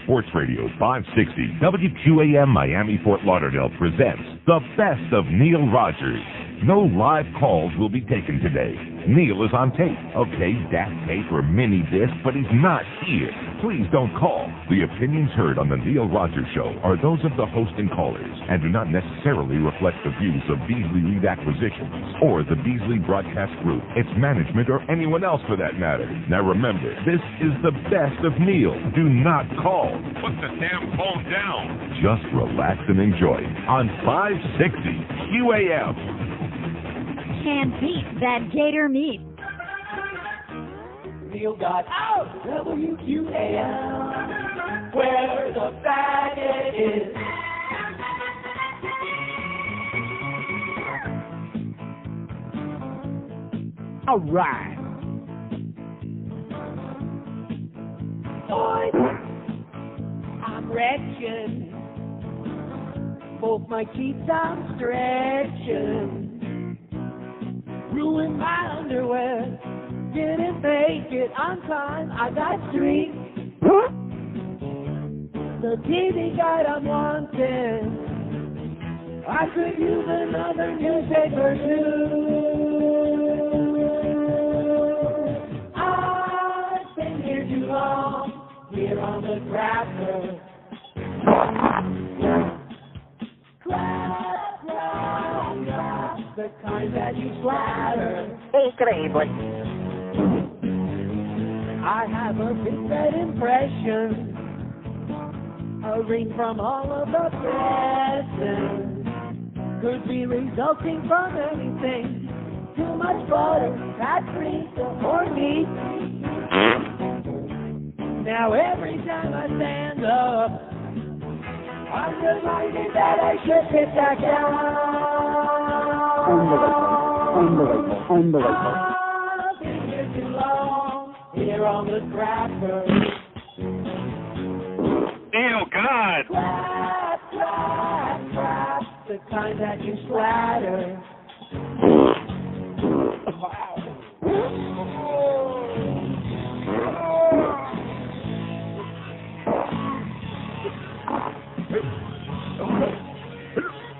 Sports Radio 560 WQAM Miami Fort Lauderdale presents the best of Neil Rogers. No live calls will be taken today. Neil is on tape, DAT tape or mini disc, but he's not here. Please don't call. The opinions heard on the Neil Rogers Show are those of the host and callers and do not necessarily reflect the views of Beasley Reed Acquisitions or the Beasley Broadcast Group, its management, or anyone else for that matter. Now remember, this is the best of Neil. Do not call. Put the damn phone down. Just relax and enjoy on 560 QAM. Can't beat that gator meat. Neil got out WQAM, where the faggot is. All right. Boy, I'm retching. Both my cheeks I'm stretching. Ruined my underwear. Didn't make it on time. I got streaked. The TV guide I'm wanting. I could use another newspaper too. I've been here too long. Here on the crapper. The kind that you flatter. Increíble. I have a big red impression. A ring from all of the presents. Could be resulting from anything. Too much butter, fat free, or meat. Now every time I stand up, I'm reminded that I should sit back down. Unbelievable. I've been here too long, here on the crapper. Neil, God! Crap, the kind that you splatter.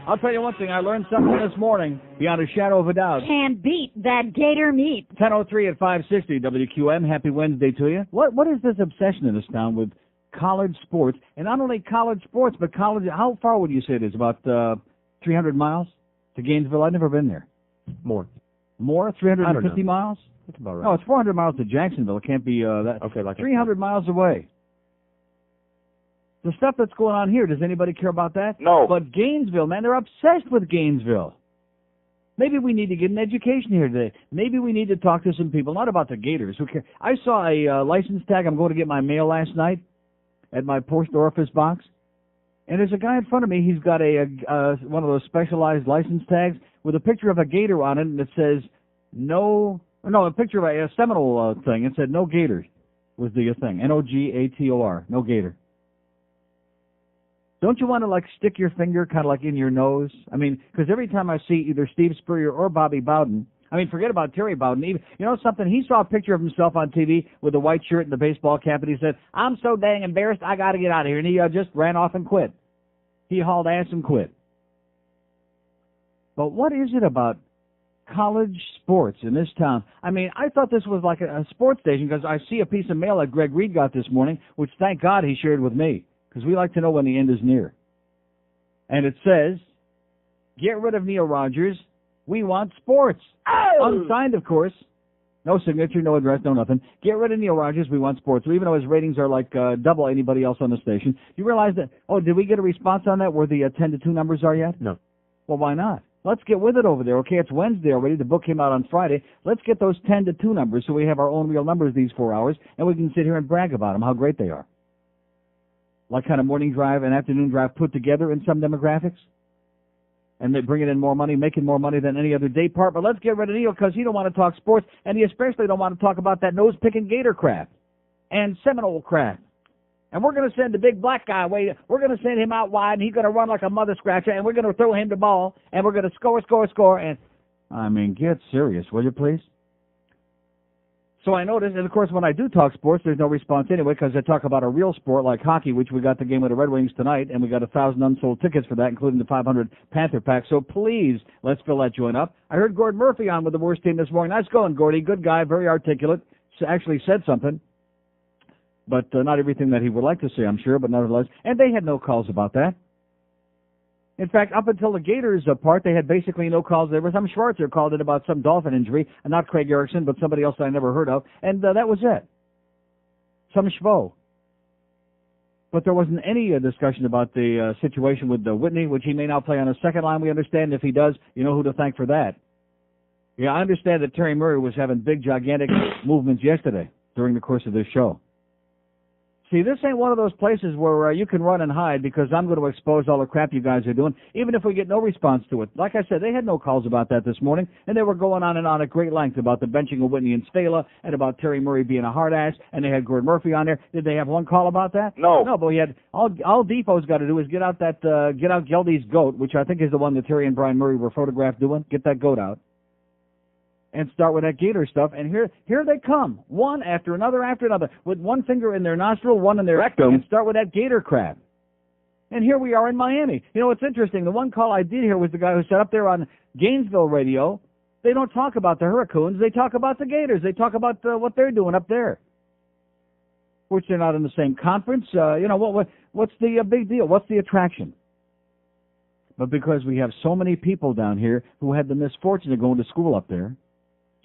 I'll tell you one thing. I learned something this morning beyond a shadow of a doubt. Can't beat that gator meat. 10:03 at 560 WQM. Happy Wednesday to you. What is this obsession in this town with college sports? And not only college sports, but college. How far would you say it is? About 300 miles to Gainesville? I've never been there. More? 350 miles? That's about right. No, it's 400 miles to Jacksonville. It can't be that. Okay, like 300 miles away. The stuff that's going on here, does anybody care about that? No. But Gainesville, man, they're obsessed with Gainesville. Maybe we need to get an education here today. Maybe we need to talk to some people, not about the Gators. Who care? I saw a license tag. I'm going to get my mail last night at my post office box. And there's a guy in front of me. He's got one of those specialized license tags with a picture of a gator on it, and it says, a picture of a Seminole thing. It said, no gator was the thing. Nogator, no gator. Don't you want to, stick your finger kind of like in your nose? I mean, because every time I see either Steve Spurrier or Bobby Bowden, forget about Terry Bowden. Even, you know something? He saw a picture of himself on TV with a white shirt and the baseball cap, and he said, I'm so dang embarrassed, I got to get out of here. And he just ran off and quit. He hauled ass and quit. But what is it about college sports in this town? I thought this was like a sports station because I see a piece of mail that Greg Reed got this morning, which thank God he shared with me. Because we like to know when the end is near. And it says, get rid of Neil Rogers. We want sports. Oh! Unsigned, of course. No signature, no address, no nothing. Get rid of Neil Rogers. We want sports. So even though his ratings are like double anybody else on the station. You realize that, did we get a response on that where the 10-2 numbers are yet? No. Well, why not? Let's get with it over there. Okay, it's Wednesday already. The book came out on Friday. Let's get those 10-2 numbers so we have our own real numbers these 4 hours, and we can sit here and brag about them, how great they are. Like kind of morning drive and afternoon drive put together in some demographics. And they bring in more money, making more money than any other day part. But let's get rid of Neil because he don't want to talk sports, and he especially don't want to talk about that nose-picking gator crap and Seminole crap. And we're going to send the big black guy away. We're going to send him out wide, and he's going to run like a mother scratcher, and we're going to throw him the ball, and we're going to score. And get serious, will you please? So I noticed, and of course when I do talk sports, there's no response anyway because I talk about a real sport like hockey, which we got the game with the Red Wings tonight, and we got 1,000 unsold tickets for that, including the 500 Panther pack. So please, let's fill that joint up. I heard Gord Murphy on with the worst team this morning. Nice going, Gordy. Good guy, very articulate. Actually said something, but not everything that he would like to say, I'm sure, but nevertheless. And they had no calls about that. In fact, up until the Gators part, they had basically no calls. There was some Schwarzer called in about some Dolphin injury, and not Craig Erickson, but somebody else I never heard of, and that was it. Some schvo. But there wasn't any discussion about the situation with Whitney, which he may now play on a second line, we understand. If he does, you know who to thank for that. Yeah, I understand that Terry Murray was having big, gigantic movements yesterday during the course of this show. See, this ain't one of those places where you can run and hide because I'm going to expose all the crap you guys are doing, even if we get no response to it. Like I said, they had no calls about that this morning, and they were going on and on at great length about the benching of Whitney and Staal and about Terry Murray being a hard ass, and they had Gord Murphy on there. Did they have one call about that? No. No, but we had all Defoe's got to do is get out Geldy's goat, which I think is the one that Terry and Brian Murray were photographed doing. Get that goat out. And start with that Gator stuff, and here they come, one after another, with one finger in their nostril, one in their rectum, and start with that Gator crap. And here we are in Miami. You know, it's interesting. The one call I did hear was the guy who sat up there on Gainesville radio. They don't talk about the Hurricanes. They talk about the Gators. They talk about what they're doing up there, which they're not in the same conference. What's the big deal? What's the attraction? But because we have so many people down here who had the misfortune of going to school up there.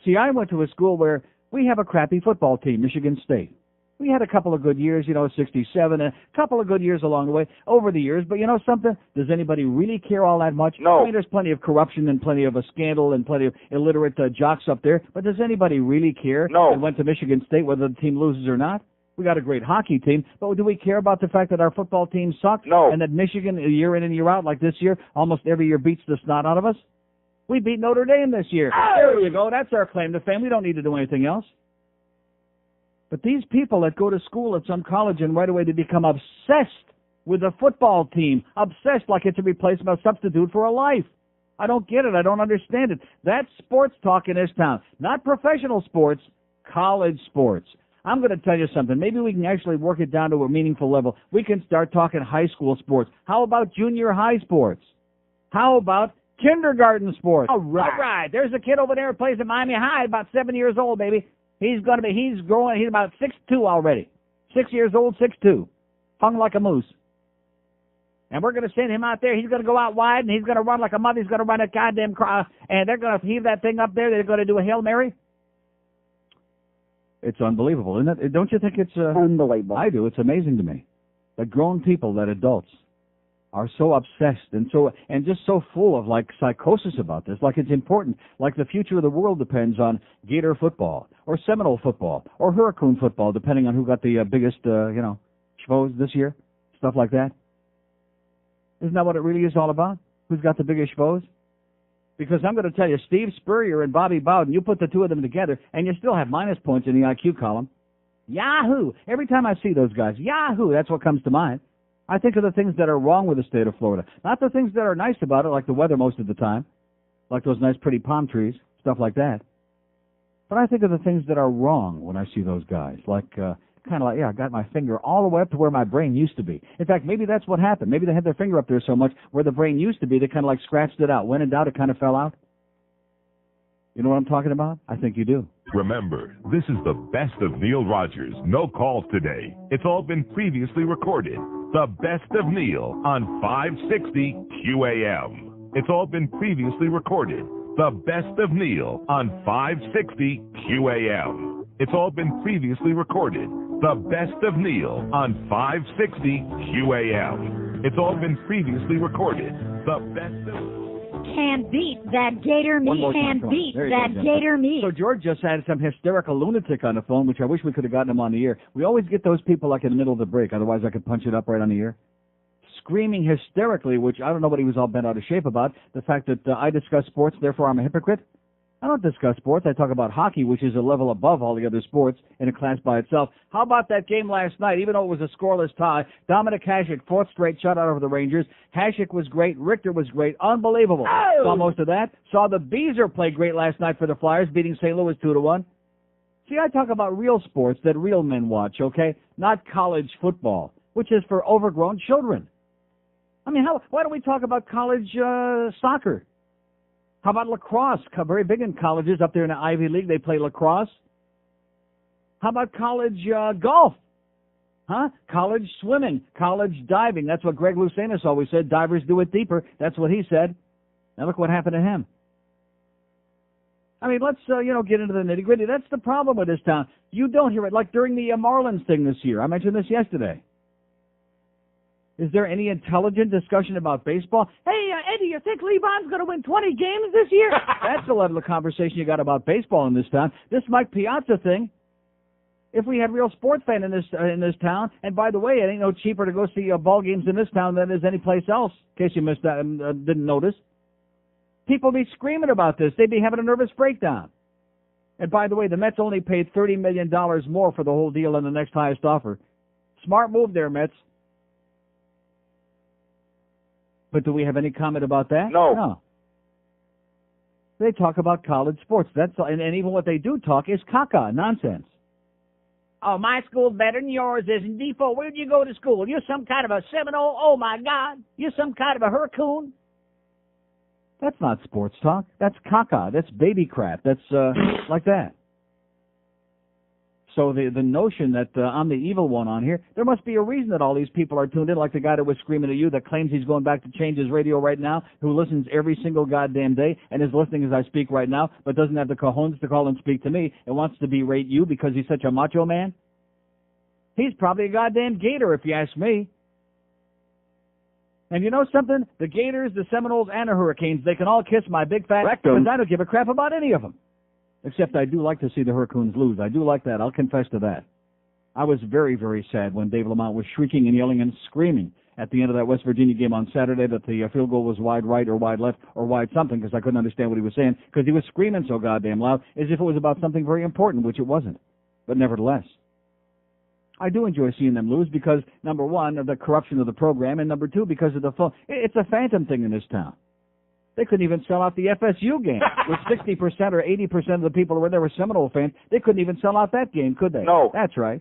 See, I went to a school where we have a crappy football team, Michigan State. We had a couple of good years, 67, a couple of good years along the way, over the years. But you know something? Does anybody really care all that much? No. I mean, there's plenty of corruption and plenty of a scandal and plenty of illiterate jocks up there. But does anybody really care? No. That went to Michigan State, whether the team loses or not? We got a great hockey team, but do we care about the fact that our football team sucks? No. And that Michigan, year in and year out, like this year, almost every year beats the snot out of us? We beat Notre Dame this year. Oh. There you go. That's our claim to fame. We don't need to do anything else. But these people that go to school at some college and right away they become obsessed with the football team, obsessed like it's a replacement, a substitute for a life. I don't get it. I don't understand it. That's sports talk in this town. Not professional sports, college sports. I'm going to tell you something. Maybe we can actually work it down to a meaningful level. We can start talking high school sports. How about junior high sports? How about kindergarten sports? All right. There's a kid over there who plays at Miami High, about 7 years old, baby. He's growing, he's about 6'2" already. 6 years old, 6'2". Hung like a moose. And we're going to send him out there. He's going to go out wide, and he's going to run like a mother. He's going to run a goddamn cross, and they're going to heave that thing up there. They're going to do a Hail Mary. It's unbelievable, isn't it? Don't you think it's unbelievable? I do. It's amazing to me that grown people, that adults, are so obsessed and just so full of like psychosis about this, like it's important, like the future of the world depends on Gator football or Seminole football or Hurricane football, depending on who got the biggest, schvoes this year, stuff like that. Isn't that what it really is all about? Who's got the biggest schvoes? Because I'm going to tell you, Steve Spurrier and Bobby Bowden, you put the two of them together, and you still have minus points in the IQ column. Yahoo! Every time I see those guys, yahoo! That's what comes to mind. I think of the things that are wrong with the state of Florida, not the things that are nice about it, like the weather most of the time, like those nice pretty palm trees, stuff like that. But I think of the things that are wrong when I see those guys, like I got my finger all the way up to where my brain used to be. In fact, maybe that's what happened. Maybe they had their finger up there so much where the brain used to be, they kind of like scratched it out. When in doubt, it kind of fell out. You know what I'm talking about? I think you do. Remember, this is the best of Neil Rogers. No calls today. It's all been previously recorded. The best of Neil on 560 QAM. It's all been previously recorded. The best of Neil on 560 QAM. It's all been previously recorded. The best of Neil on 560 QAM. It's all been previously recorded. The best of... Can't beat that Gator meat. Can't beat that Gator meat. So George just had some hysterical lunatic on the phone, which I wish we could have gotten him on the air. We always get those people like in the middle of the break. Otherwise, I could punch it up right on the air. Screaming hysterically, which I don't know what he was all bent out of shape about. The fact that I discuss sports, therefore I'm a hypocrite. I don't discuss sports. I talk about hockey, which is a level above all the other sports in a class by itself. How about that game last night? Even though it was a scoreless tie, Dominic Hasek, fourth straight shutout over the Rangers. Hasek was great. Richter was great. Unbelievable. Saw most of that. Saw the Beezer play great last night for the Flyers, beating St. Louis 2-1. See, I talk about real sports that real men watch, okay? Not college football, which is for overgrown children. I mean, why don't we talk about college soccer? How about lacrosse? Very big in colleges up there in the Ivy League. They play lacrosse. How about college golf? Huh? College swimming, college diving. That's what Greg Lousanis always said. Divers do it deeper. That's what he said. Now look what happened to him. I mean, let's, get into the nitty-gritty. That's the problem with this town. You don't hear it. Like during the Marlins thing this year. I mentioned this yesterday. Is there any intelligent discussion about baseball? Hey, Eddie, you think Levon's going to win 20 games this year? That's the level of conversation you got about baseball in this town. This Mike Piazza thing, if we had real sports fan in this town, and by the way, it ain't no cheaper to go see ball games in this town than it is any place else, in case you missed that and didn't notice. People be screaming about this. They'd be having a nervous breakdown. And by the way, the Mets only paid $30 million more for the whole deal than the next highest offer. Smart move there, Mets. But do we have any comment about that? No. They talk about college sports. That's and even what they do talk is caca, nonsense. Oh, my school's better than yours isn't. Default, where'd you go to school? You're some kind of a Seminole? Oh, my God. You're some kind of a Hurcoon? That's not sports talk. That's caca. That's baby crap. That's like that. So the notion that I'm the evil one on here, there must be a reason that all these people are tuned in, like the guy that was screaming at you that claims he's going back to change his radio right now, who listens every single goddamn day and is listening as I speak right now, but doesn't have the cojones to call and speak to me and wants to berate you because he's such a macho man. He's probably a goddamn gator, if you ask me. And you know something? The Gators, the Seminoles, and the Hurricanes, they can all kiss my big fat rectum, because I don't give a crap about any of them. Except I do like to see the Hurricanes lose. I do like that. I'll confess to that. I was very, very sad when Dave Lamont was shrieking and yelling and screaming at the end of that West Virginia game on Saturday that the field goal was wide right or wide left or wide something, because I couldn't understand what he was saying, because he was screaming so goddamn loud as if it was about something very important, which it wasn't. But nevertheless, I do enjoy seeing them lose because, number one, of the corruption of the program, and number two, because of the phone. It's a phantom thing in this town. They couldn't even sell out the FSU game. With 60% or 80% of the people who were there were Seminole fans, they couldn't even sell out that game, could they? No. That's right.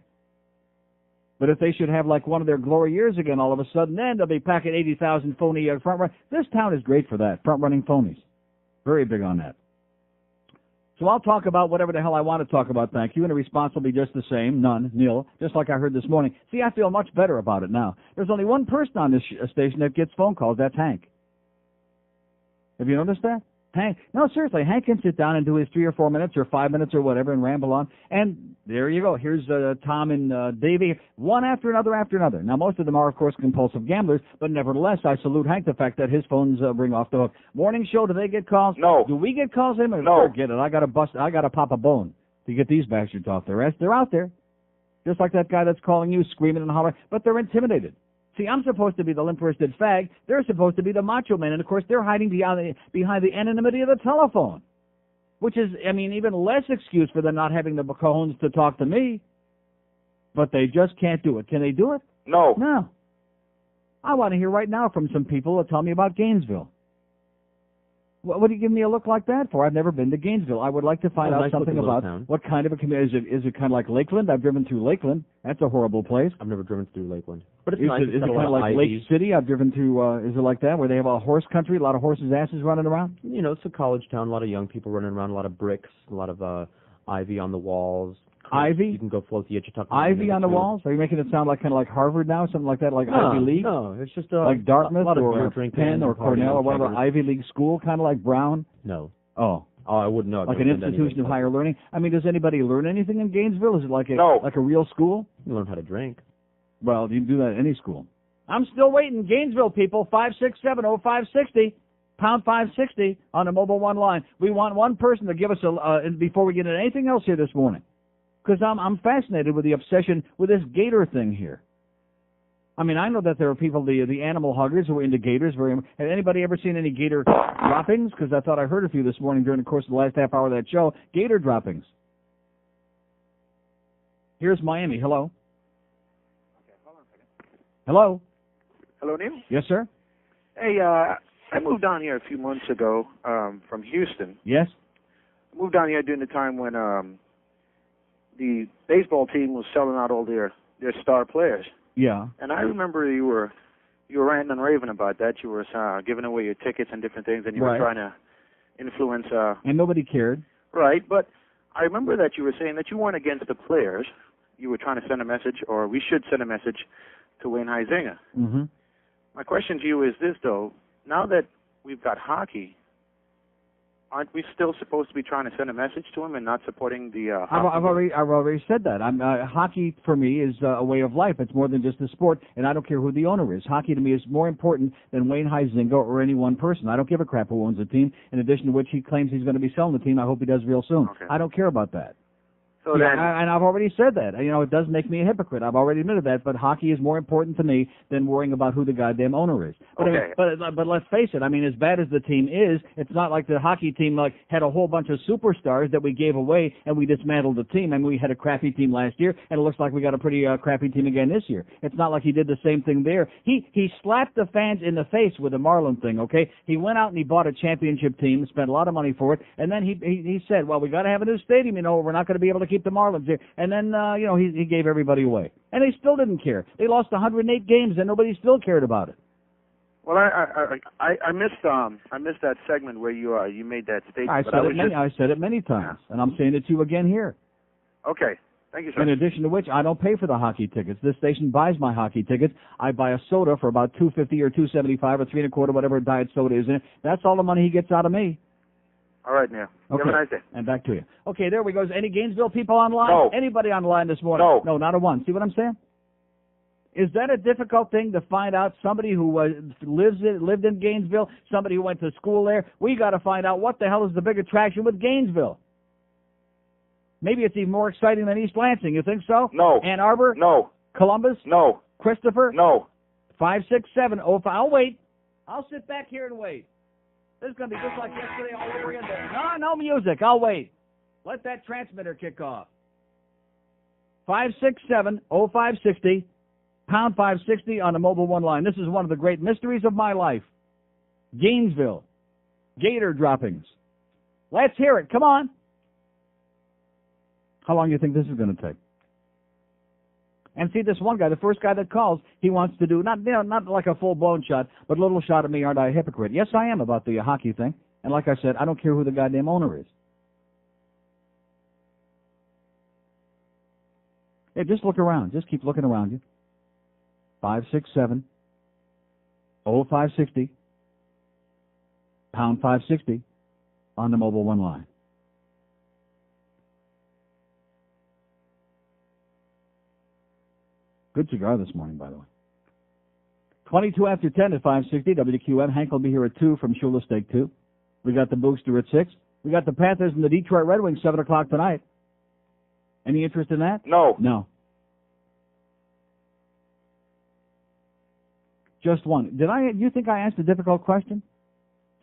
But if they should have like one of their glory years again all of a sudden, then they'll be packing 80,000 phony front run. This town is great for that, front-running phonies. Very big on that. So I'll talk about whatever the hell I want to talk about, thank you, and the response will be just the same, none, nil, just like I heard this morning. See, I feel much better about it now. There's only one person on this station that gets phone calls, that's Hank. Have you noticed that? Hank, no, seriously, Hank can sit down and do his 3 or 4 minutes or 5 minutes or whatever and ramble on. And there you go. Here's Tom and Davey, one after another after another. Now, most of them are, of course, compulsive gamblers, but nevertheless, I salute Hank the fact that his phones ring off the hook. Morning show, do they get calls? No. Do we get calls? No. Forget it. I got to pop a bone to get these bastards off their ass. They're out there. Just like that guy that's calling you, screaming and hollering, but they're intimidated. See, I'm supposed to be the limp-wristed fag. They're supposed to be the macho man. And, of course, they're hiding behind the anonymity of the telephone, which is, even less excuse for them not having the cojones to talk to me. But they just can't do it. Can they do it? No. No. I want to hear right now from some people that tell me about Gainesville. What are you giving me a look like that for? I've never been to Gainesville. I would like to find out something about what kind of a community. Is it kind of like Lakeland? I've driven through Lakeland. That's a horrible place. I've never driven through Lakeland. But it's is nice. It kind of like Lake City? I've driven through, is it like that, where they have a horse country, a lot of horses' asses running around? It's a college town, a lot of young people running around, a lot of bricks, a lot of ivy on the walls. Ivy? You can go float the Itchituck. Ivy on the walls? Are you making it sound like kind of like Harvard now, something like that, like no, Ivy League? No, it's just like Dartmouth or Penn or Cornell or whatever, Tigers. Ivy League school, kind of like Brown? No. Oh. Oh, I wouldn't know. Like an institution of higher learning? Does anybody learn anything in Gainesville? Is it like a real school? You learn how to drink. Well, you can do that at any school. I'm still waiting. Gainesville people, 567-0560, pound 560 on the Mobile One line. We want one person to give us before we get into anything else here this morning. Because I'm fascinated with the obsession with this gator thing here. I know that there are people, the animal huggers who are into gators. Has anybody ever seen any gator droppings? Because I thought I heard a few this morning during the course of the last half hour of that show. Gator droppings. Here's Miami. Hello. Okay, hold on a second. Hello. Hello, Neil? Yes, sir? Hey, I moved down here a few months ago from Houston. Yes? I moved down here during the time when the baseball team was selling out all their star players. Yeah. And I remember you were ranting and raving about that. You were giving away your tickets and different things, and you were trying to influence. And nobody cared. Right, but I remember that you were saying that you weren't against the players. You were trying to send a message, or we should send a message to Wayne Huizenga. Mm-hmm. My question to you is this, though. Now that we've got hockey, aren't we still supposed to be trying to send a message to him and not supporting the hockey? I've already said that. Hockey for me is a way of life. It's more than just a sport, and I don't care who the owner is. Hockey to me is more important than Wayne Huizenga or any one person. I don't give a crap who owns the team. In addition to which, he claims he's going to be selling the team. I hope he does real soon. Okay. I don't care about that. So then, and I've already said that. You know, it does make me a hypocrite. I've already admitted that. But hockey is more important to me than worrying about who the goddamn owner is. But, okay. But let's face it. I mean, as bad as the team is, it's not like the hockey team had a whole bunch of superstars that we gave away and we dismantled the team. I mean, we had a crappy team last year, and it looks like we got a pretty crappy team again this year. It's not like he did the same thing there. He slapped the fans in the face with the Marlins thing. Okay, he went out and he bought a championship team, spent a lot of money for it, and then he said, well, we got to have a new stadium. You know, we're not going to be able to keep the Marlins here. And then, you know, he gave everybody away. And they still didn't care. They lost 108 games, and nobody still cared about it. Well, I missed that segment where you made that statement. I said it many times, and I'm saying it to you again here. Okay. Thank you, sir. In addition to which, I don't pay for the hockey tickets. This station buys my hockey tickets. I buy a soda for about $2.50 or $2.75 or $3.25, whatever diet soda is in it. That's all the money he gets out of me. All right, now. Okay. Have a nice day. And back to you. Okay, there we go. Any Gainesville people online? No. Anybody online this morning? No. No, not a one. See what I'm saying? Is that a difficult thing to find out? Somebody who lived in Gainesville, somebody who went to school there. We got to find out what the hell is the big attraction with Gainesville. Maybe it's even more exciting than East Lansing. You think so? No. Ann Arbor? No. Columbus? No. Christopher? No. 56705. I'll wait. I'll sit back here and wait. This is going to be just like yesterday all over again. No music. I'll wait. Let that transmitter kick off. 5670560, pound 560 on the mobile one line. This is one of the great mysteries of my life. Gainesville. Gator droppings. Let's hear it. Come on. How long do you think this is going to take? And see, this one guy, the first guy that calls, he wants to do, not like a full-blown shot, but a little shot at me, aren't I a hypocrite? Yes, I am about the hockey thing. And like I said, I don't care who the goddamn owner is. Hey, just look around. Just keep looking around you. 567 0560, pound 560 on the mobile one line. Good cigar this morning, by the way. 22 after 10 at 560 WQAM. Hank will be here at 2 from Shula Steak 2. We got the Booster at 6. We got the Panthers and the Detroit Red Wings 7 o'clock tonight. Any interest in that? No. No. Just one. Do you think I asked a difficult question?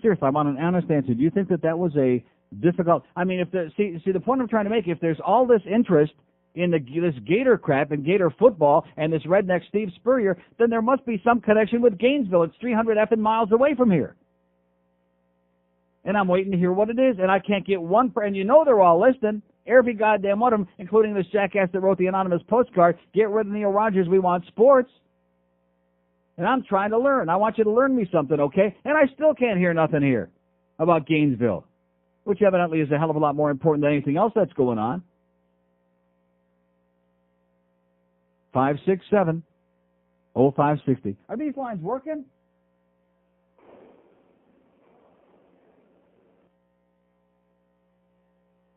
Seriously, I want an honest answer. Do you think that was a difficult... I mean, see the point I'm trying to make, if there's all this interest in this Gator crap and Gator football and this redneck Steve Spurrier, then there must be some connection with Gainesville. It's 300 effing miles away from here. And I'm waiting to hear what it is, and I can't get one... And you know they're all listening. Every goddamn one of them, including this jackass that wrote the anonymous postcard, get rid of Neil Rogers, we want sports. And I'm trying to learn. I want you to learn me something, okay? And I still can't hear nothing here about Gainesville, which evidently is a hell of a lot more important than anything else that's going on. 567 0560. Are these lines working?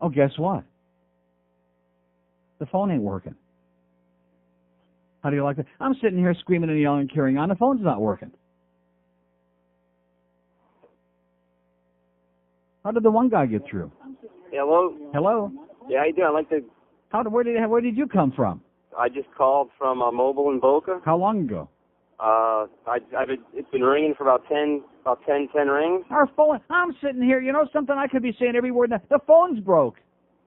Oh, guess what? The phone ain't working. How do you like that? I'm sitting here screaming and yelling and carrying on. The phone's not working. How did the one guy get through? Hello. Hello. Yeah, how you doing? I'd like to. Where did you come from? I just called from mobile in Boca. How long ago? It's been ringing for about 10 rings. Our phone. I'm sitting here. You know something? I could be saying every word. The phone's broke.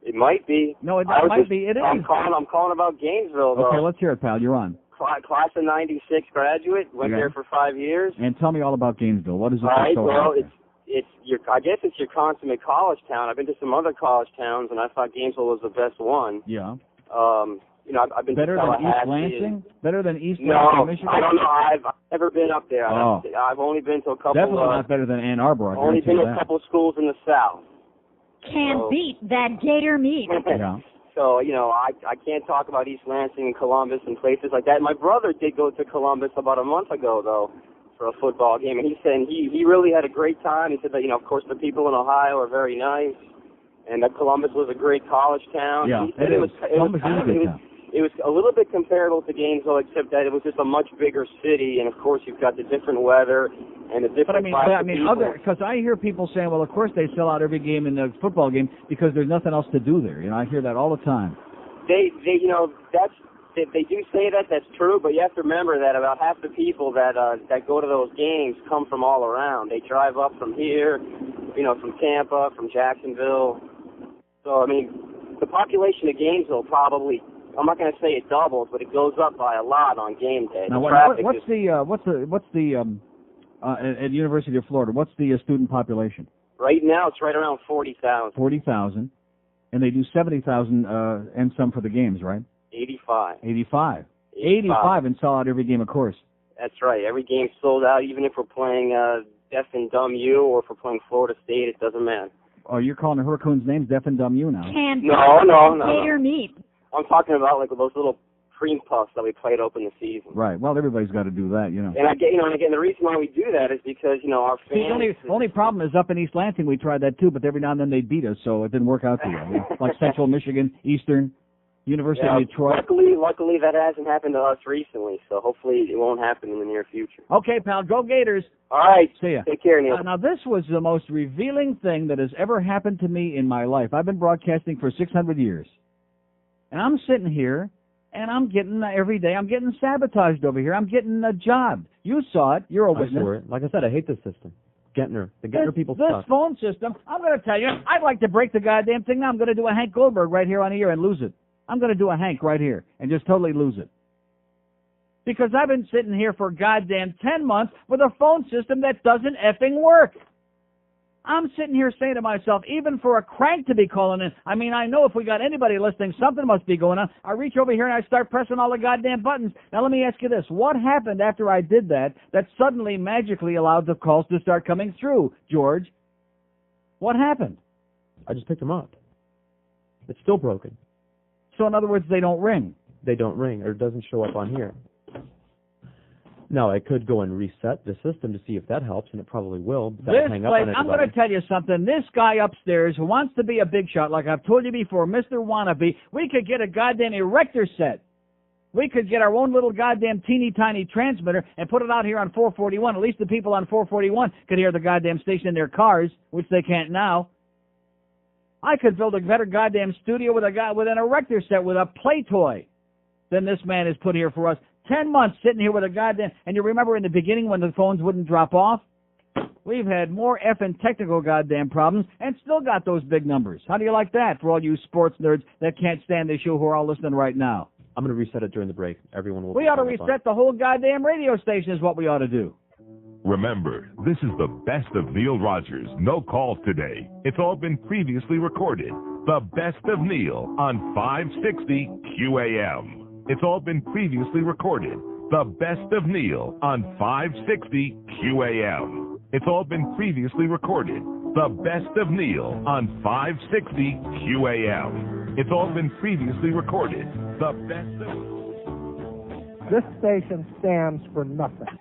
It might be. No, it might be. It is. I'm calling about Gainesville, though. Okay, let's hear it, pal. You're on. Class of '96 graduate. Went there for 5 years. And tell me all about Gainesville. What is it? All right. Well, I guess it's your consummate college town. I've been to some other college towns, and I thought Gainesville was the best one. Yeah. You know, I've been better to than East Tallahassee. Lansing? Better than East No, Lansing, Michigan? I don't know. I've never been up there. Oh. I've only been to a couple. Definitely not better than Ann Arbor. I Only guarantee been you to a that. couple schools in the South. Can't beat that gator meat. Yeah. So, you know, I can't talk about East Lansing and Columbus and places like that. My brother did go to Columbus about a month ago, though, for a football game, and he said he really had a great time. He said that, you know, of course, the people in Ohio are very nice, and that Columbus was a great college town. Yeah, He said Columbus is a good town. It was a little bit comparable to Gainesville, except that it was just a much bigger city, and of course you've got the different weather and the different. But I mean, because I hear people saying, well, of course they sell out every game in the football game because there's nothing else to do there. You know, I hear that all the time. They you know, they do say that. That's true, but you have to remember that about half the people that go to those games come from all around. They drive up from here, you know, from Tampa, from Jacksonville. So I mean, the population of Gainesville probably. I'm not going to say it doubles, but it goes up by a lot on game day. Now, what's the at University of Florida? What's the student population? Right now, it's right around 40,000. 40,000, and they do 70,000 and some for the games, right? 85. 85, and sell out every game, of course. That's right. Every game's sold out, even if we're playing Deaf and Dumb U or if we're playing Florida State. It doesn't matter. Oh, you're calling the Hurricanes names Deaf and Dumb U now? No. Gator meat. I'm talking about like those little cream puffs that we played open the season. Right. Well, everybody's got to do that, you know. And again, the reason why we do that is because, you know, our fans. See, the only problem is up in East Lansing we tried that too, but every now and then they beat us, so it didn't work out too well. Like Central Michigan, Eastern, University of Detroit. Luckily, that hasn't happened to us recently, so hopefully it won't happen in the near future. Okay, pal, go Gators. All right. See ya. Take care, Neil. Now, this was the most revealing thing that has ever happened to me in my life. I've been broadcasting for 600 years. And I'm sitting here, and I'm getting, every day, I'm getting sabotaged over here. I'm getting jobbed. You saw it. You're a witness. I saw it. Like I said, I hate this system. Getting people This stuck. phone system, I'm going to tell you, I'd like to break the goddamn thing now. I'm going to do a Hank Goldberg right here on the air and lose it. I'm going to do a Hank right here and just totally lose it. Because I've been sitting here for goddamn 10 months with a phone system that doesn't effing work. I'm sitting here saying to myself, even for a crank to be calling in, I mean, I know if we got anybody listening, something must be going on. I reach over here and I start pressing all the goddamn buttons. Now, let me ask you this. What happened after I did that suddenly magically allowed the calls to start coming through, George? What happened? I just picked them up. It's still broken. So, in other words, they don't ring. They don't ring, or it doesn't show up on here. Now, I could go and reset the system to see if that helps, and it probably will. But that'll hang up on everybody. I'm going to tell you something. This guy upstairs who wants to be a big shot, like I've told you before, Mr. Wannabe, we could get a goddamn erector set. We could get our own little goddamn teeny tiny transmitter and put it out here on 441. At least the people on 441 could hear the goddamn station in their cars, which they can't now. I could build a better goddamn studio with an erector set with a play toy than this man has put here for us. 10 months sitting here with a goddamn... And you remember in the beginning when the phones wouldn't drop off? We've had more effing technical goddamn problems and still got those big numbers. How do you like that for all you sports nerds that can't stand this show who are all listening right now? I'm going to reset it during the break. Everyone will... We ought to reset the whole goddamn radio station is what we ought to do. Remember, this is the best of Neil Rogers. No calls today. It's all been previously recorded. The best of Neil on 560 QAM. It's all been previously recorded. The best of Neil on 560 QAM. It's all been previously recorded. The best of Neil on 560 QAM. It's all been previously recorded. The best of... This station stands for nothing.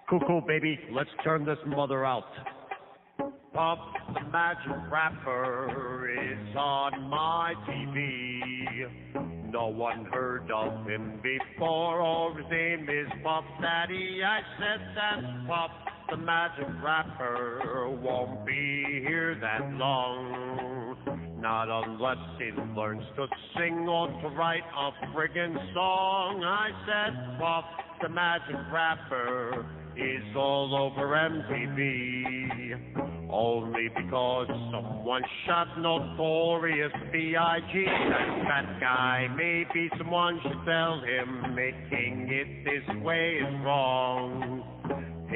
Cool, baby. Let's turn this mother out. Puff the Magic Rapper is on my TV. No one heard of him before, or his name is Puff Daddy. I said that Puff the Magic Rapper won't be here that long. Not unless he learns to sing or to write a friggin' song. I said Puff the Magic Rapper is all over MTV, only because someone shot Notorious B.I.G. And that guy, maybe someone should tell him making it this way is wrong.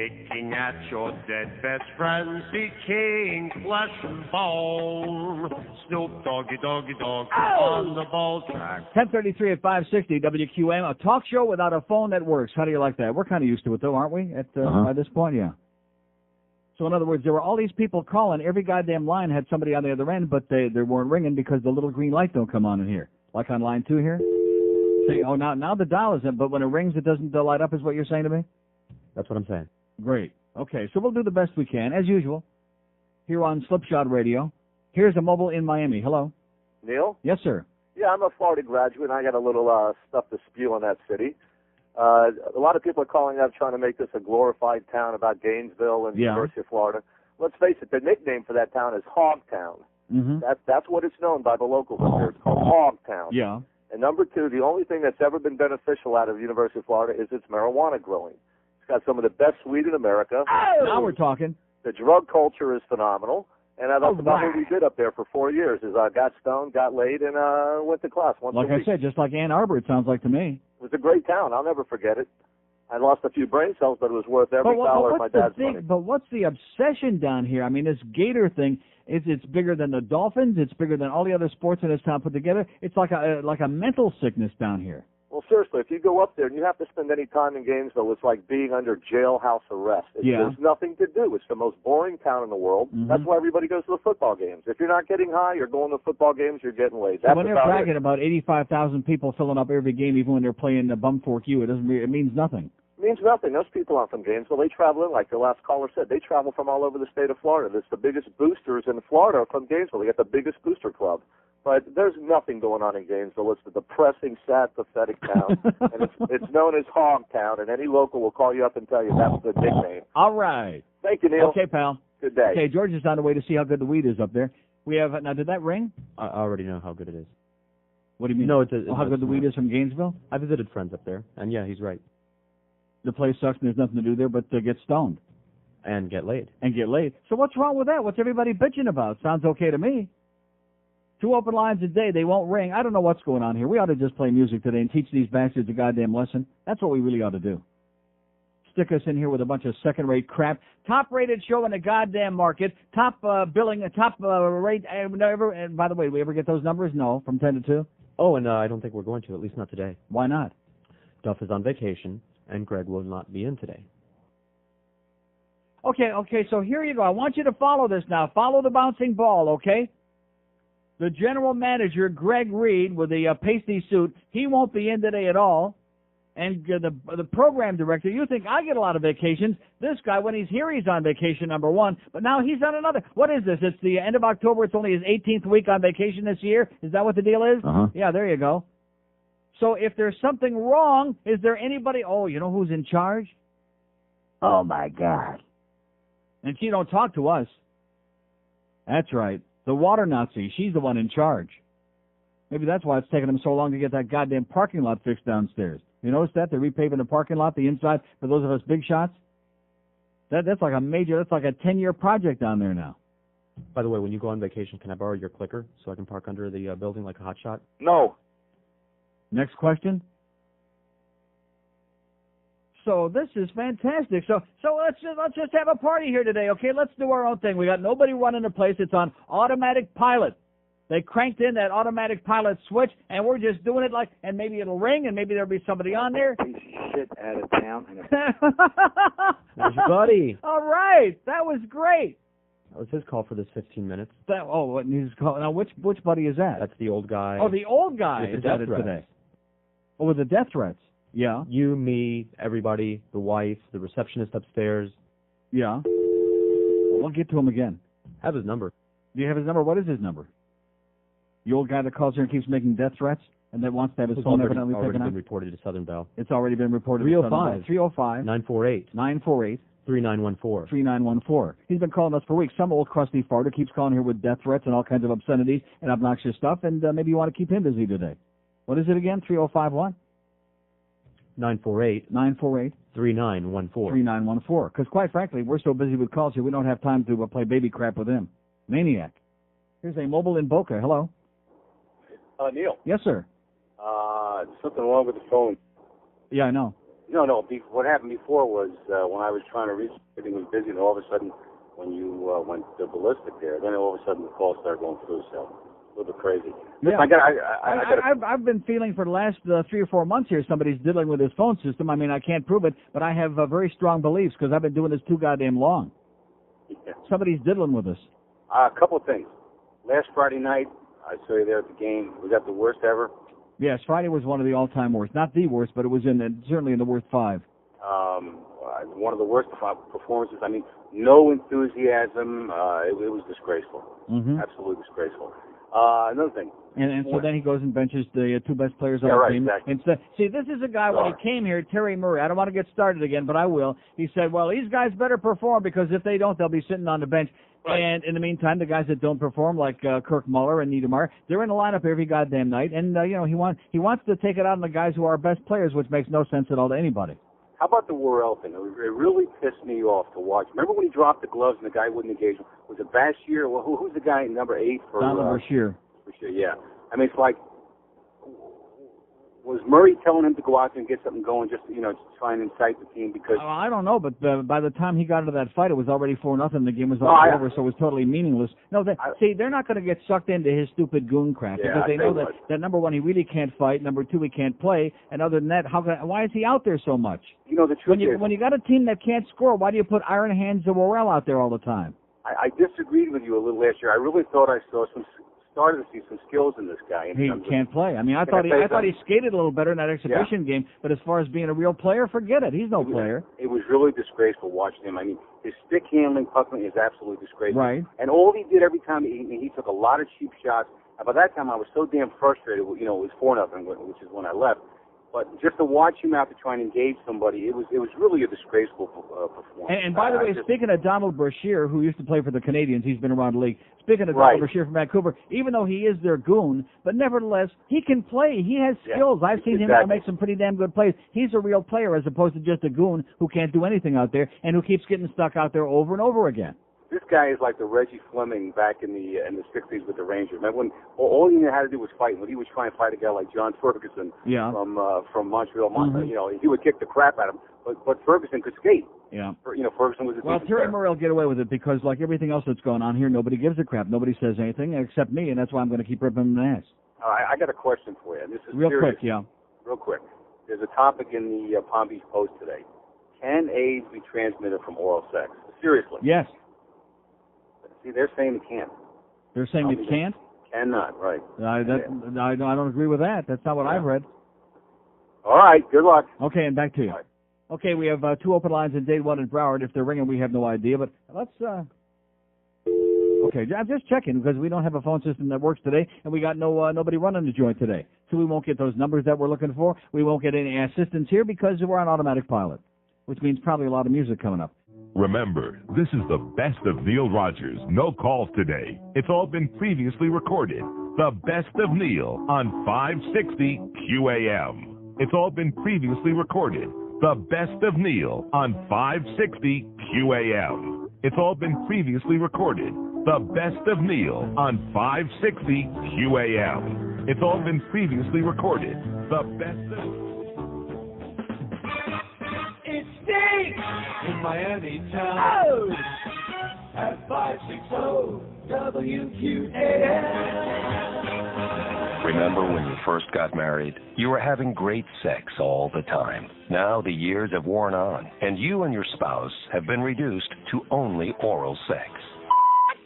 picking at your dead best friend, seeking flesh and bone. Snoop Doggy Doggy Dogg on the ball track. 10:33 at 560 WQAM, a talk show without a phone that works. How do you like that? We're kind of used to it, though, aren't we? By this point, yeah. So, in other words, there were all these people calling. Every goddamn line had somebody on the other end, but they weren't ringing because the little green light don't come on in here. Like on line 2 here. See, now the dial is in, but when it rings, it doesn't light up, is what you're saying to me? That's what I'm saying. Great. Okay, so we'll do the best we can, as usual, here on Slipshod Radio. Here's a mobile in Miami. Hello. Neil? Yes, sir. Yeah, I'm a Florida graduate, and I got a little stuff to spew on that city. A lot of people are calling up trying to make this a glorified town about Gainesville and University of Florida. Let's face it, the nickname for that town is Hogtown. Mm-hmm. That's what it's known by the locals up there. It's called Hogtown. Yeah. And number 2, the only thing that's ever been beneficial out of the University of Florida is its marijuana growing. It's got some of the best weed in America. Oh! Now we're talking. The drug culture is phenomenal. And that's about what we did up there for 4 years, is I got stoned, got laid, and went to class once a week. Like I said, just like Ann Arbor, it sounds like to me. It was a great town. I'll never forget it. I lost a few brain cells, but it was worth every dollar of my dad's money. But what's the obsession down here? I mean, this Gator thing, it's bigger than the Dolphins. It's bigger than all the other sports in this town put together. It's like a mental sickness down here. Well, seriously, if you go up there and you have to spend any time in Gainesville, it's like being under jailhouse arrest. There's nothing to do. It's the most boring town in the world. Mm-hmm. That's why everybody goes to the football games. If you're not getting high, you're going to football games, you're getting laid. So when they're bragging about 85,000 people filling up every game, even when they're playing the Bumfork U, it means nothing. It means nothing. Those people aren't from Gainesville. They travel in, like the last caller said. They travel from all over the state of Florida. It's the biggest boosters in Florida are from Gainesville. They got the biggest booster club. But there's nothing going on in Gainesville. It's a depressing, sad, pathetic town. And it's known as Hogtown, and any local will call you up and tell you that's the nickname. All right. Thank you, Neil. Okay, pal. Good day. Okay, George is on the way to see how good the weed is up there. We have now. Did that ring? I already know how good it is. What do you mean? No, how good the weed is from Gainesville? I visited friends up there, and yeah, he's right. The place sucks and there's nothing to do there but to get stoned. And get laid. So what's wrong with that? What's everybody bitching about? Sounds okay to me. 2 open lines a day, they won't ring. I don't know what's going on here. We ought to just play music today and teach these bastards a goddamn lesson. That's what we really ought to do. Stick us in here with a bunch of second-rate crap. Top-rated show in the goddamn market. Top billing, top rate. And by the way, do we ever get those numbers? No, from 10 to 2? Oh, and I don't think we're going to, at least not today. Why not? Duff is on vacation, and Greg will not be in today. Okay, so here you go. I want you to follow this now. Follow the bouncing ball, okay? The general manager, Greg Reed, with the pasty suit, he won't be in today at all. And the program director, you think I get a lot of vacations. This guy, when he's here, he's on vacation, number 1. But now he's on another. What is this? It's the end of October. It's only his 18th week on vacation this year. Is that what the deal is? Uh-huh. Yeah, there you go. So if there's something wrong, is there anybody? Oh, you know who's in charge? Oh, my God. And she don't talk to us. That's right. The water Nazi, she's the one in charge. Maybe that's why it's taking them so long to get that goddamn parking lot fixed downstairs. You notice that? They're repaving the parking lot, the inside, for those of us big shots. That's like a 10-year project down there now. By the way, when you go on vacation, can I borrow your clicker so I can park under the building like a hot shot? No. Next question. So this is fantastic. So let's just have a party here today, okay? Let's do our own thing. We got nobody running the place. It's on automatic pilot. They cranked in that automatic pilot switch, and we're just doing it and maybe it'll ring, and maybe there'll be somebody on there. Piece of shit out of town. That's your buddy. All right, that was great. That was his call for this 15 minutes. Now which buddy is that? That's the old guy. Oh, the old guy is at it today. Oh, with the death threats. Yeah. You, me, everybody, the wife, the receptionist upstairs. Yeah. We'll get to him again. I have his number. Do you have his number? What is his number? The old guy that calls here and keeps making death threats and that wants to have his phone evidently taken out? It's already been reported to Southern Bell. It's already been reported 305. to 305. 948. 948. 3914. 3914. He's been calling us for weeks. Some old crusty farter keeps calling here with death threats and all kinds of obscenities and obnoxious stuff, and maybe you want to keep him busy today. What is it again? 305 what? 948. 948. 3914. 3914. Because quite frankly, we're so busy with calls here, we don't have time to play baby crap with him. Maniac. Here's a mobile in Boca. Hello. Neil. Yes, sir. Something wrong with the phone. Yeah, I know. No. What happened before was when I was trying to reach, everything was busy, and all of a sudden, when you went to ballistic there, then all of a sudden the calls started going through. So a little bit crazy. Yeah. Listen, I've been feeling for the last 3 or 4 months here somebody's diddling with his phone system. I mean, I can't prove it, but I have very strong beliefs because I've been doing this too goddamn long. Yeah. Somebody's diddling with us. A couple of things. Last Friday night, I saw you there at the game. Was that the worst ever? Yes, Friday was one of the all-time worst. Not the worst, but it was certainly in the worst 5. One of the worst performances. I mean, no enthusiasm. It was disgraceful. Mm-hmm. Absolutely disgraceful. Another thing. And so then he goes and benches the 2 best players on Yeah, the right, team. exactly. And so, see, this is a guy, when he came here, Terry Murray, I don't want to get started again, but I will. He said, well, these guys better perform because if they don't, they'll be sitting on the bench. Right. And in the meantime, the guys that don't perform, like Kirk Muller and Niedermeyer, they're in the lineup every goddamn night. And, he wants to take it out on the guys who are best players, which makes no sense at all to anybody. How about the Worrell thing? It really pissed me off to watch. Remember when he dropped the gloves and the guy wouldn't engage him? Was it Bashir? Well, who's the guy, number 8 for... Donald Bashir. Yeah. I mean, it's like, was Murray telling him to go out there and get something going, just to try and incite the team? Because I don't know, but by the time he got into that fight, it was already 4-0. The game was over, so it was totally meaningless. No, see, they're not going to get sucked into his stupid goon crap because they know that number 1, he really can't fight. Number 2, he can't play. And other than that, why is he out there so much? The truth is, when you got a team that can't score, why do you put Iron Hands and Worrell out there all the time? I disagreed with you a little last year. I really thought I started to see some skills in this guy. He can't play. I mean, I thought he skated a little better in that exhibition game, but as far as being a real player, forget it. He's no player. It was really disgraceful watching him. I mean, his stick handling, puckling is absolutely disgraceful. Right. And all he did every time, he took a lot of cheap shots. And by that time, I was so damn frustrated. It was 4-0, which is when I left. But just to watch him out to try and engage somebody, it was really a disgraceful performance. And by the way, speaking of Donald Brashear, who used to play for the Canadians, he's been around the league. Speaking of Donald Brashear from Vancouver, even though he is their goon, but nevertheless, he can play. He has skills. I've seen him make some pretty damn good plays. He's a real player as opposed to just a goon who can't do anything out there and who keeps getting stuck out there over and over again. This guy is like the Reggie Fleming back in the 60s with the Rangers. Remember when all he had to do was fight? When he was trying to fight a guy like John Ferguson from Montreal, he would kick the crap out of him. But Ferguson could skate. Yeah. Ferguson was a Well, Terry Murray will get away with it because, like everything else that's going on here, nobody gives a crap. Nobody says anything except me, and that's why I'm going to keep ripping him in the ass. I got a question for you. And this is real serious. quick, yeah. Real quick. There's a topic in the Palm Beach Post today. Can AIDS be transmitted from oral sex? Seriously. Yes. See, they're saying it can't. They're saying it can't? Cannot, right. I don't agree with that. That's not what I've read. All right, good luck. Okay, and back to you. Right. Okay, we have 2 open lines in Dade 1 in Broward. If they're ringing, we have no idea, but let's... Okay, I'm just checking because we don't have a phone system that works today, and we got nobody running the joint today. So we won't get those numbers that we're looking for. We won't get any assistance here because we're on automatic pilot, which means probably a lot of music coming up. Remember, this is the best of Neil Rogers. No calls today. It's all been previously recorded. The best of Neil on 560 QAM. It's all been previously recorded. The best of Neil on 560 QAM. It's all been previously recorded. The best of Neil on 560 QAM. It's all been previously recorded. The best of... It's Steve in Miami town at 560 WQAM. Remember when you first got married? You were having great sex all the time. Now the years have worn on, and you and your spouse have been reduced to only oral sex.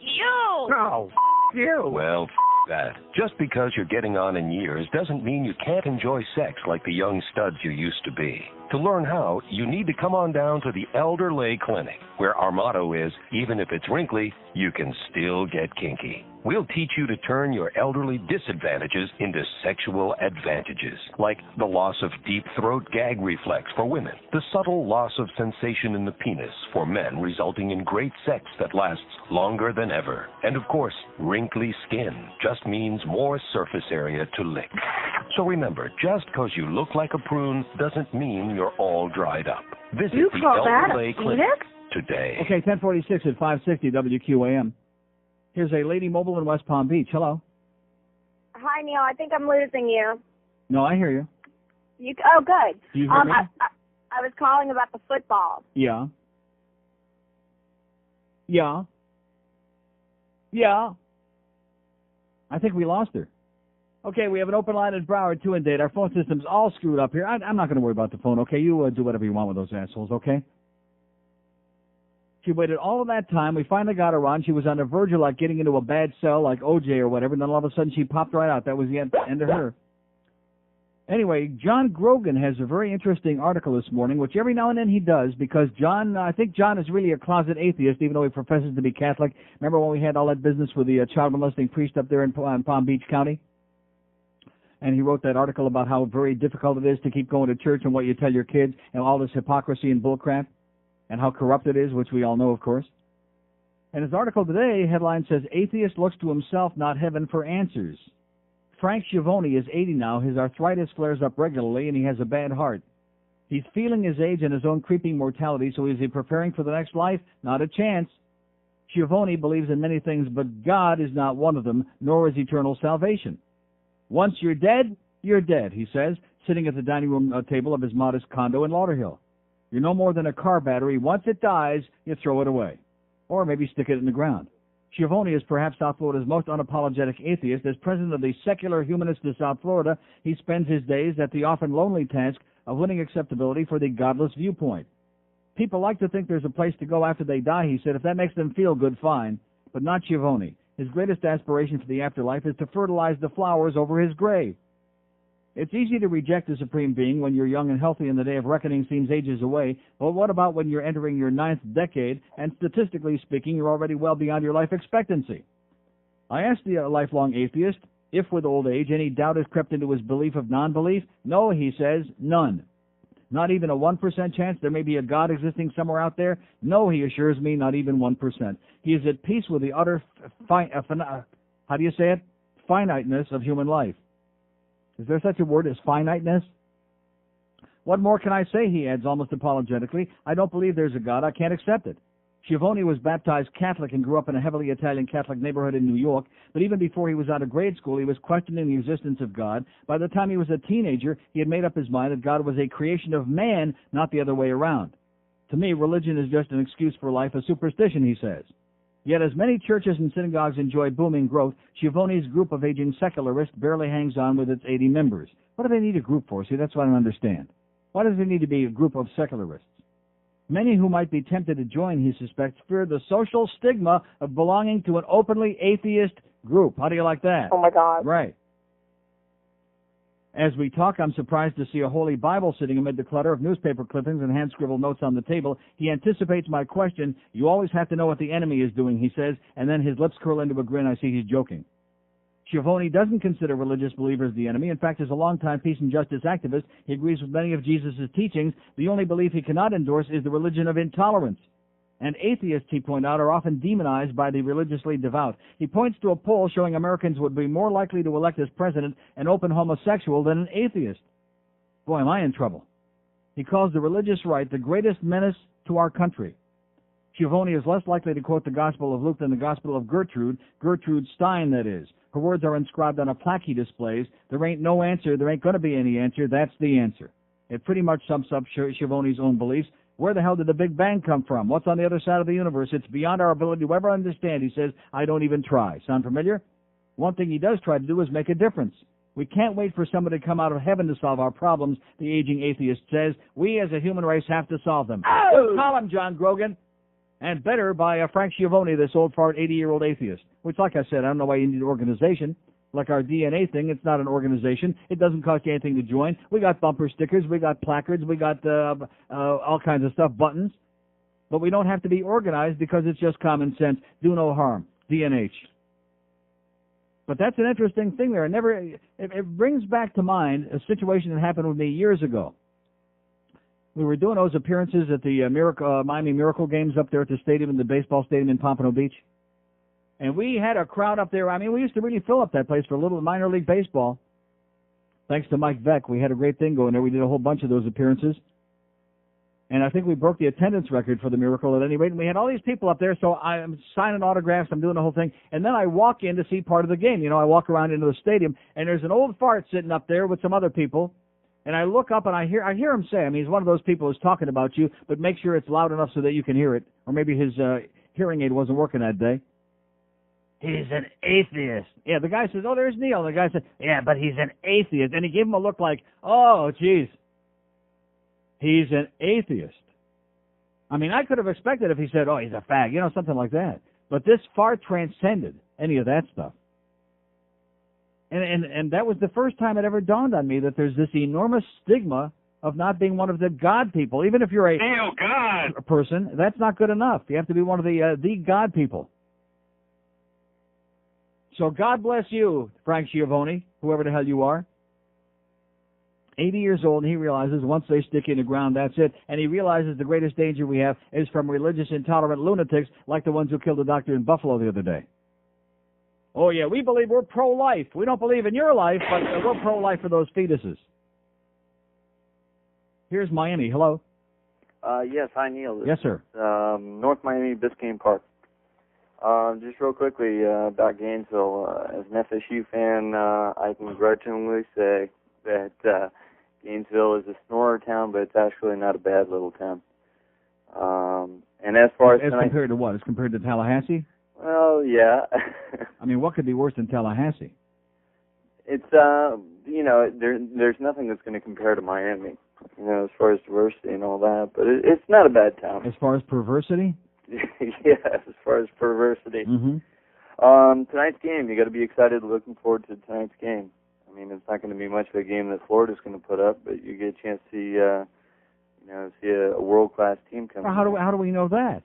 You! No, you! Well, that. Just because you're getting on in years doesn't mean you can't enjoy sex like the young studs you used to be. To learn how, you need to come on down to the Elder Lay Clinic, where our motto is, even if it's wrinkly, you can still get kinky. We'll teach you to turn your elderly disadvantages into sexual advantages, like the loss of deep throat gag reflex for women, the subtle loss of sensation in the penis for men resulting in great sex that lasts longer than ever. And of course, wrinkly skin just means more surface area to lick. So remember, just because you look like a prune doesn't mean you're all dried up. Visit the Elder Lay Clinic today. Okay, 1046 at 560 WQAM. Here's a lady mobile in West Palm Beach. Hello. Hi, Neil. I think I'm losing you. No, I hear you. Oh, good. Do you hear me? I was calling about the football. Yeah. Yeah. Yeah. I think we lost her. Okay, we have an open line at Broward, 2 and date. Our phone system's all screwed up here. I'm not going to worry about the phone, okay? You do whatever you want with those assholes, okay? She waited all of that time. We finally got her on. She was on the verge of, like, getting into a bad cell like OJ or whatever, and then all of a sudden she popped right out. That was the end of her. Anyway, John Grogan has a very interesting article this morning, which every now and then he does, because I think John is really a closet atheist, even though he professes to be Catholic. Remember when we had all that business with the child molesting priest up there in Palm Beach County? And he wrote that article about how very difficult it is to keep going to church and what you tell your kids and all this hypocrisy and bullcrap and how corrupt it is, which we all know, of course. And his article today, headline says, Atheist looks to himself, not heaven, for answers. Frank Shivoni is 80 now. His arthritis flares up regularly, and he has a bad heart. He's feeling his age and his own creeping mortality, so is he preparing for the next life? Not a chance. Shivoni believes in many things, but God is not one of them, nor is eternal salvation. Once you're dead, he says, sitting at the dining room table of his modest condo in Lauderhill. You're no more than a car battery. Once it dies, you throw it away. Or maybe stick it in the ground. Shivoni is perhaps South Florida's most unapologetic atheist. As president of the Secular Humanists of South Florida, he spends his days at the often lonely task of winning acceptability for the godless viewpoint. People like to think there's a place to go after they die, he said. If that makes them feel good, fine. But not Shivoni. His greatest aspiration for the afterlife is to fertilize the flowers over his grave. It's easy to reject a supreme being when you're young and healthy and the day of reckoning seems ages away. But what about when you're entering your 9th decade and, statistically speaking, you're already well beyond your life expectancy? I asked the lifelong atheist if, with old age, any doubt has crept into his belief of non-belief. No, he says, none. Not even a 1% chance there may be a God existing somewhere out there? No, he assures me, not even 1%. He is at peace with the utter, finiteness of human life. Is there such a word as finiteness? What more can I say, he adds almost apologetically. I don't believe there's a God. I can't accept it. Shivoni was baptized Catholic and grew up in a heavily Italian Catholic neighborhood in New York, but even before he was out of grade school, he was questioning the existence of God. By the time he was a teenager, he had made up his mind that God was a creation of man, not the other way around. To me, religion is just an excuse for life, a superstition, he says. Yet as many churches and synagogues enjoy booming growth, Shivoni's group of aging secularists barely hangs on with its 80 members. What do they need a group for? See, that's what I don't understand. Why does there need to be a group of secularists? Many who might be tempted to join, he suspects, fear the social stigma of belonging to an openly atheist group. How do you like that? Oh, my God. Right. As we talk, I'm surprised to see a Holy Bible sitting amid the clutter of newspaper clippings and hand-scribbled notes on the table. He anticipates my question. You always have to know what the enemy is doing, he says, and then his lips curl into a grin. I see he's joking. Shivoni doesn't consider religious believers the enemy. In fact, as a longtime peace and justice activist, he agrees with many of Jesus' teachings. The only belief he cannot endorse is the religion of intolerance. And atheists, he pointed out, are often demonized by the religiously devout. He points to a poll showing Americans would be more likely to elect as president an open homosexual than an atheist. Boy, am I in trouble. He calls the religious right the greatest menace to our country. Shivoni is less likely to quote the Gospel of Luke than the Gospel of Gertrude Stein, that is. Her words are inscribed on a plaque he displays. There ain't no answer. There ain't going to be any answer. That's the answer. It pretty much sums up Shivoni's own beliefs. Where the hell did the Big Bang come from? What's on the other side of the universe? It's beyond our ability to ever understand. He says, I don't even try. Sound familiar? One thing he does try to do is make a difference. We can't wait for somebody to come out of heaven to solve our problems, the aging atheist says. We as a human race have to solve them. Oh! Call him, John Grogan. And better by Frank Shivoni, this old fart 80-year-old atheist. Which, like I said, I don't know why you need an organization. Like our DNA thing, it's not an organization. It doesn't cost you anything to join. We got bumper stickers, we got placards, we got all kinds of stuff, buttons. But we don't have to be organized because it's just common sense. Do no harm. DNH. But that's an interesting thing there. It brings back to mind a situation that happened with me years ago. We were doing those appearances at the Miami Miracle games up there at the stadium, in the baseball stadium in Pompano Beach. And we had a crowd up there. I mean, we used to really fill up that place for a little minor league baseball. Thanks to Mike Beck, we had a great thing going there. We did a whole bunch of those appearances. And I think we broke the attendance record for the Miracle at any rate. And we had all these people up there, so I'm signing autographs, I'm doing the whole thing. And then I walk in to see part of the game. You know, I walk around into the stadium, and there's an old fart sitting up there with some other people. And I look up and I hear him say, I mean, he's one of those people who's talking about you, but make sure it's loud enough so that you can hear it. Or maybe his hearing aid wasn't working that day. He's an atheist. Yeah, the guy says, oh, there's Neil. The guy said, yeah, but he's an atheist. And he gave him a look like, oh, geez, he's an atheist. I mean, I could have expected if he said, oh, he's a fag, you know, something like that. But this far transcended any of that stuff. And that was the first time it ever dawned on me that there's this enormous stigma of not being one of the God people. Even if you're a person, that's not good enough. You have to be one of the God people. So God bless you, Frank Shivoni, whoever the hell you are. 80 years old, and he realizes once they stick you in the ground, that's it. And he realizes the greatest danger we have is from religious intolerant lunatics like the ones who killed the doctor in Buffalo the other day. Oh, yeah, we believe we're pro-life. We don't believe in your life, but we're pro-life for those fetuses. Here's Miami. Hello. Yes, hi, Neil. Yes, sir. North Miami, Biscayne Park. Just real quickly about Gainesville. As an FSU fan, I can grudgingly say that Gainesville is a snorer town, but it's actually not a bad little town. And as far as compared to what? As compared to Tallahassee? Well, yeah. I mean, what could be worse than Tallahassee? It's you know, there's nothing that's going to compare to Miami, you know, as far as diversity and all that. But it's not a bad town. As far as perversity? Yeah, as far as perversity. Mm-hmm. Tonight's game, you got to be excited, looking forward to tonight's game. I mean, it's not going to be much of a game that Florida's going to put up, but you get a chance to see a world-class team come. Well, how do we know that?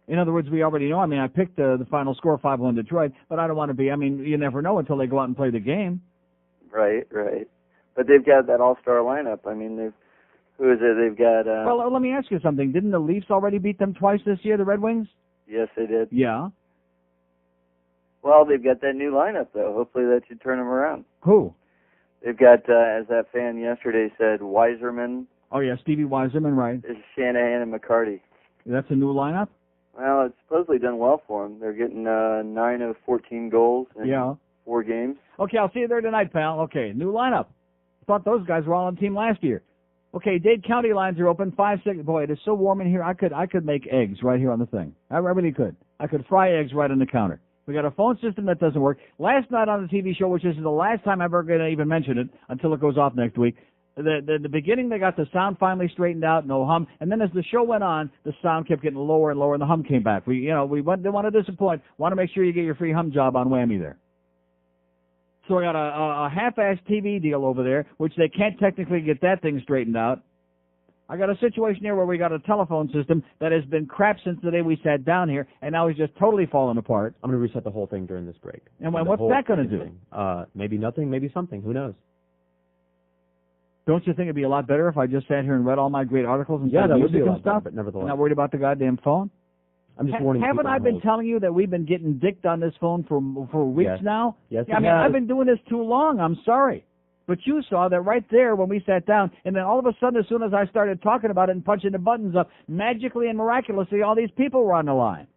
In other words, we already know. I mean, I picked the final score 5-1 Detroit, but I don't want to be. I mean, you never know until they go out and play the game. Right. But they've got that all-star lineup. I mean, who is it? They've got. Well, let me ask you something. Didn't the Leafs already beat them twice this year, the Red Wings? Yes, they did. Yeah. Well, they've got that new lineup, though. Hopefully that should turn them around. Who? They've got, as that fan yesterday said, Weiserman. Oh, yeah, Stevie Weiserman, right. Shanahan and McCarty. That's a new lineup? Well, it's supposedly done well for them. They're getting 9 of 14 goals in 4 games. Okay, I'll see you there tonight, pal. Okay, new lineup. I thought those guys were all on the team last year. Okay, Dade County lines are open. 5-6. Boy, it is so warm in here. I could make eggs right here on the thing. I really could. I could fry eggs right on the counter. We got a phone system that doesn't work. Last night on the TV show, which is the last time I'm ever going to even mention it until it goes off next week, the beginning they got the sound finally straightened out, no hum, and then as the show went on, the sound kept getting lower and lower, and the hum came back. We didn't want to disappoint. Want to make sure you get your free hum job on Whammy there. So I got a half-assed TV deal over there, which they can't technically get that thing straightened out. I got a situation here where we got a telephone system that has been crap since the day we sat down here, and now it's just totally falling apart. I'm going to reset the whole thing during this break. And what's that going to do? Maybe nothing, maybe something. Who knows? Don't you think it'd be a lot better if I just sat here and read all my great articles and that would be a lot stuff? better, but nevertheless. Not worried about the goddamn phone? I'm just warning you. Haven't I been telling you that we've been getting dicked on this phone for weeks now? Yes, I mean, I've been doing this too long. I'm sorry. But you saw that right there when we sat down, and then all of a sudden, as soon as I started talking about it and punching the buttons up, magically and miraculously, all these people were on the line.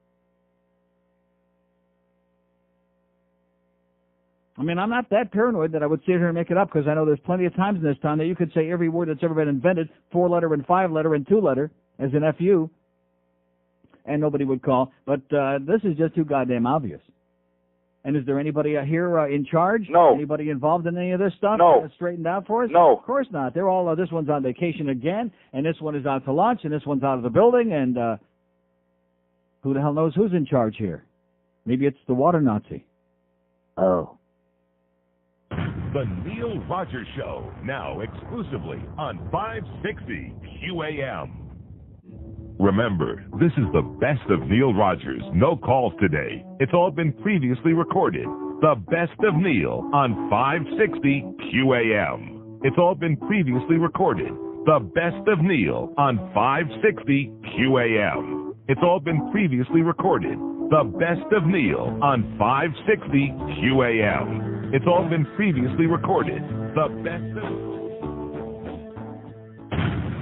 I mean, I'm not that paranoid that I would sit here and make it up, because I know there's plenty of times in this town that you could say every word that's ever been invented, 4-letter and 5-letter and 2-letter, as an FU, and nobody would call. But this is just too goddamn obvious. And is there anybody here in charge? No. Anybody involved in any of this stuff? No. Straightened out for us? No. Of course not. They're all, this one's on vacation again, and this one is out to lunch, and this one's out of the building, and who the hell knows who's in charge here? Maybe it's the water Nazi. Oh. The Neil Rogers Show, now exclusively on 560 QAM. Remember, this is the best of Neil Rogers. No calls today. It's all been previously recorded. The best of Neil on 560 QAM. It's all been previously recorded. The best of Neil on 560 QAM. It's all been previously recorded. The best of Neil on 560 QAM. It's all been previously recorded. The best of...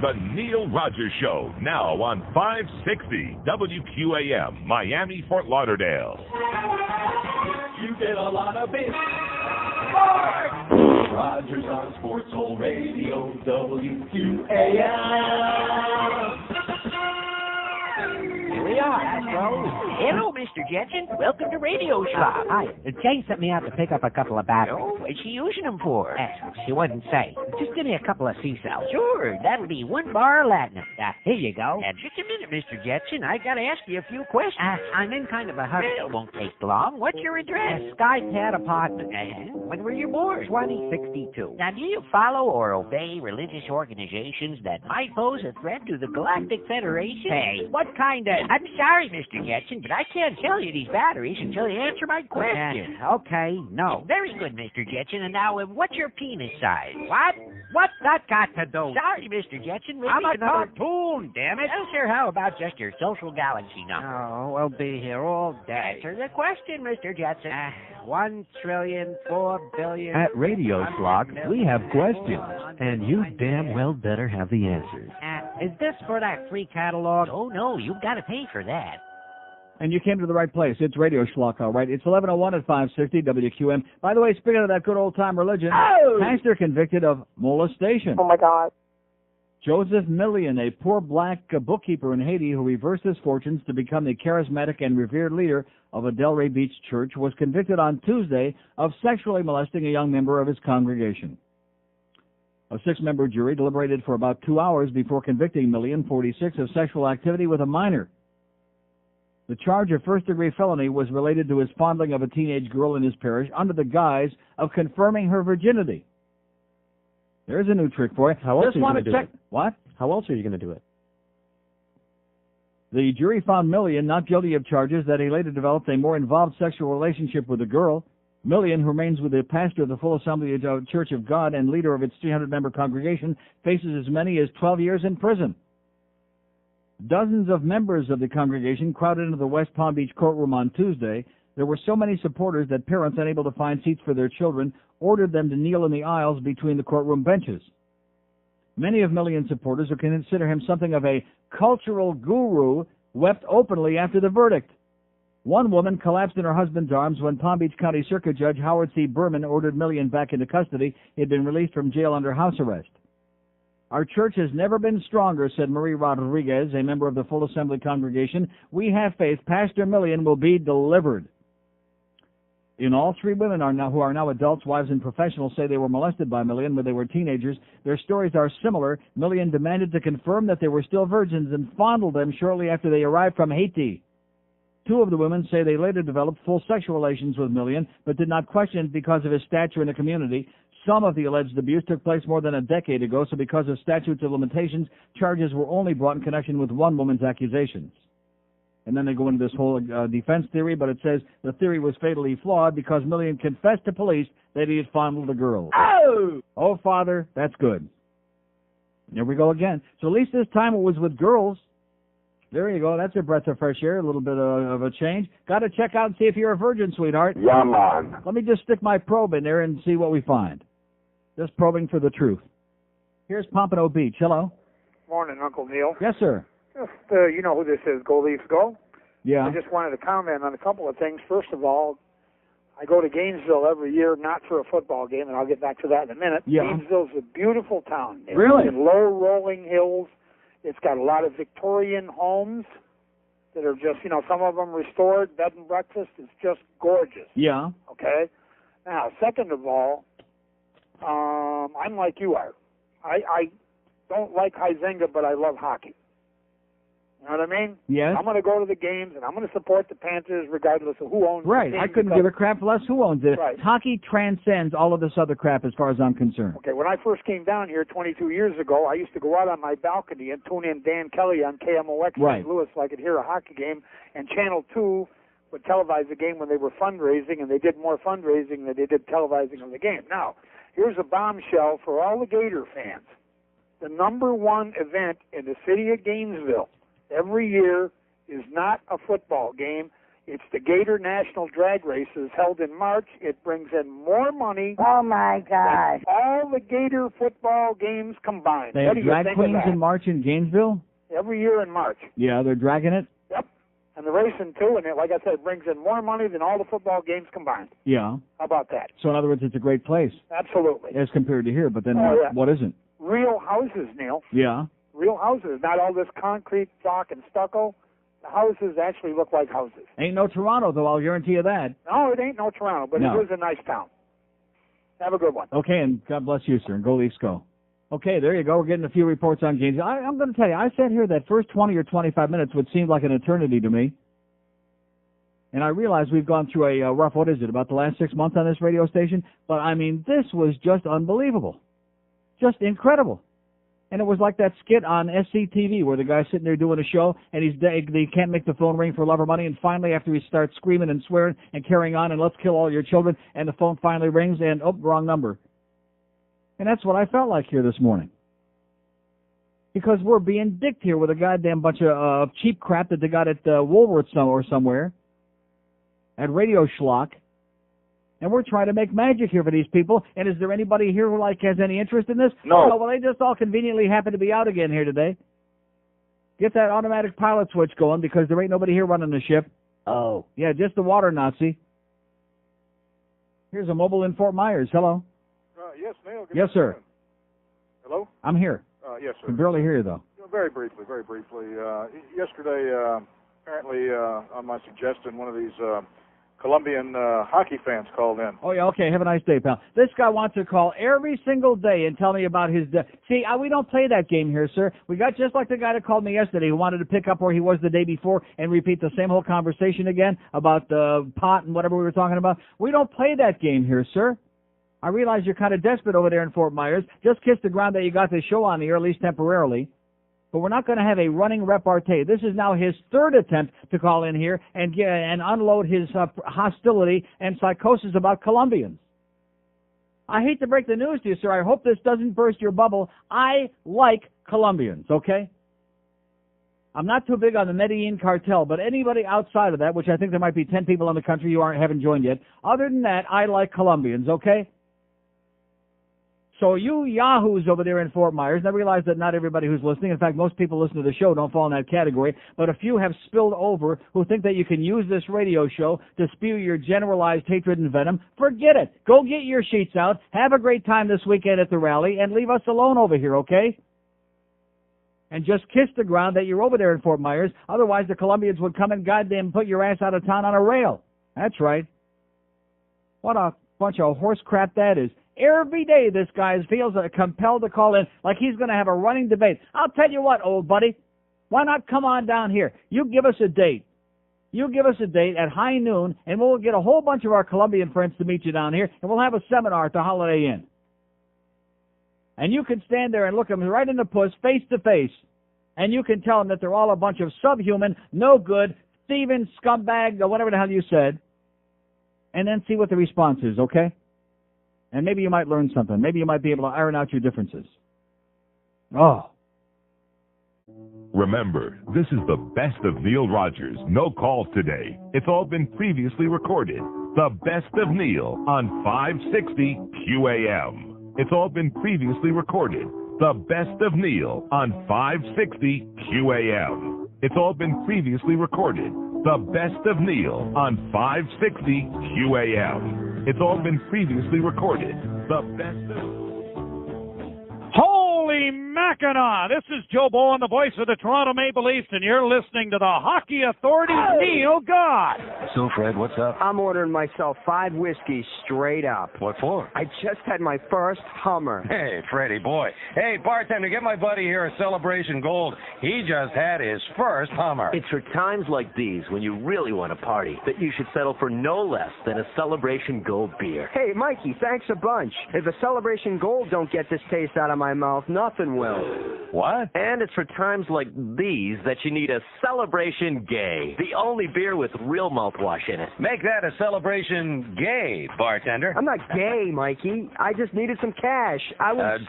The Neil Rogers Show, now on 560 WQAM, Miami, Fort Lauderdale. You get a lot of it. Rogers on Sports Soul Radio, WQAM. Here we are, hello, Mr. Jetson. Welcome to Radio Shop. Hi. Jane sent me out to pick up a couple of batteries. Oh, what's she using them for? She wouldn't say. Just give me a couple of C-cells. Sure, that'll be 1 bar latinum. Here you go. Just a minute, Mr. Jetson. I gotta ask you a few questions. I'm in kind of a hurry. It won't take long. What's your address? Sky Pad Apartment. When were you born? 2062. Now, do you follow or obey religious organizations that might pose a threat to the Galactic Federation? Hey, what kind of... I'm sorry, Mr. Jetson, but I can't sell you these batteries until you answer my question. Okay, no. Very good, Mr. Jetson. And now, what's your penis size? What? What's that got to do? Sorry, Mr. Jetson. I'm a cartoon, damn it. Well, sir, how about just your social galaxy number? Oh, we'll be here all day. Answer the question, Mr. Jetson. 1,000,000,000,000. At Radio Schlock, we have questions, and you damn well better have the answers. Is this for that free catalog? Oh, no, you've got to pay for that. And you came to the right place. It's Radio Schlock, all right. It's 11:01 at 560 WQM. By the way, speaking of that good old-time religion, pastor convicted of molestation. Oh, my God. Joseph Millian, a poor black bookkeeper in Haiti who reversed his fortunes to become the charismatic and revered leader of a Delray Beach church, was convicted on Tuesday of sexually molesting a young member of his congregation. A 6-member jury deliberated for about 2 hours before convicting Millian, 46, of sexual activity with a minor. The charge of first-degree felony was related to his fondling of a teenage girl in his parish under the guise of confirming her virginity. There's a new trick for you. How else are you going to do it? What? How else are you going to do it? The jury found Millian not guilty of charges that he later developed a more involved sexual relationship with the girl. Millian, who remains with the pastor of the Full Assembly of Church of God and leader of its 300-member congregation, faces as many as 12 years in prison. Dozens of members of the congregation crowded into the West Palm Beach courtroom on Tuesday. There were so many supporters that parents, unable to find seats for their children, ordered them to kneel in the aisles between the courtroom benches. Many of Millian's supporters, who consider him something of a cultural guru, wept openly after the verdict. One woman collapsed in her husband's arms when Palm Beach County Circuit Judge Howard C. Berman ordered Millian back into custody. He had been released from jail under house arrest. Our church has never been stronger, said Marie Rodriguez, a member of the Full Assembly congregation. We have faith Pastor Millian will be delivered. In all, 3 women who are now adults, wives, and professionals say they were molested by Millian when they were teenagers. Their stories are similar. Millian demanded to confirm that they were still virgins and fondled them shortly after they arrived from Haiti. 2 of the women say they later developed full sexual relations with Millian, but did not question it because of his stature in the community. Some of the alleged abuse took place more than a decade ago, so because of statutes of limitations, charges were only brought in connection with one woman's accusations. And then they go into this whole defense theory, but it says the theory was fatally flawed because Millian confessed to police that he had fondled the girl. Oh, Father, that's good. There we go again. So at least this time it was with girls. There you go. That's a breath of fresh air, a little bit of a change. Got to check out and see if you're a virgin, sweetheart. Yeah, man. Let me just stick my probe in there and see what we find. Just probing for the truth. Here's Pompano Beach. Hello. Morning, Uncle Neil. Yes, sir. Just, you know who this is, Go Leafs Go. Yeah. I just wanted to comment on a couple of things. First of all, I go to Gainesville every year, not for a football game, and I'll get back to that in a minute. Yeah. Gainesville's a beautiful town. It's really? in low rolling hills. It's got a lot of Victorian homes that are just, some of them restored, bed and breakfast. It's just gorgeous. Yeah. Okay? Now, second of all, I'm like you are. I don't like Huizenga, but I love hockey. You know what I mean? Yes. I'm going to go to the games, and I'm going to support the Panthers regardless of who owns the team. I couldn't give a crap less who owns it. Right. Hockey transcends all of this other crap as far as I'm concerned. Okay, when I first came down here 22 years ago, I used to go out on my balcony and tune in Dan Kelly on KMOX Right. St. Louis so I could hear a hockey game, and Channel 2 would televise the game when they were fundraising, and they did more fundraising than they did televising of the game. Now, here's a bombshell for all the Gator fans. The number one event in the city of Gainesville every year is not a football game. It's the Gator National Drag Races held in March. It brings in more money. Oh, my God. Than all the Gator football games combined. They What have do you drag think queens of that? in March in Gainesville? Every year in March. Yeah, they're dragging it? Yep. And the racing too, and like I said, it brings in more money than all the football games combined. Yeah. How about that? So in other words, it's a great place. Absolutely. As compared to here, but then what isn't? Real houses, Neil. Yeah. Real houses, not all this concrete block and stucco. The houses actually look like houses. Ain't no Toronto, though, I'll guarantee you that. No, it ain't no Toronto, but No. it is a nice town. Have a good one. Okay, and God bless you, sir, and go Leafs go. Okay, there you go. We're getting a few reports on games. I'm going to tell you, I sat here that first 20 or 25 minutes would seem like an eternity to me. And I realize we've gone through a rough, what is it, about the last 6 months on this radio station? But, I mean, this was just unbelievable. Just incredible. And it was like that skit on SCTV where the guy's sitting there doing a show and he can't make the phone ring for love or money, and finally after he starts screaming and swearing and carrying on and let's kill all your children, and the phone finally rings and, oh, wrong number. And that's what I felt like here this morning. Because we're being dicked here with a goddamn bunch of cheap crap that they got at Woolworths or somewhere, at Radio Schlock. And we're trying to make magic here for these people. And is there anybody here who has any interest in this? No. Oh, well, they just all conveniently happen to be out again here today. Get that automatic pilot switch going because there ain't nobody here running the ship. Oh. Yeah, just the water Nazi. Here's a mobile in Fort Myers. Hello. Yes, Neil. Good Yes, sir. afternoon. Hello? I'm here. Yes, sir. I can barely hear you, though. Very briefly. Yesterday, apparently, on my suggestion, one of these Colombian hockey fans called in. Oh, yeah, okay. Have a nice day, pal. This guy wants to call every single day and tell me about his day. See, we don't play that game here, sir. We got just like the guy that called me yesterday who wanted to pick up where he was the day before and repeat the same whole conversation again about the pot and whatever we were talking about. We don't play that game here, sir. I realize you're kind of desperate over there in Fort Myers. Just kiss the ground that you got this show on the air, at least temporarily. But we're not going to have a running repartee. This is now his third attempt to call in here and unload his hostility and psychosis about Colombians. I hate to break the news to you, sir. I hope this doesn't burst your bubble. I like Colombians, okay? I'm not too big on the Medellin cartel, but anybody outside of that, which I think there might be 10 people in the country you haven't joined yet, other than that, I like Colombians, okay? So you yahoos over there in Fort Myers, and I realize that not everybody who's listening, in fact, most people listening to the show don't fall in that category, but a few have spilled over who think that you can use this radio show to spew your generalized hatred and venom. Forget it. Go get your sheets out, have a great time this weekend at the rally, and leave us alone over here, okay? And just kiss the ground that you're over there in Fort Myers. Otherwise, the Colombians would come and goddamn put your ass out of town on a rail. That's right. What a bunch of horse crap that is. Every day this guy feels compelled to call in like he's going to have a running debate. I'll tell you what, old buddy. Why not come on down here? You give us a date. You give us a date at high noon, and we'll get a whole bunch of our Colombian friends to meet you down here, and we'll have a seminar at the Holiday Inn. And you can stand there and look them right in the puss, face to face, and you can tell them that they're all a bunch of subhuman, no good, thieving, scumbag, or whatever the hell you said, and then see what the response is, okay? And maybe you might learn something. Maybe you might be able to iron out your differences. Oh. Remember, this is the best of Neil Rogers. No calls today. It's all been previously recorded. The best of Neil on 560 QAM. It's all been previously recorded. The best of Neil on 560 QAM. It's all been previously recorded. The best of Neil on 560 QAM. It's all been previously recorded. The best of... Holy Mackinac! This is Joe Bowen, the voice of the Toronto Maple Leafs, and you're listening to the Hockey Authority's Neil God. So, Fred, what's up? I'm ordering myself 5 whiskeys straight up. What for? I just had my first Hummer. Hey, Freddie, boy. Hey, bartender, get my buddy here a Celebration Gold. He just had his first Hummer. It's for times like these when you really want to party that you should settle for no less than a Celebration Gold beer. Hey, Mikey, thanks a bunch. If a Celebration Gold don't get this taste out of my mouth, nothing will. What? And it's for times like these that you need a Celebration Gay, the only beer with real mouthwash in it. Make that a Celebration Gay, bartender. I'm not gay, Mikey. I just needed some cash.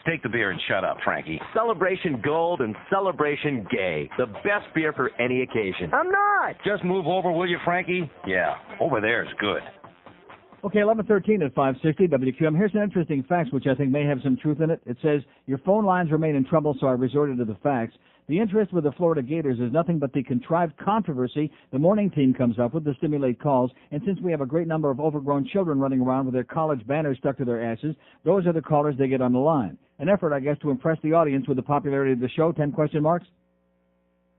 Take the beer and shut up, Frankie. Celebration Gold and Celebration Gay, the best beer for any occasion. I'm not. Just move over, will you, Frankie? Yeah, over there's good. Okay, 11:13 at 560 WQAM. Here's an interesting fact which I think may have some truth in it. It says, your phone lines remain in trouble, so I resorted to the facts. The interest with the Florida Gators is nothing but the contrived controversy the morning team comes up with to stimulate calls, and since we have a great number of overgrown children running around with their college banners stuck to their asses, those are the callers they get on the line. An effort, I guess, to impress the audience with the popularity of the show, 10 question marks?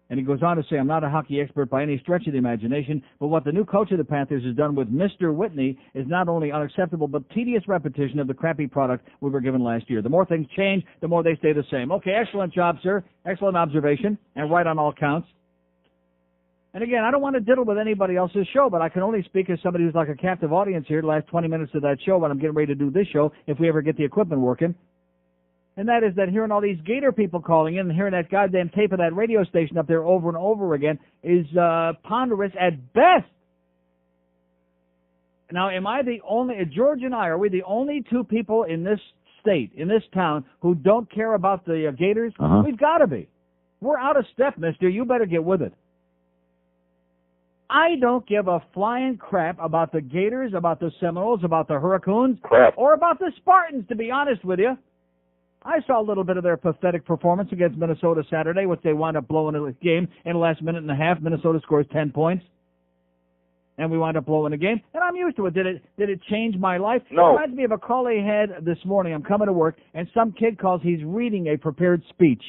And he goes on to say, I'm not a hockey expert by any stretch of the imagination, but what the new coach of the Panthers has done with Mr. Whitney is not only unacceptable, but tedious repetition of the crappy product we were given last year. The more things change, the more they stay the same. Okay, excellent job, sir. Excellent observation, and right on all counts. And again, I don't want to diddle with anybody else's show, but I can only speak as somebody who's like a captive audience here the last 20 minutes of that show when I'm getting ready to do this show, if we ever get the equipment working. And that is that hearing all these Gator people calling in and hearing that goddamn tape of that radio station up there over and over again is ponderous at best. Now, am I the only, George and I, are we the only two people in this state, in this town, who don't care about the Gators? We've got to be. We're out of step, mister. You better get with it. I don't give a flying crap about the Gators, about the Seminoles, about the Hurricanes, or about the Spartans, to be honest with you. I saw a little bit of their pathetic performance against Minnesota Saturday, which they wound up blowing a game in the last minute and a half. Minnesota scores 10 points. And we wound up blowing the game. And I'm used to it. Did it change my life? No. It reminds me of a call I had this morning. I'm coming to work, and some kid calls. He's reading a prepared speech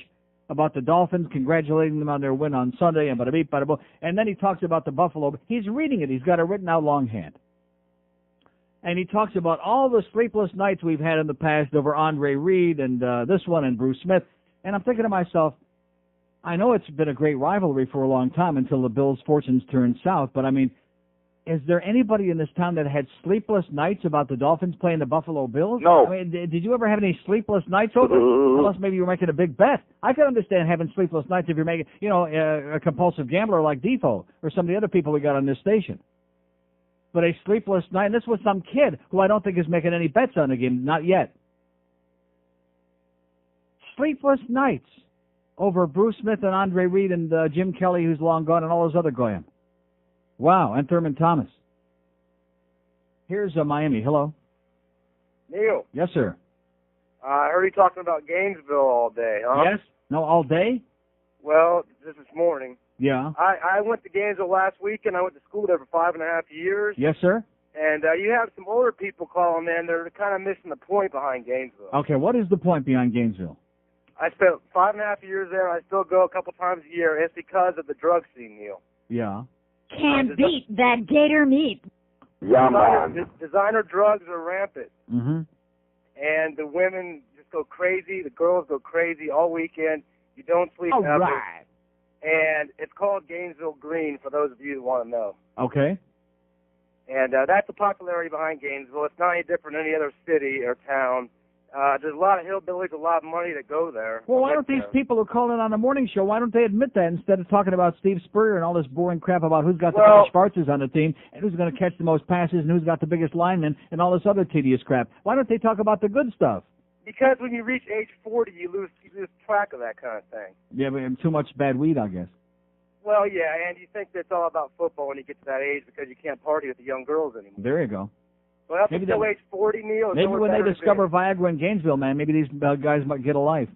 about the Dolphins, congratulating them on their win on Sunday, and bada beep, bada boom. And then he talks about the Buffalo. He's reading it. He's got it written out longhand. And he talks about all the sleepless nights we've had in the past over Andre Reed and this one and Bruce Smith. And I'm thinking to myself, I know it's been a great rivalry for a long time until the Bills' fortunes turned south, but I mean, is there anybody in this town that had sleepless nights about the Dolphins playing the Buffalo Bills? No. I mean, did you ever have any sleepless nights over it? Unless maybe you were making a big bet. I could understand having sleepless nights if you're making, a compulsive gambler like Defoe or some of the other people we got on this station. But a sleepless night, and this was some kid who I don't think is making any bets on the game, not yet. Sleepless nights over Bruce Smith and Andre Reed and Jim Kelly, who's long gone, and all those other goyim. Wow, and Thurman Thomas. Here's Miami. Hello. Neil. Yes, sir. I heard you talking about Gainesville all day, huh? Yes? No, all day? Well, this morning. Yeah. I went to Gainesville last week, and I went to school there for 5.5 years. Yes, sir. And you have some older people calling in. They're kind of missing the point behind Gainesville. Okay, what is the point behind Gainesville? I spent 5.5 years there. I still go a couple times a year. It's because of the drug scene, Neil. Yeah. Can't beat that gator meat. Yeah, man. Designer drugs are rampant. Mm-hmm. And the women just go crazy. The girls go crazy all weekend. You don't sleep All ever. right. And it's called Gainesville Green, for those of you who want to know. Okay. And that's the popularity behind Gainesville. It's not any different than any other city or town. There's a lot of hillbillies, a lot of money that go there. Well, why don't these people who call in on the morning show, why don't they admit that instead of talking about Steve Spurrier and all this boring crap about who's got the biggest Schwarzes on the team and who's going to catch the most passes and who's got the biggest linemen and all this other tedious crap? Why don't they talk about the good stuff? Because when you reach age 40, you lose track of that kind of thing. Yeah, but too much bad weed, I guess. Well, yeah, and you think it's all about football when you get to that age because you can't party with the young girls anymore. There you go. Well, up until age 40, Neil. Maybe when they discover Viagra in Gainesville, man, maybe these guys might get a life.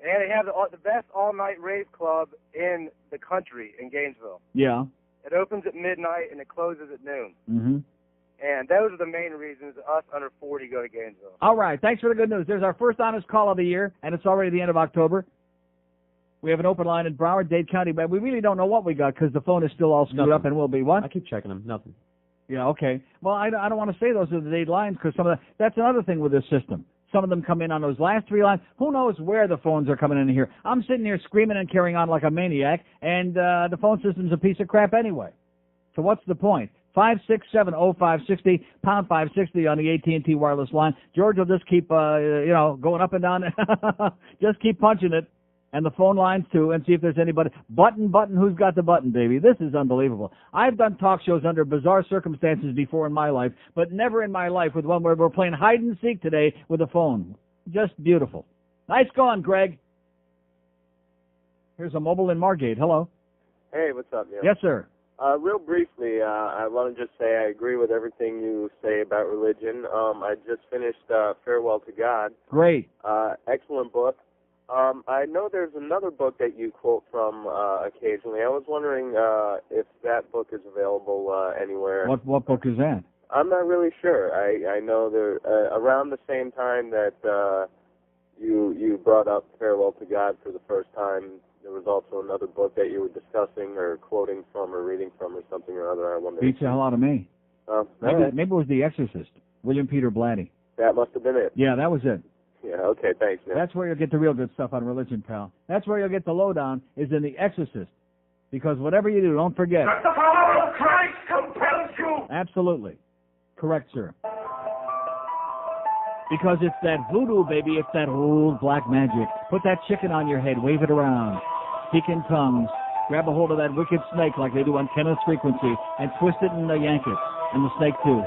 And they have the best all-night rave club in the country in Gainesville. Yeah. It opens at midnight and it closes at noon. Mm-hmm. And those are the main reasons us under 40 go to Gainesville. All right. Thanks for the good news. There's our first honest call of the year, and it's already the end of October. We have an open line in Broward, Dade County, but we really don't know what we got because the phone is still all screwed up and will be what? I keep checking them. Nothing. Yeah, okay. Well, I don't want to say those are the Dade lines because that's another thing with this system. Some of them come in on those last three lines. Who knows where the phones are coming in here? I'm sitting here screaming and carrying on like a maniac, and the phone system's a piece of crap anyway. So what's the point? 567-0560, pound 560 on the AT&T wireless line. George will just keep, going up and down. Just keep punching it. And the phone lines, too, and see if there's anybody. Button, who's got the button, baby? This is unbelievable. I've done talk shows under bizarre circumstances before in my life, but never in my life with one where we're playing hide and seek today with a phone. Just beautiful. Nice going, Greg. Here's a mobile in Margate. Hello. Hey, what's up, Neil? Yes, sir. Real briefly, I want to just say I agree with everything you say about religion. I just finished Farewell to God. Great. Excellent book. I know there's another book that you quote from occasionally. I was wondering if that book is available anywhere. What book is that? I'm not really sure. I know there around the same time that you brought up Farewell to God for the first time, there was also another book that you were discussing or quoting from or reading from or something or other. I wonder. Beats the hell out of me. Maybe it was The Exorcist, William Peter Blatty. That must have been it. Yeah, that was it. Yeah, okay, thanks, man. That's where you'll get the real good stuff on religion, pal. That's where you'll get the lowdown, is in The Exorcist. Because whatever you do, don't forget. That the power of Christ compels you! Absolutely. Correct, sir. Because it's that voodoo, baby. It's that old black magic. Put that chicken on your head. Wave it around. Speak in tongues. Grab a hold of that wicked snake like they do on Kenneth's Frequency and twist it and yank it. And the snake, too.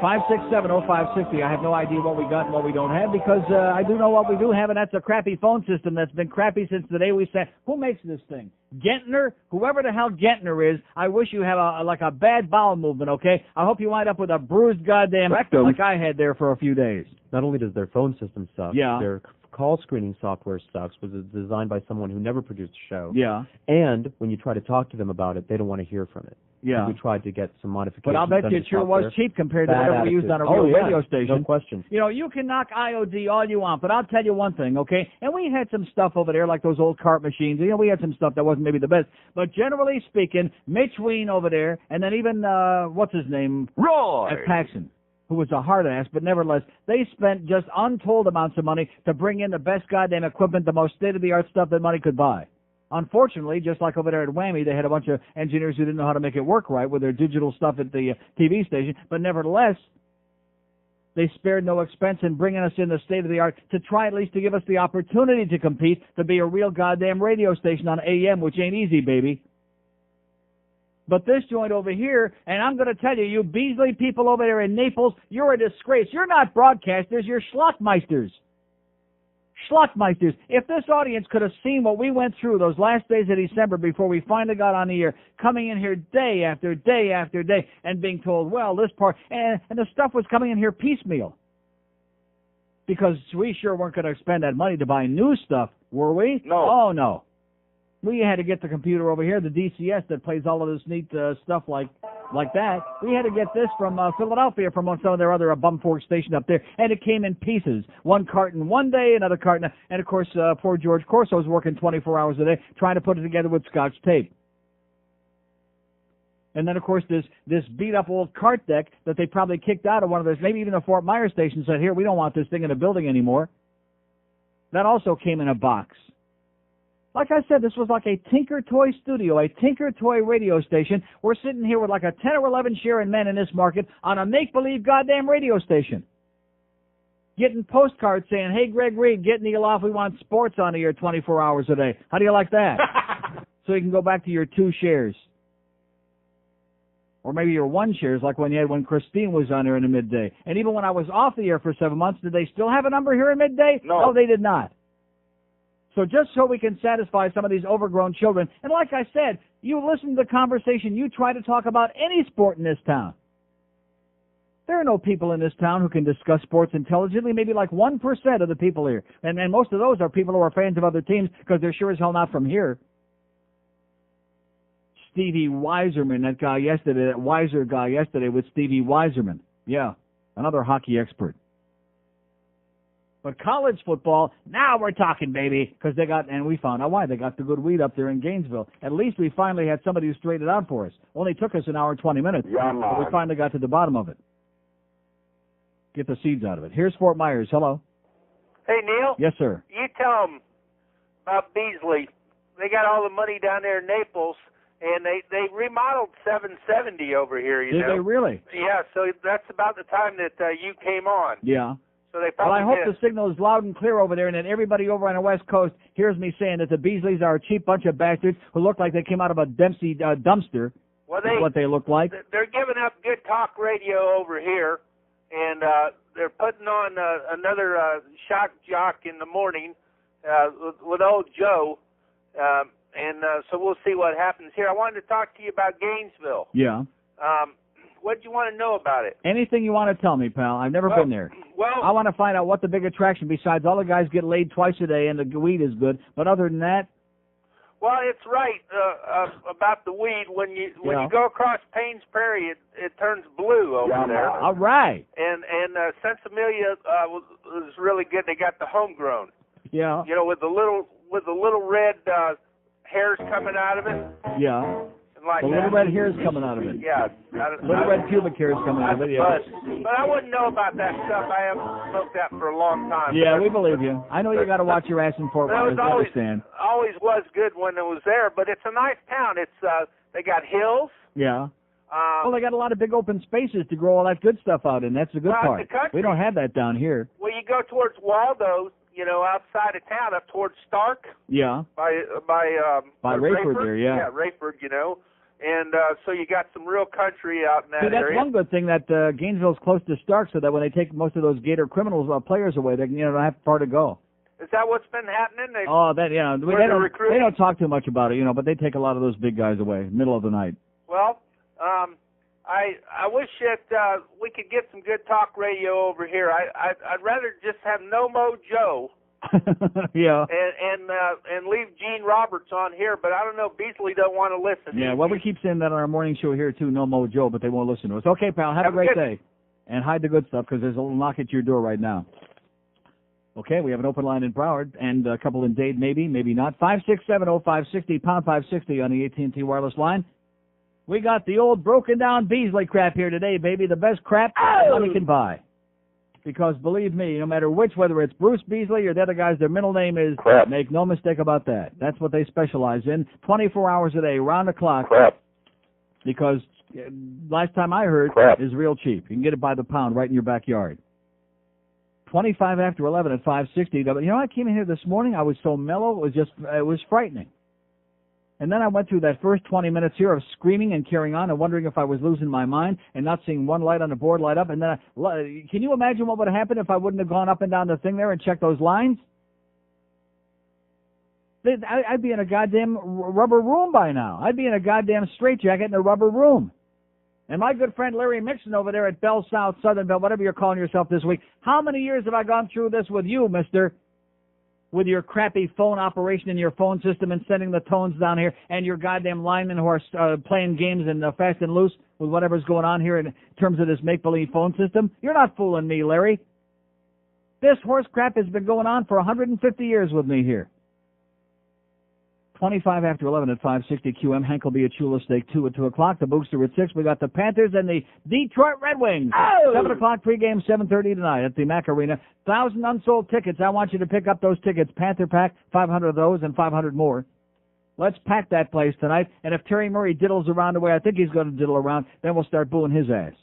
567-0560. I have no idea what we got and what we don't have because I do know what we do have, and that's a crappy phone system that's been crappy since the day we said, who makes this thing? Gentner? Whoever the hell Gentner is, I wish you have a bad bowel movement, okay? I hope you wind up with a bruised goddamn rectum like I had there for a few days. Not only does their phone system suck, yeah. Their call screening software sucks, was designed by someone who never produced a show. Yeah. And when you try to talk to them about it, they don't want to hear from it. Yeah. We tried to get some modifications. But I'll bet you it sure was cheap compared to whatever we used on a real radio station. No question. You know, you can knock IOD all you want, but I'll tell you one thing, okay? And we had some stuff over there, like those old cart machines. You know, we had some stuff that wasn't maybe the best. But generally speaking, Mitch Ween over there, and then even, what's his name? Roy! At Paxson, who was a hard ass, but nevertheless, they spent just untold amounts of money to bring in the best goddamn equipment, the most state-of-the-art stuff that money could buy. Unfortunately, just like over there at Whammy, they had a bunch of engineers who didn't know how to make it work right with their digital stuff at the TV station, but nevertheless, they spared no expense in bringing us in the state-of-the-art to try at least to give us the opportunity to compete, to be a real goddamn radio station on AM, which ain't easy, baby. But this joint over here, and I'm going to tell you, you Beasley people over there in Naples, you're a disgrace. You're not broadcasters, you're schlockmeisters. Schlockmeisters. If this audience could have seen what we went through those last days of December before we finally got on the air, coming in here day after day after day and being told, well, this part, and the stuff was coming in here piecemeal. Because we sure weren't going to spend that money to buy new stuff, were we? No. Oh, no. We had to get the computer over here, the DCS that plays all of this neat stuff like that. We had to get this from Philadelphia from some of their other bumfork station up there, and it came in pieces. One carton one day, another carton, and of course, poor George Corso was working 24 hours a day trying to put it together with Scotch tape. And then, of course, this beat-up old cart deck that they probably kicked out of one of those, maybe even the Fort Myers station said, here, we don't want this thing in the building anymore. That also came in a box. Like I said, this was like a Tinker Toy studio, a Tinker Toy radio station. We're sitting here with like a 10 or 11 sharing men in this market on a make-believe goddamn radio station. Getting postcards saying, hey, Greg Reed, get Neil off. We want sports on the air 24 hours a day. How do you like that? So you can go back to your 2 shares. Or maybe your 1 shares like when you had when Christine was on there in the midday. And even when I was off the air for 7 months, did they still have a number here in midday? No, they did not. So just so we can satisfy some of these overgrown children, and like I said, you listen to the conversation, you try to talk about any sport in this town. There are no people in this town who can discuss sports intelligently, maybe like 1% of the people here. And most of those are people who are fans of other teams because they're sure as hell not from here. Stevie Weiserman, that guy yesterday, that Weiser guy yesterday with Stevie Weiserman. Yeah, another hockey expert. But college football, now we're talking, baby, because they got, and we found out why, they got the good weed up there in Gainesville. At least we finally had somebody who straightened it out for us. Only took us an hour and 20 minutes, but we finally got to the bottom of it. Get the seeds out of it. Here's Fort Myers. Hello. Hey, Neil. Yes, sir. You tell them about Beasley. They got all the money down there in Naples, and they remodeled 770 over here, you know. Did they really? Yeah, so that's about the time that you came on. Yeah. So they well, I hope did. the signal is loud and clear over there and that everybody over on the West Coast hears me saying that the Beasleys are a cheap bunch of bastards who look like they came out of a Dempsey dumpster. Well, That's what they look like. They're giving up good talk radio over here, and they're putting on another shock jock in the morning with old Joe, and so we'll see what happens here. I wanted to talk to you about Gainesville. Yeah. What do you want to know about it? Anything you want to tell me, pal. I've never been there. Well, I want to find out what the big attraction, besides all the guys get laid twice a day and the weed is good. But other than that, well, it's right about the weed. When you go across Payne's Prairie, it turns blue over there. All right. And Sensimilia was really good. They got the homegrown. Yeah. You know, with the little red hairs coming out of it. Yeah. Like the little red hairs coming out of it. Yeah. Little red pubic hairs coming out of it, yeah. But I wouldn't know about that stuff. I haven't smoked that for a long time. Yeah, we believe you. I know you got to watch your ass in Fort Myers, I understand. Always was good when it was there, but it's a nice town. It's they got hills. Yeah. Well, they got a lot of big open spaces to grow all that good stuff out in. That's the good part. We don't have that down here. Well, you go towards Waldo, you know, outside of town, up towards Stark. Yeah. By Rayford there, yeah. Yeah, Rayford, you know. And so you got some real country out in that that's area. One good thing that Gainesville's close to Stark, so that when they take most of those Gator criminals players away, they don't have far to go. Is that what's been happening? They don't talk too much about it, but they take a lot of those big guys away, middle of the night. Well, I wish that we could get some good talk radio over here. I'd rather just have No Mo Joe. Yeah. And leave Gene Roberts on here, but I don't know. Beasley don't want to listen. Yeah. Well, we keep saying that on our morning show here too. No Mo Joe, but they won't listen to us. Okay, pal. Have a great day, and hide the good stuff because there's a little knock at your door right now. Okay, we have an open line in Broward and a couple in Dade, maybe not. 5670560 pound 560 on the AT&T wireless line. We got the old broken down Beasley crap here today, baby. The best crap money can buy. Because believe me, no matter whether it's Bruce Beasley or the other guys, their middle name is crap. Make no mistake about that. That's what they specialize in. 24 hours a day, round the clock. Crap. Because last time I heard, is real cheap. You can get it by the pound right in your backyard. 25 after 11 at 560. I came in here this morning. I was so mellow. It was frightening. And then I went through that first 20 minutes here of screaming and carrying on and wondering if I was losing my mind and not seeing one light on the board light up. And then, can you imagine what would have happened if I wouldn't have gone up and down the thing there and checked those lines? I'd be in a goddamn rubber room by now. I'd be in a goddamn straitjacket in a rubber room. And my good friend Larry Mixon over there at Bell South, Southern Bell, whatever you're calling yourself this week, how many years have I gone through this with you, mister? With your crappy phone operation in your phone system and sending the tones down here and your goddamn linemen who are playing games and fast and loose with whatever's going on here in terms of this make-believe phone system. You're not fooling me, Larry. This horse crap has been going on for 150 years with me here. 25 after 11 at 560 QM. Hank will be at Chula Steak 2 at 2 o'clock. The Booster at 6. We got the Panthers and the Detroit Red Wings. 7 o'clock pregame, 7:30 tonight at the Mac Arena. 1,000 unsold tickets. I want you to pick up those tickets. Panther Pack, 500 of those and 500 more. Let's pack that place tonight. And if Terry Murray diddles around the way I think he's going to diddle around, then we'll start booing his ass.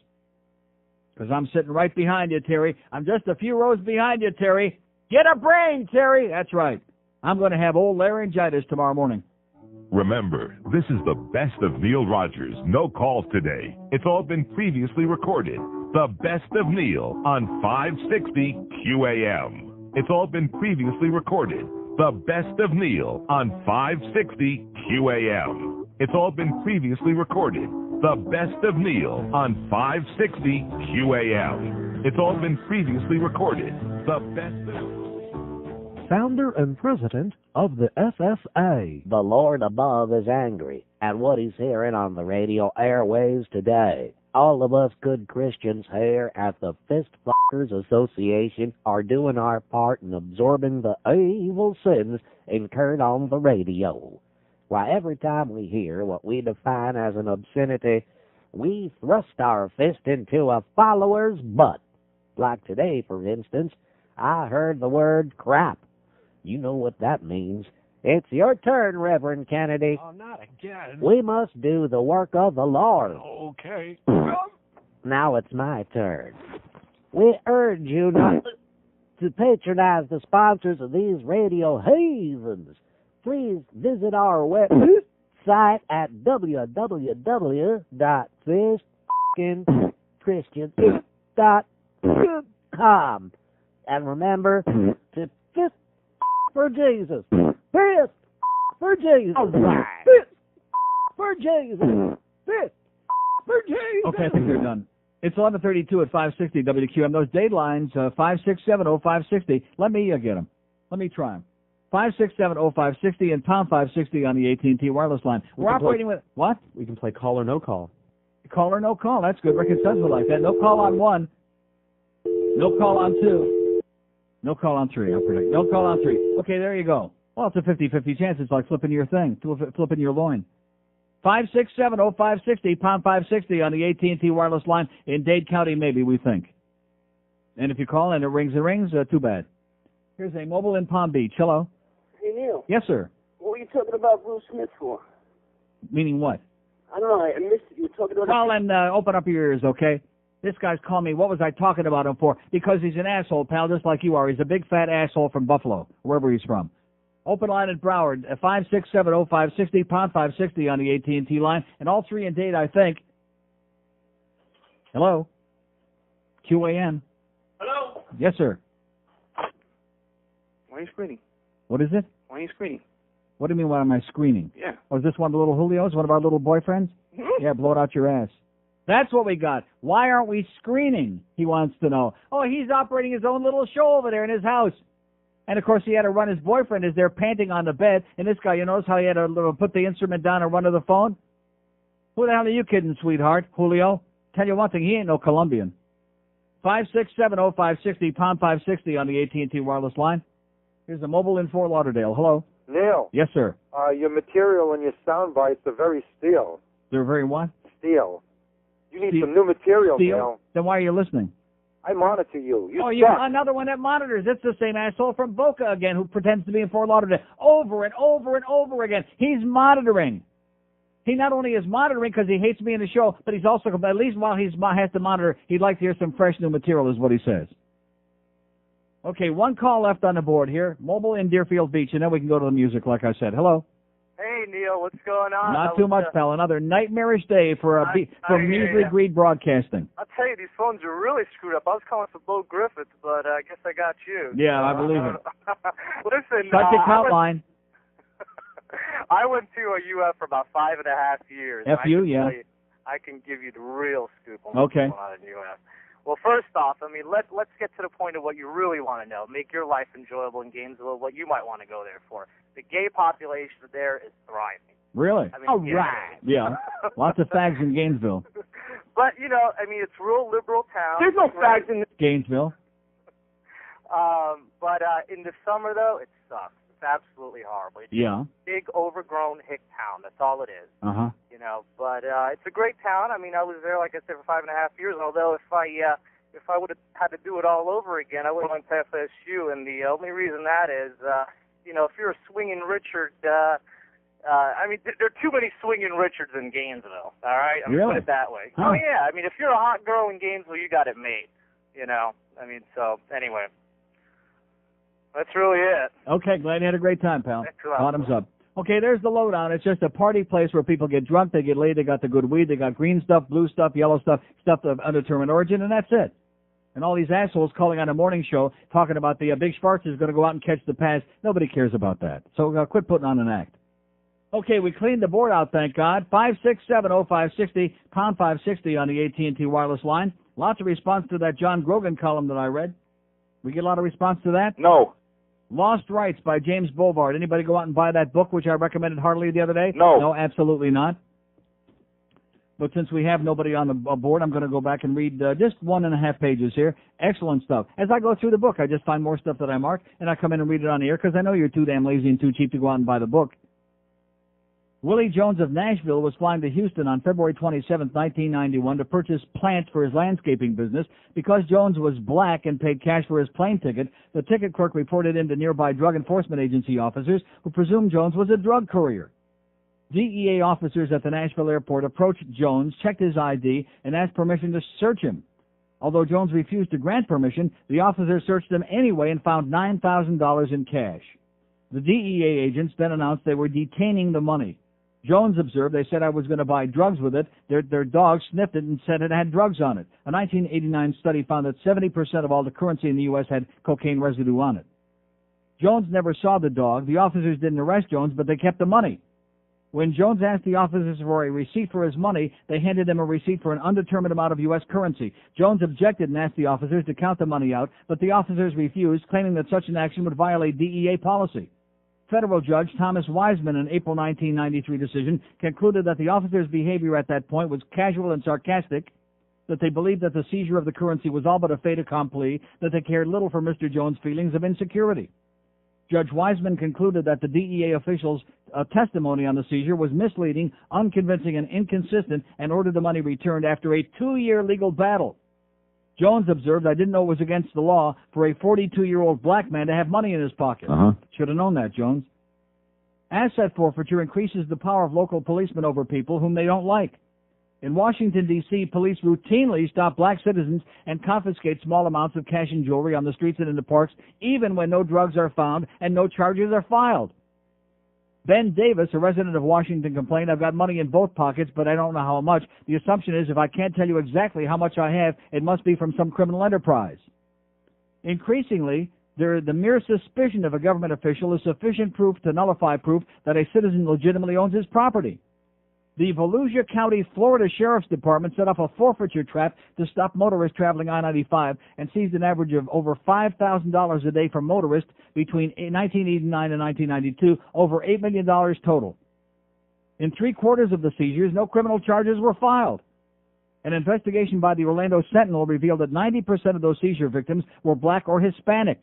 Because I'm sitting right behind you, Terry. I'm just a few rows behind you, Terry. Get a brain, Terry. That's right. I'm going to have old laryngitis tomorrow morning. Remember, this is the best of Neil Rogers. No calls today. It's all been previously recorded. The best of Neil on 560 QAM. It's all been previously recorded. The best of Neil on 560 QAM. It's all been previously recorded. The best of Neil on 560 QAM. It's all been previously recorded. The best of... Founder and president of the FFA. The Lord above is angry at what he's hearing on the radio airwaves today. All of us good Christians here at the Fistfuckers Association are doing our part in absorbing the evil sins incurred on the radio. Why, every time we hear what we define as an obscenity, we thrust our fist into a follower's butt. Like today, for instance, I heard the word crap. You know what that means. It's your turn, Reverend Kennedy. Oh, not again. We must do the work of the Lord. Okay. Now it's my turn. We urge you not to patronize the sponsors of these radio havens. Please visit our website at www.fistfuckingchristians.com. And remember to fist for Jesus. Fist for Jesus. Fist for Jesus. Fist Okay, I think they're done. It's 11:32 at 560 WQAM. Those date lines, 5670560. Let me get them. Let me try them. 5670560 and pound 560 on the AT&T wireless line. We're operating with what? We can play call or no call. Call or no call. That's good. Rick and Sons would like that. No call on 1. No call on 2. No call on 3. I'll predict. No call on 3. Okay, there you go. Well, it's a 50-50 chance. It's like flipping your thing, flipping your loin. 5670560, pound 560 on the AT&T wireless line in Dade County, maybe, we think. And if you call and it rings, too bad. Here's a mobile in Palm Beach. Hello? Hey, Neil. Yes, sir. What were you talking about Bruce Smith for? Meaning what? I don't know. I missed it. You were talking about... Well, then open up your ears, okay? This guy's calling me. What was I talking about him for? Because he's an asshole, pal, just like you are. He's a big, fat asshole from Buffalo, wherever he's from. Open line at Broward, 5670560, pound 560 on the AT&T line, and all three in Dade, I think. Hello? QAM. Hello? Yes, sir. Why are you screening? What is it? Why are you screening? What do you mean, why am I screening? Yeah. Oh, is this one of the little Julios, one of our little boyfriends? Yeah, blow it out your ass. That's what we got. Why aren't we screening, he wants to know. Oh, he's operating his own little show over there in his house. And, of course, he had to run. His boyfriend is there panting on the bed. And this guy, you notice how he had to put the instrument down and run to the phone? Who the hell are you kidding, sweetheart? Julio? Tell you one thing, he ain't no Colombian. 5670560, pound 560 on the AT&T wireless line. Here's a mobile in Fort Lauderdale. Hello? Neil. Yes, sir. Your material and your sound bites are very steel. They're very what? Steel. You need some new material, Steel? Neil. Then why are you listening? I monitor you. You you're suck. another one that monitors. It's the same asshole from Boca again who pretends to be in Fort Lauderdale over and over and over again. He's monitoring. He not only is monitoring because he hates me in the show, but he's also, at least while he has to monitor, he'd like to hear some fresh new material is what he says. Okay, one call left on the board here. Mobile in Deerfield Beach, and then we can go to the music like I said. Hello? Hey, Neil, what's going on? Not too much, pal. Another nightmarish day for Measly Greed Broadcasting. I'll tell you, these phones are really screwed up. I was calling for Bo Griffiths, but I guess I got you. Yeah, I believe it. Listen, Cut your count line. I went to a UF for about 5.5 years. FU, yeah. I can give you the real scoop on what's Okay. going on in UF. Well, first off, I mean, let's get to the point of what you really want to know. Make your life enjoyable in Gainesville, what you might want to go there for. The gay population there is thriving. Really? I mean, All right. Yeah. Lots of fags in Gainesville. But, you know, I mean, it's a real liberal town. There's no fags in Gainesville. But in the summer, though, it sucks. It's absolutely horrible. It's Yeah. a big, overgrown hick town. That's all it is. Uh-huh. You know, but it's a great town. I mean, I was there, like I said, for 5.5 years. Although if I would have had to do it all over again, I would have went to FSU. And the only reason that is, you know, if you're a swinging Richard, I mean, there are too many swinging Richards in Gainesville. All right, I mean, Really? put it that way. Huh. Oh yeah, I mean, if you're a hot girl in Gainesville, you got it made. You know, I mean, so anyway, that's really it. Okay, glad you had a great time, pal. Thanks a lot. Bottoms up. Okay, there's the lowdown. It's just a party place where people get drunk, they get laid, they got the good weed, they got green stuff, blue stuff, yellow stuff, stuff of undetermined origin, and that's it. And all these assholes calling on a morning show talking about the Big Schwartz is going to go out and catch the pass. Nobody cares about that. So quit putting on an act. Okay, we cleaned the board out, thank God. 5670560, pound 560 on the AT&T wireless line. Lots of response to that John Grogan column that I read. We get a lot of response to that? No. Lost Rights by James Bovard. Anybody go out and buy that book, which I recommended heartily the other day? No. No, absolutely not. But since we have nobody on the board, I'm going to go back and read just 1.5 pages here. Excellent stuff. As I go through the book, I just find more stuff that I mark, and I come in and read it on the air because I know you're too damn lazy and too cheap to go out and buy the book. Willie Jones of Nashville was flying to Houston on February 27, 1991, to purchase plants for his landscaping business. Because Jones was black and paid cash for his plane ticket, the ticket clerk reported him to nearby Drug Enforcement Agency officers who presumed Jones was a drug courier. DEA officers at the Nashville airport approached Jones, checked his ID, and asked permission to search him. Although Jones refused to grant permission, the officers searched him anyway and found $9,000 in cash. The DEA agents then announced they were detaining the money. Jones observed, they said I was going to buy drugs with it. Their dog sniffed it and said it had drugs on it. A 1989 study found that 70% of all the currency in the U.S. had cocaine residue on it. Jones never saw the dog. The officers didn't arrest Jones, but they kept the money. When Jones asked the officers for a receipt for his money, they handed him a receipt for an undetermined amount of U.S. currency. Jones objected and asked the officers to count the money out, but the officers refused, claiming that such an action would violate DEA policy. Federal Judge Thomas Wiseman, in an April 1993 decision, concluded that the officers' behavior at that point was casual and sarcastic, that they believed that the seizure of the currency was all but a fait accompli, that they cared little for Mr. Jones' feelings of insecurity. Judge Wiseman concluded that the DEA officials' testimony on the seizure was misleading, unconvincing, and inconsistent, and ordered the money returned after a 2-year legal battle. Jones observed, "I didn't know it was against the law for a 42-year-old black man to have money in his pocket." Should have known that, Jones. Asset forfeiture increases the power of local policemen over people whom they don't like. In Washington, D.C., police routinely stop black citizens and confiscate small amounts of cash and jewelry on the streets and in the parks, even when no drugs are found and no charges are filed. Ben Davis, a resident of Washington, complained, "I've got money in both pockets, but I don't know how much. The assumption is if I can't tell you exactly how much I have, it must be from some criminal enterprise." Increasingly, the mere suspicion of a government official is sufficient proof to nullify proof that a citizen legitimately owns his property. The Volusia County, Florida Sheriff's Department set up a forfeiture trap to stop motorists traveling I-95 and seized an average of over $5,000 a day from motorists between 1989 and 1992, over $8 million total. In 3/4 of the seizures, no criminal charges were filed. An investigation by the Orlando Sentinel revealed that 90% of those seizure victims were black or Hispanic.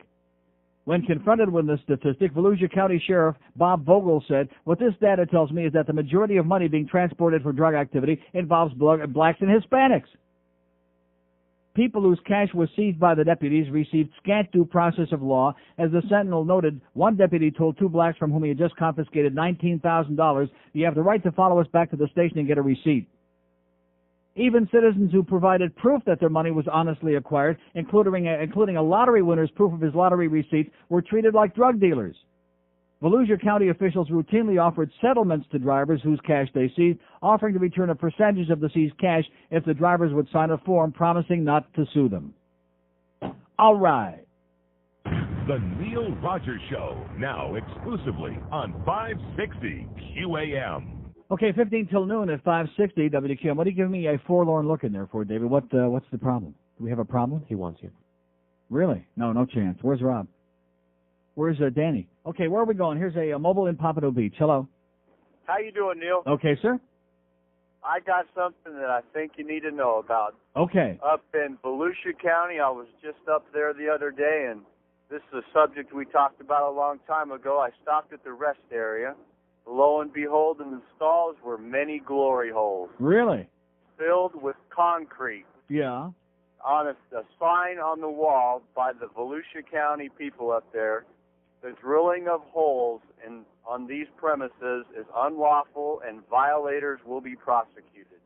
When confronted with this statistic, Volusia County Sheriff Bob Vogel said, "What this data tells me is that the majority of money being transported for drug activity involves blacks and Hispanics." People whose cash was seized by the deputies received scant due process of law. As the Sentinel noted, one deputy told 2 blacks from whom he had just confiscated $19,000, "You have the right to follow us back to the station and get a receipt." Even citizens who provided proof that their money was honestly acquired, including a lottery winner's proof of his lottery receipt, were treated like drug dealers. Volusia County officials routinely offered settlements to drivers whose cash they seized, offering to return a percentage of the seized cash if the drivers would sign a form promising not to sue them. All right. The Neil Rogers Show, now exclusively on 560 QAM. Okay, 15 till noon at 560 WQAM. What are you giving me a forlorn look in there for, David? What's the problem? Do we have a problem? He wants you. Really? No chance. Where's Rob? Where's Danny? Okay, where are we going? Here's a mobile in Pompano Beach. Hello. How you doing, Neil? Okay, sir. I got something that I think you need to know about. Okay. Up in Volusia County, I was just up there the other day, and this is a subject we talked about a long time ago. I stopped at the rest area. Lo and behold, in the stalls were many glory holes. Really? Filled with concrete. Yeah. On a sign on the wall by the Volusia County people up there, the drilling of holes on these premises is unlawful and violators will be prosecuted.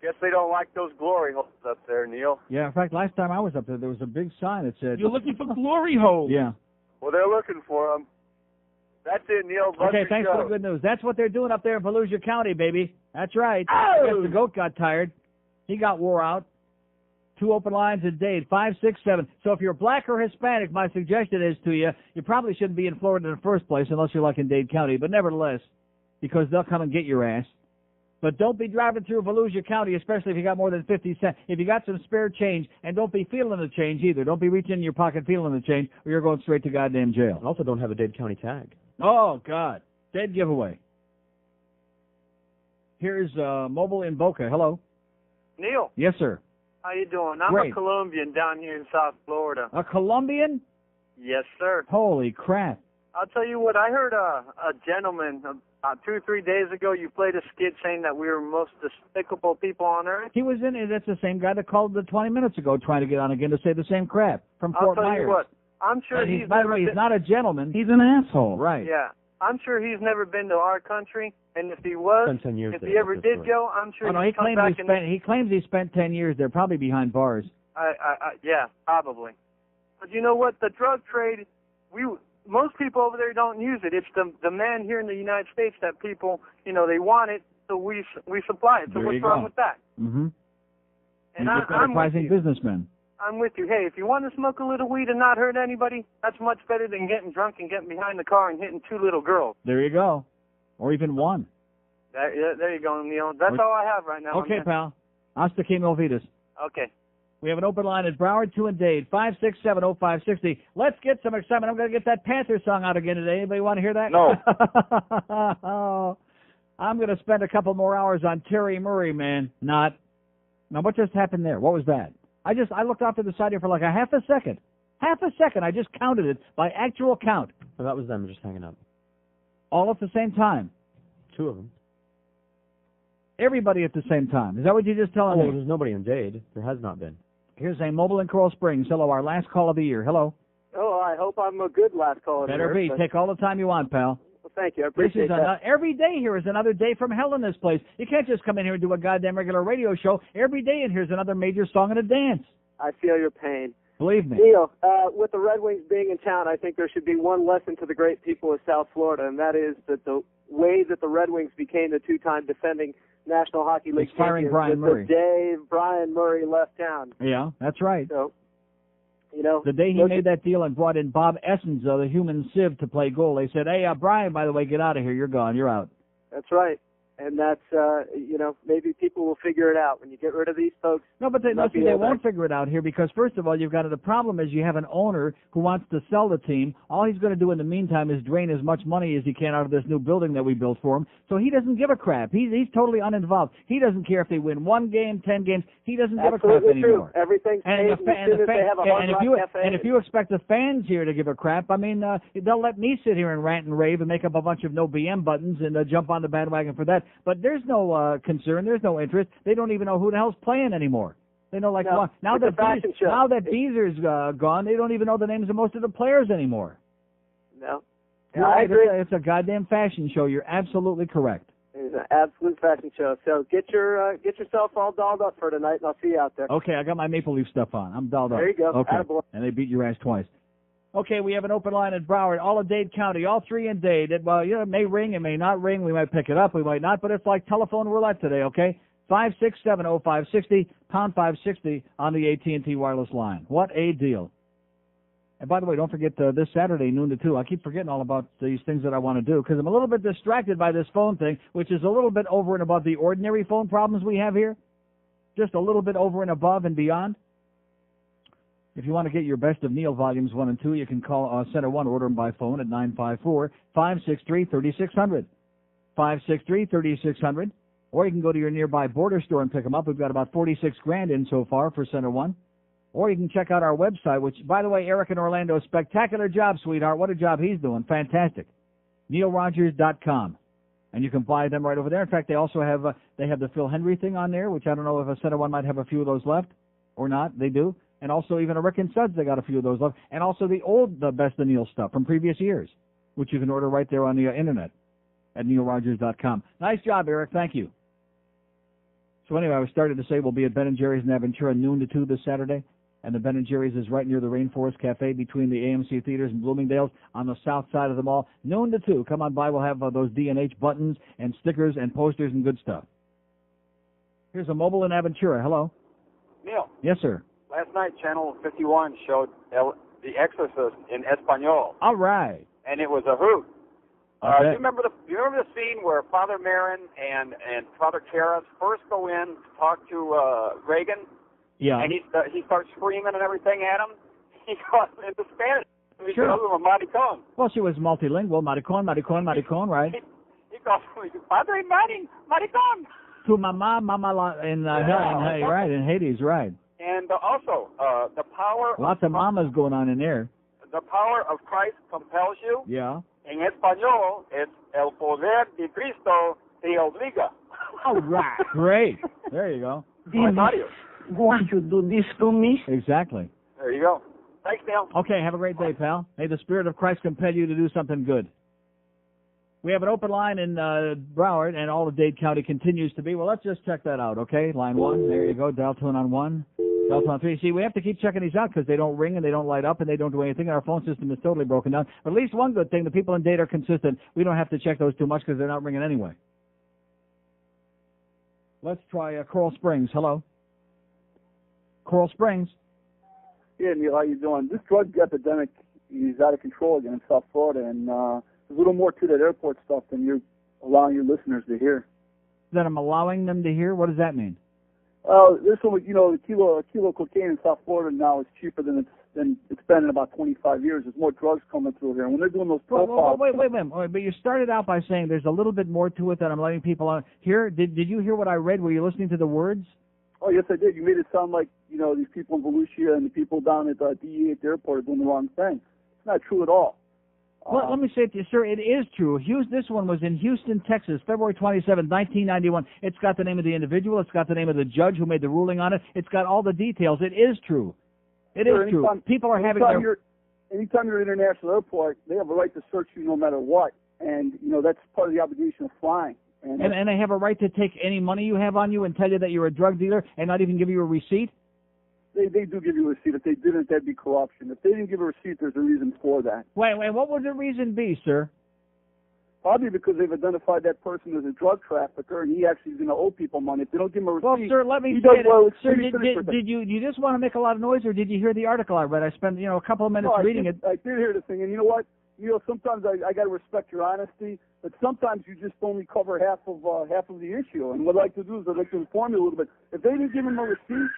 Guess they don't like those glory holes up there, Neil. Yeah, in fact, last time I was up there was a big sign that said... You're looking for glory holes. Yeah. Well, they're looking for them. That's it, Neil. Love okay, thanks show. for the good news. That's what they're doing up there in Volusia County, baby. That's right. Oh! I guess the goat got tired. He got wore out. 2 open lines a day, 5, 6, 7. So if you're black or Hispanic, my suggestion is to you, you probably shouldn't be in Florida in the first place unless you're like in Dade County. But nevertheless, because they'll come and get your ass. But don't be driving through Volusia County, especially if you got more than 50 cents. If you got some spare change, and don't be feeling the change either. Don't be reaching in your pocket feeling the change, or you're going straight to goddamn jail. And also don't have a Dade County tag. Oh, God. Dead giveaway. Here's Mobile in Boca. Hello. Neil. Yes, sir. How you doing? I'm Great. a Colombian down here in South Florida. A Colombian? Yes, sir. Holy crap. I'll tell you what, I heard a gentleman 2 or 3 days ago, you played a skit saying that we were the most despicable people on earth. He was in it. That's the same guy that called 20 minutes ago trying to get on again to say the same crap from Fort Myers. I'll tell you what, I'm sure he's by the way, he's not a gentleman. He's an asshole. Right. Yeah. I'm sure he's never been to our country, and if he was, if he ever did go, I'm sure he'd come back he claims he spent 10 years there, probably behind bars. Yeah, probably. But you know what? The drug trade, most people over there don't use it. It's the man here in the United States that people, they want it, so we supply it. So what's wrong with that? Mm-hmm. And I'm enterprising businessmen. I'm with you. Hey, if you want to smoke a little weed and not hurt anybody, that's much better than getting drunk and getting behind the car and hitting 2 little girls. There you go. Or even one. There you go, Neil. That's all I have right now. Okay, pal. Hasta que me olvides. Okay. We have an open line at Broward, 2 and Dade, 5670560. Let's get some excitement. I'm going to get that Panthers song out again today. Anybody want to hear that? No. Oh, I'm going to spend a couple more hours on Terry Murray, man. Not. Now, what just happened there? What was that? I looked off to the side here for like a half a second. Half a second. I just counted it by actual count. So that was them just hanging up. All at the same time. 2 of them. Everybody at the same time. Is that what you just telling me? There's nobody in Dade. There has not been. Here's a mobile in Coral Springs. Hello, our last call of the year. Hello. Oh, I hope I'm a good last call. Better be. Take all the time you want, pal. Well, thank you. I appreciate that. Every day here is another day from hell in this place. You can't just come in here and do a goddamn regular radio show. Every day in here is another major song and a dance. I feel your pain. Believe me. Neil, with the Red Wings being in town, I think there should be one lesson to the great people of South Florida, and that is that the way that the Red Wings became the 2-time defending National Hockey League champions Brian Murray. The day Brian Murray left town. Yeah, that's right. So, you know, the day he made that deal and brought in Bob Essens, the human sieve, to play goal, they said, hey, Brian, by the way, get out of here. You're gone. You're out. That's right. And that's, you know, maybe people will figure it out when you get rid of these folks. No, but they won't figure it out here because, first of all, you've got the problem is you have an owner who wants to sell the team. All he's going to do in the meantime is drain as much money as he can out of this new building that we built for him. So he doesn't give a crap. He's totally uninvolved. He doesn't care if they win 1 game, 10 games. He doesn't give a crap anymore. Everything's paid as soon as they have a Hard Rock Cafe. And if you expect the fans here to give a crap, I mean, they'll let me sit here and rant and rave and make up a bunch of no BM buttons and jump on the bandwagon for that. But there's no concern. There's no interest. They don't even know who the hell's playing anymore. They know like now that Beezer's gone, they don't even know the names of most of the players anymore. No. Yeah, I agree. It's a goddamn fashion show. You're absolutely correct. It's an absolute fashion show. So get yourself all dolled up for tonight, and I'll see you out there. Okay, I got my Maple Leaf stuff on. I'm dolled up. There you go. Okay. Attaboy. And they beat your ass twice. Okay, we have an open line at Broward, all of Dade County, all 3 in Dade. Well, you know, it may ring, it may not ring. We might pick it up, we might not, but it's like telephone roulette today, okay? 5670560, pound 560 on the AT&T wireless line. What a deal. And by the way, don't forget this Saturday, noon to 2. I keep forgetting all about these things that I want to do because I'm a little bit distracted by this phone thing, which is a little bit over and above the ordinary phone problems we have here. Just a little bit over and above and beyond. If you want to get your Best of Neil Volumes 1 and 2, you can call Center 1, order them by phone at 954-563-3600. 563-3600. Or you can go to your nearby border store and pick them up. We've got about $46,000 in so far for Center 1. Or you can check out our website, which, by the way, Eric in Orlando, spectacular job, sweetheart. What a job he's doing. Fantastic. NeilRogers.com. And you can buy them right over there. In fact, they also have the Phil Henry thing on there, which I don't know if a Center 1 might have a few of those left or not. They do. And also even a Rick and Suds, they got a few of those left. And also the Best of Neil stuff from previous years, which you can order right there on the internet at NeilRogers.com. Nice job, Eric. Thank you. So anyway, I was starting to say we'll be at Ben & Jerry's in Aventura noon to 2 this Saturday. And the Ben & Jerry's is right near the Rainforest Cafe between the AMC Theaters and Bloomingdale's on the south side of the mall. Noon to 2. Come on by. We'll have those D&H buttons and stickers and posters and good stuff. Here's a mobile in Aventura. Hello. Neil. Yes, sir. Last night, Channel 51 showed The Exorcist in Espanol. All right. And it was a hoot. Okay. Do you remember the scene where Father Marin and Father Karras first go in to talk to Reagan? Yeah. And he starts screaming and everything at him. He goes into Spanish. He Sure. calls him a maricon. Well, she was multilingual. Maricon, right? He calls him Padre maricon. To mama in in Hades, right. And also, the power. Lots of mamas going on in there. The power of Christ compels you. Yeah. En español, it's el poder de Cristo te obliga. All right. Great. There you go. Why you do this to me? Exactly. There you go. Thanks, Neil. Okay, have a great day, pal. May the Spirit of Christ compel you to do something good. We have an open line in Broward, and all of Dade County continues to be. Well, let's just check that out, okay? Line 1, there you go. Dial tone on 1. Dial tone on 3. See, we have to keep checking these out because they don't ring and they don't light up and they don't do anything. Our phone system is totally broken down. But at least one good thing, the people in Dade are consistent. We don't have to check those too much because they're not ringing anyway. Let's try Coral Springs. Hello? Coral Springs. Yeah, Neil, how you doing? This drug epidemic is out of control again in South Florida, and there's a little more to that airport stuff than you're allowing your listeners to hear. that I'm allowing them to hear? What does that mean? This one, the kilo of cocaine in South Florida now is cheaper than it's been in about 25 years. There's more drugs coming through here. And when they're doing those profiles... Wait a minute. But you started out by saying there's a little bit more to it that I'm letting people on. Here, did you hear what I read? Were you listening to the words? Oh, yes, I did. You made it sound like, these people in Volusia and the people down at DEA at the airport are doing the wrong thing. It's not true at all. Well, let me say it to you, sir. It is true. This one was in Houston, Texas, February 27, 1991. It's got the name of the individual. It's got the name of the judge who made the ruling on it. It's got all the details. It is true. It is true. People are having their... Anytime you're at an international airport, they have a right to search you no matter what. And, that's part of the obligation of flying. And they have a right to take any money you have on you and tell you that you're a drug dealer and not even give you a receipt? They do give you a receipt. If they didn't, that'd be corruption. If they didn't give a receipt, there's a reason for that. Wait, what would the reason be, sir? Probably because they've identified that person as a drug trafficker, and he actually is going to owe people money. If they don't give him a receipt... Well, sir, let me say sir, did you just want to make a lot of noise, or did you hear the article I read? I spent, a couple of minutes reading it. I did hear the thing, and you know what? Sometimes I got to respect your honesty, but sometimes you just only cover half of the issue. And what I'd like to do is I'd like to inform you a little bit. If they didn't give him a receipt,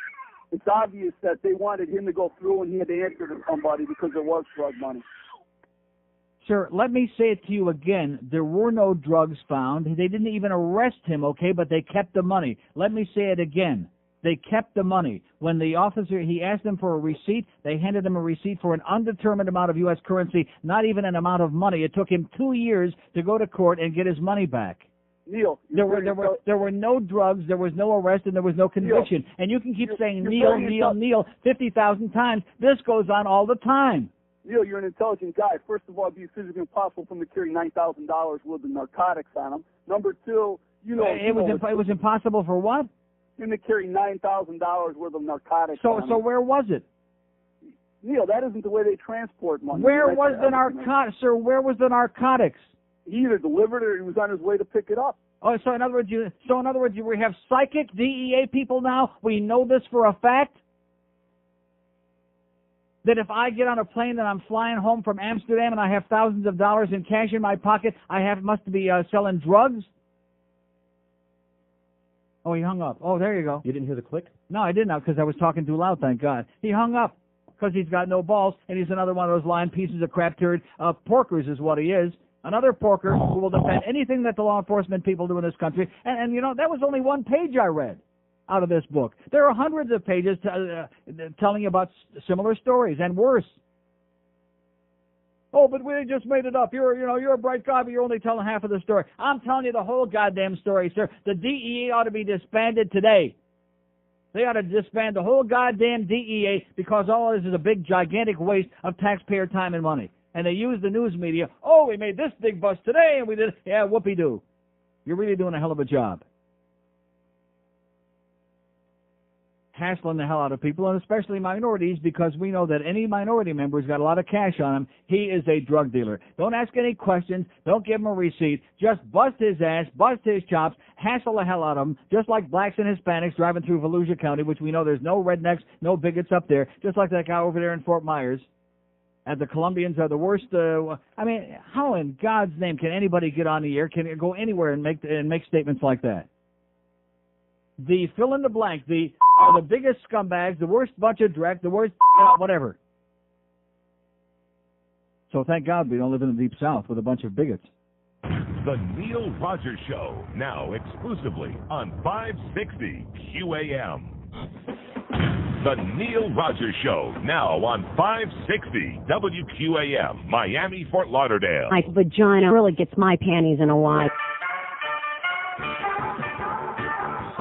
it's obvious that they wanted him to go through and he had to answer to somebody because there was drug money. Sir, let me say it to you again. There were no drugs found. They didn't even arrest him, okay, but they kept the money. Let me say it again. They kept the money. When the officer, he asked them for a receipt, they handed him a receipt for an undetermined amount of U.S. currency, not even an amount of money. It took him 2 years to go to court and get his money back. Neil, there were no drugs, there was no arrest, and there was no conviction. Neil, and you can keep saying Neil 50,000 times. This goes on all the time. Neil, you're an intelligent guy. First of all, it'd be physically impossible for him to carry $9,000 worth of narcotics on him. Number two, it was impossible for what? Him to carry $9,000 worth of narcotics. So where was it? Neil, that isn't the way they transport money. Where was the narcotics, sir? Where was the narcotics? He either delivered it or he was on his way to pick it up. Oh, so in other words, we have psychic DEA people now. We know this for a fact. That if I get on a plane and I'm flying home from Amsterdam and I have thousands of dollars in cash in my pocket, must be selling drugs. Oh, he hung up. Oh, there you go. You didn't hear the click? No, I did not, because I was talking too loud, thank God. He hung up because he's got no balls, and he's another one of those lying pieces of crap turd. Porkers is what he is. Another porker who will defend anything that the law enforcement people do in this country. And that was only one page I read out of this book. There are hundreds of pages telling you about similar stories and worse. Oh, but we just made it up. You're a bright guy, but you're only telling half of the story. I'm telling you the whole goddamn story, sir. The DEA ought to be disbanded today. They ought to disband the whole goddamn DEA because all this is a big, gigantic waste of taxpayer time and money. And they use the news media. Oh, we made this big bust today, and we did. Yeah, whoopee-doo. You're really doing a hell of a job. Hassling the hell out of people, and especially minorities, because we know that any minority member who's got a lot of cash on him, he is a drug dealer. Don't ask any questions. Don't give him a receipt. Just bust his ass, bust his chops, hassle the hell out of him, just like blacks and Hispanics driving through Volusia County, which we know there's no rednecks, no bigots up there, just like that guy over there in Fort Myers. And the Colombians are the worst. How in God's name can anybody get on the air, can go anywhere and make statements like that? The fill in the blank, are the biggest scumbags, the worst bunch of dreck, the worst, whatever. So thank God we don't live in the Deep South with a bunch of bigots. The Neil Rogers Show, now exclusively on 560 QAM. The Neil Rogers Show, now on 560 WQAM, Miami, Fort Lauderdale. My vagina really gets my panties in a wad.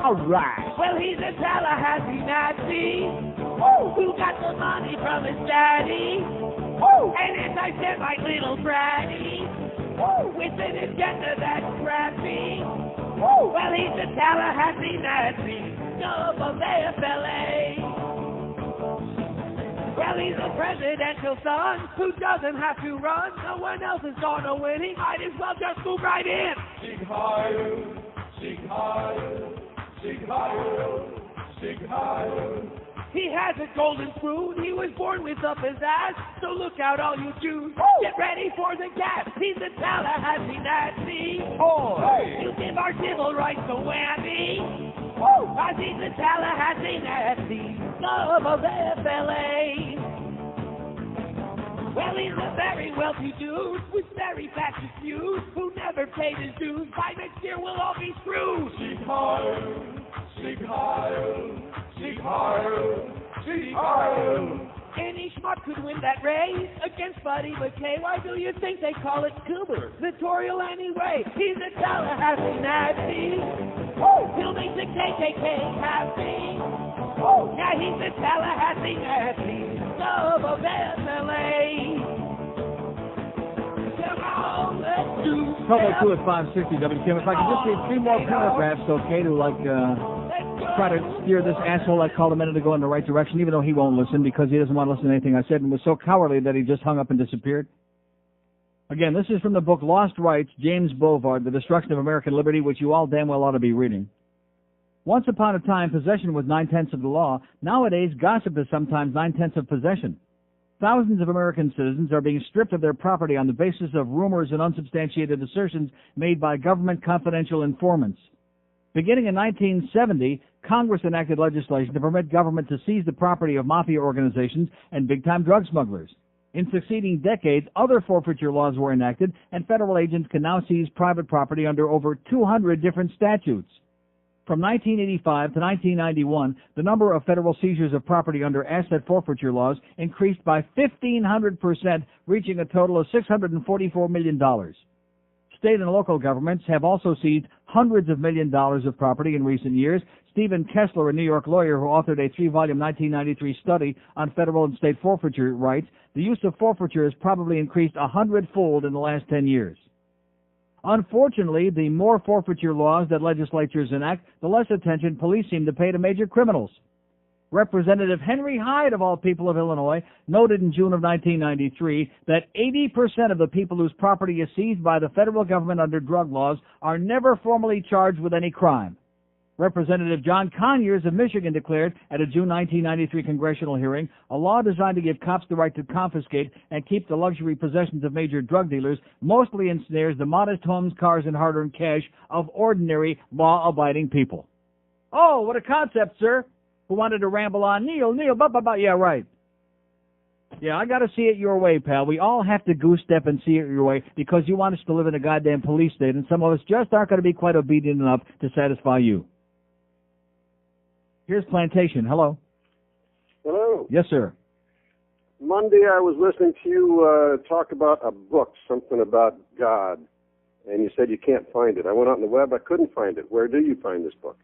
All right. Well, he's a Tallahassee Nazi who got the money from his daddy. And as I said, my little bratty with an agenda that's crappy. Well, he's a Tallahassee Nazi, no of the FLA. Well, he's a presidential son who doesn't have to run. No one else is gonna win. He might as well just move right in. Seek higher, seek higher, seek higher, seek higher. He has a golden spoon. He was born with up his ass. So look out, all you Jews. Get ready for the gas. He's a Tallahassee Nazi. You give our civil rights a wham. 'cause he's a Tallahassee Nazi, love of FLA. Well, he's a very wealthy dude with very fascist views who never paid his dues. By next year, we'll all be screwed. Sieg Heil, Sieg Heil, Sieg Heil, Sieg Heil. Any schmuck could win that race against Buddy McKay. Why do you think they call it gubernatorial anyway? He's a Tallahassee Nazi. Woo! He'll make the KKK happy. Woo! Yeah, he's a Tallahassee Nazi. Love of FLA. Come on, let's do Probably 2 at 560 WQAM. If I could just read 3 more paragraphs, okay, to try to steer this asshole I called a minute ago in the right direction, even though he won't listen because he doesn't want to listen to anything I said and was so cowardly that he just hung up and disappeared. Again, this is from the book Lost Rights, James Bovard, The Destruction of American Liberty, which you all damn well ought to be reading. Once upon a time, possession was 9/10 of the law. Nowadays, gossip is sometimes 9/10 of possession. Thousands of American citizens are being stripped of their property on the basis of rumors and unsubstantiated assertions made by government confidential informants. Beginning in 1970, Congress enacted legislation to permit government to seize the property of mafia organizations and big-time drug smugglers. In succeeding decades, other forfeiture laws were enacted, and federal agents can now seize private property under over 200 different statutes. From 1985 to 1991, the number of federal seizures of property under asset forfeiture laws increased by 1,500%, reaching a total of $644 million. State and local governments have also seized hundreds of millions of dollars of property in recent years. Stephen Kessler, a New York lawyer who authored a 3-volume 1993 study on federal and state forfeiture rights, the use of forfeiture has probably increased 100-fold in the last 10 years. Unfortunately, the more forfeiture laws that legislatures enact, the less attention police seem to pay to major criminals. Representative Henry Hyde, of all people of Illinois, noted in June of 1993 that 80% of the people whose property is seized by the federal government under drug laws are never formally charged with any crime. Representative John Conyers of Michigan declared at a June 1993 congressional hearing, a law designed to give cops the right to confiscate and keep the luxury possessions of major drug dealers mostly ensnares the modest homes, cars, and hard-earned cash of ordinary, law-abiding people. Oh, what a concept, sir. Who wanted to ramble on? Neil, yeah, right. Yeah, I got to see it your way, pal. We all have to goose step and see it your way because you want us to live in a goddamn police state, and some of us just aren't going to be quite obedient enough to satisfy you. Here's Plantation. Hello. Hello. Yes, sir. Monday I was listening to you talk about a book, something about God, and you said you can't find it. I went out on the web. I couldn't find it. Where do you find this book?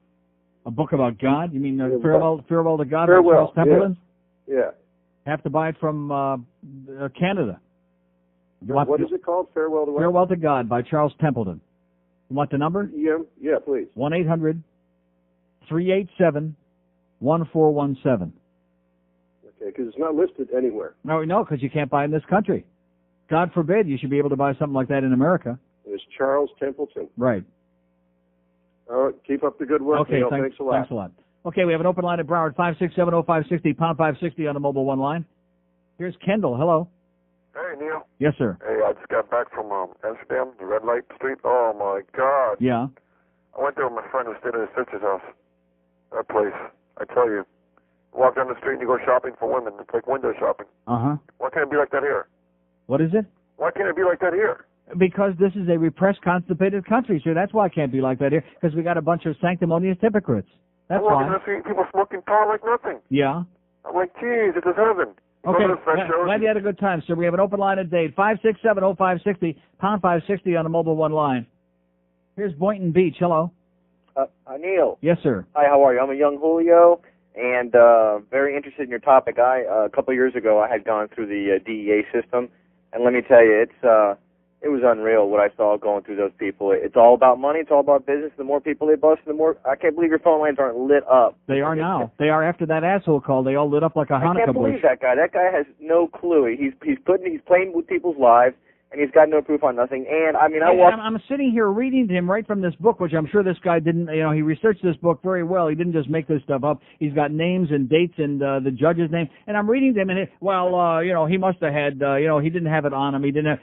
A book about God? You mean Farewell to God by Farewell, Charles Templeton? Yeah. Have to buy it from Canada. What is it called? Farewell to what? Farewell to God by Charles Templeton. You want the number? Yeah, please. 1-800-387-1417. Okay, because it's not listed anywhere. No, because you can't buy it in this country. God forbid you should be able to buy something like that in America. It's Charles Templeton. Right. All right, keep up the good work, Okay, Neil. Thanks a lot. Thanks a lot. Okay, we have an open line at Broward, 5670560, pound 560 on the mobile one line. Here's Kendall. Hello. Hey, Neil. Yes, sir. Hey, I just got back from Amsterdam, the Red Light Street. Oh, my God. Yeah. I went there with my friend who stayed at his sister's house. That place, I tell you. Walk down the street and you go shopping for women. It's like window shopping. Uh-huh. Why can't it be like that here? What is it? Why can't it be like that here? Because this is a repressed, constipated country, sir. That's why it can't be like that here, because we got a bunch of sanctimonious hypocrites. That's why. I'm walking down the street, people smoking pot like nothing. Yeah. I'm like, geez, this is heaven. Okay, glad you had a good time, sir. We have an open line at date, 5670560, pound 560 on the mobile one line. Here's Boynton Beach. Hello. Neil. Yes, sir. Hi, how are you? I'm a young Julio, and very interested in your topic. A couple of years ago, I had gone through the DEA system, and let me tell you, it was unreal what I saw going through those people. It's all about money. It's all about business. The more people they bust, the more. I can't believe your phone lines aren't lit up. They are now. They are after that asshole call. They all lit up like a Hanukkah bush. I can't believe that guy. That guy has no clue. He's playing with people's lives. and he's got no proof on nothing. And I mean, I'm sitting here reading to him right from this book, which I'm sure this guy didn't. He researched this book very well. He didn't just make this stuff up. He's got names and dates and the judge's name. And I'm reading to him, and he must have had. He didn't have it on him. He didn't have.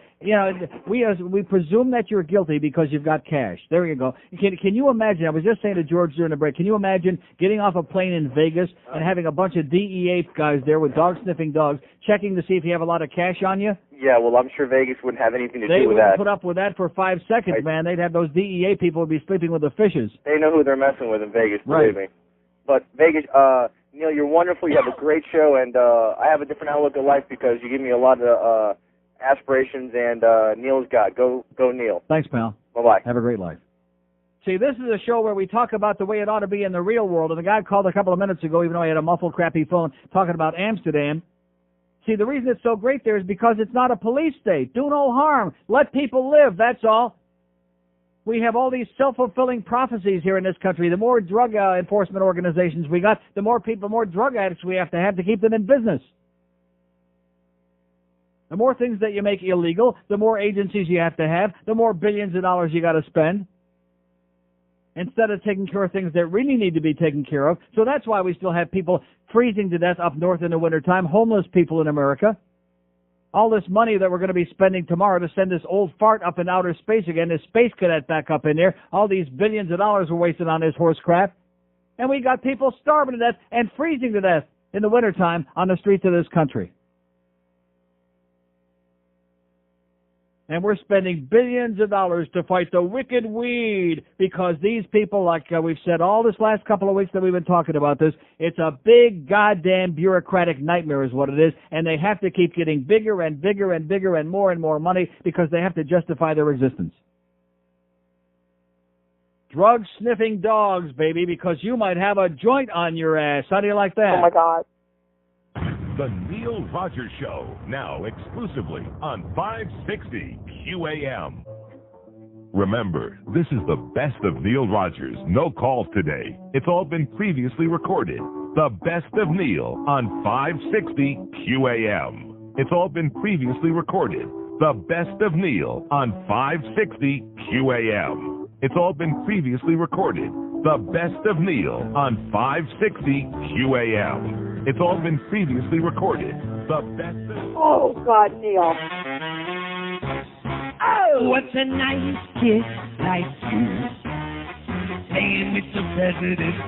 We presume that you're guilty because you've got cash. There you go. Can you imagine? I was just saying to George during the break. Can you imagine getting off a plane in Vegas and having a bunch of DEA guys there with dog-sniffing dogs checking to see if you have a lot of cash on you? Yeah, well, I'm sure Vegas wouldn't have anything to do with that. They wouldn't put up with that for 5 seconds, man. They'd have those DEA people would be sleeping with the fishes. They know who they're messing with in Vegas, believe me. But Vegas, Neil, you're wonderful. You have a great show, and I have a different outlook at life because you give me a lot of aspirations, and Neil's God. Go Neil. Thanks, pal. Bye-bye. Have a great life. See, this is a show where we talk about the way it ought to be in the real world, and the guy called a couple of minutes ago, even though he had a muffled, crappy phone, talking about Amsterdam. See, the reason it's so great there is because it's not a police state. Do no harm. Let people live, that's all. We have all these self-fulfilling prophecies here in this country. The more drug enforcement organizations we got, the more people, more drug addicts we have to keep them in business. The more things that you make illegal, the more agencies you have to have, the more billions of dollars you got to spend, instead of taking care of things that really need to be taken care of. So that's why we still have people freezing to death up north in the wintertime, homeless people in America. All this money that we're going to be spending tomorrow to send this old fart up in outer space again, this space cadet back up in there, all these billions of dollars we're wasting on this horse crap. And we got people starving to death and freezing to death in the wintertime on the streets of this country. And we're spending billions of dollars to fight the wicked weed because these people, like we've said all this last couple of weeks that we've been talking about this, it's a big goddamn bureaucratic nightmare is what it is, and they have to keep getting bigger and bigger and bigger and more money because they have to justify their existence. Drug-sniffing dogs, baby, because you might have a joint on your ass. How do you like that? Oh, my God. The Neil Rogers Show, now exclusively on 560 QAM. Remember, this is the best of Neil Rogers. No calls today. It's all been previously recorded. The best of Neil on 560 QAM. It's all been previously recorded. The best of Neil on 560 QAM. It's all been previously recorded. The best of Neil on 560 QAM. It's all been previously recorded. The best of... Oh, God, Neil. Oh, what's a nice kiss like you? Playing with the president.